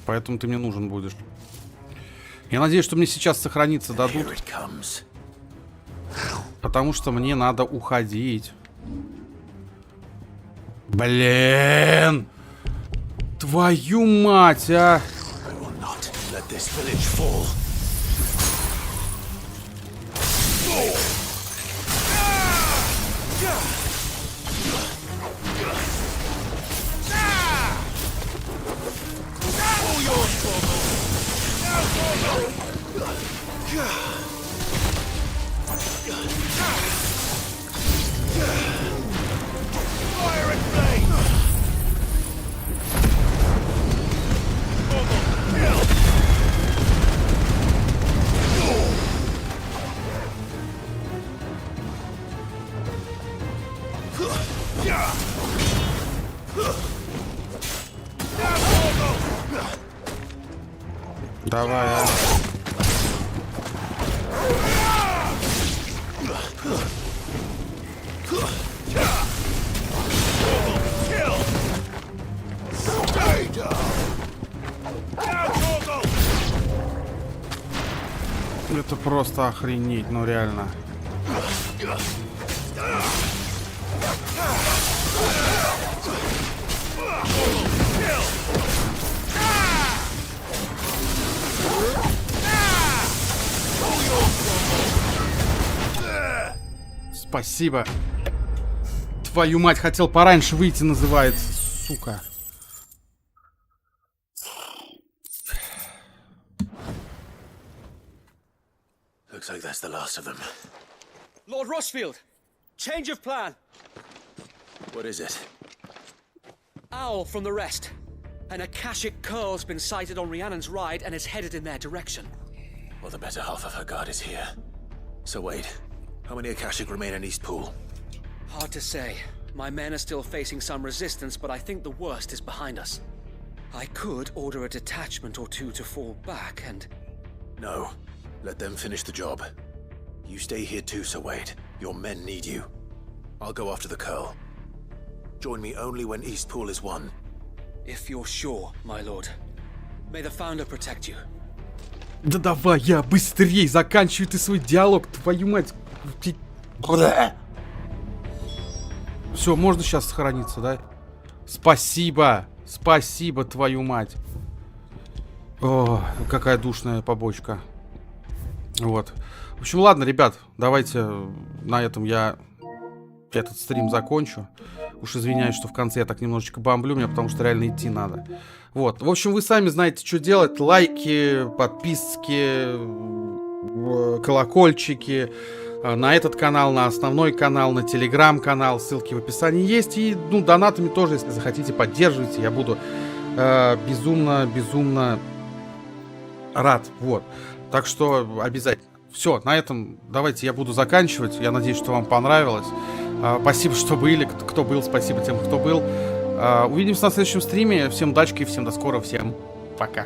Поэтому ты мне нужен будешь. Я надеюсь, что мне сейчас сохраниться дадут. Потому что мне надо уходить. Блин! Твою мать, а! Давай, а. Это просто охренеть, ну реально. Спасибо. Твою мать, хотел пораньше выйти, называется, сука.
Looks like that's the last of them.
Lord Rossfield, change of plan.
What is it?
Owl from the rest. An Akashic curl's been sighted on Rhiannon's ride and is headed in their direction.
Well, the better half of her guard is here. So wait, how many Akashic remain in Eastpool?
Hard to say. My men are still facing some resistance, but I think the worst is behind us. I could order a detachment or two to fall back and...
No. Let them finish the job. You stay here too, Sir Wade. Your men need you. I'll go after the Curl. Join me only when Eastpool is won.
If you're sure, my lord. May the Founder protect you.
Да давай, я быстрей, заканчивай ты свой диалог, твою мать. Все, можно сейчас сохраниться, да? Спасибо, спасибо, твою мать. О, какая душная побочка. Вот. В общем, ладно, ребят, давайте на этом я этот стрим закончу. Уж извиняюсь, что в конце я так немножечко бомблю, мне потому что реально идти надо. Вот. В общем, вы сами знаете, что делать. Лайки, подписки, колокольчики. На этот канал, на основной канал, на телеграм-канал. Ссылки в описании есть. И, ну, донатами тоже, если захотите, поддерживайте. Я буду безумно рад. Вот. Так что обязательно. Все, на этом давайте я буду заканчивать. Я надеюсь, что вам понравилось. Спасибо, что были. Кто был, спасибо тем, кто был. Увидимся на следующем стриме. Всем удачи, всем до скорого, всем пока.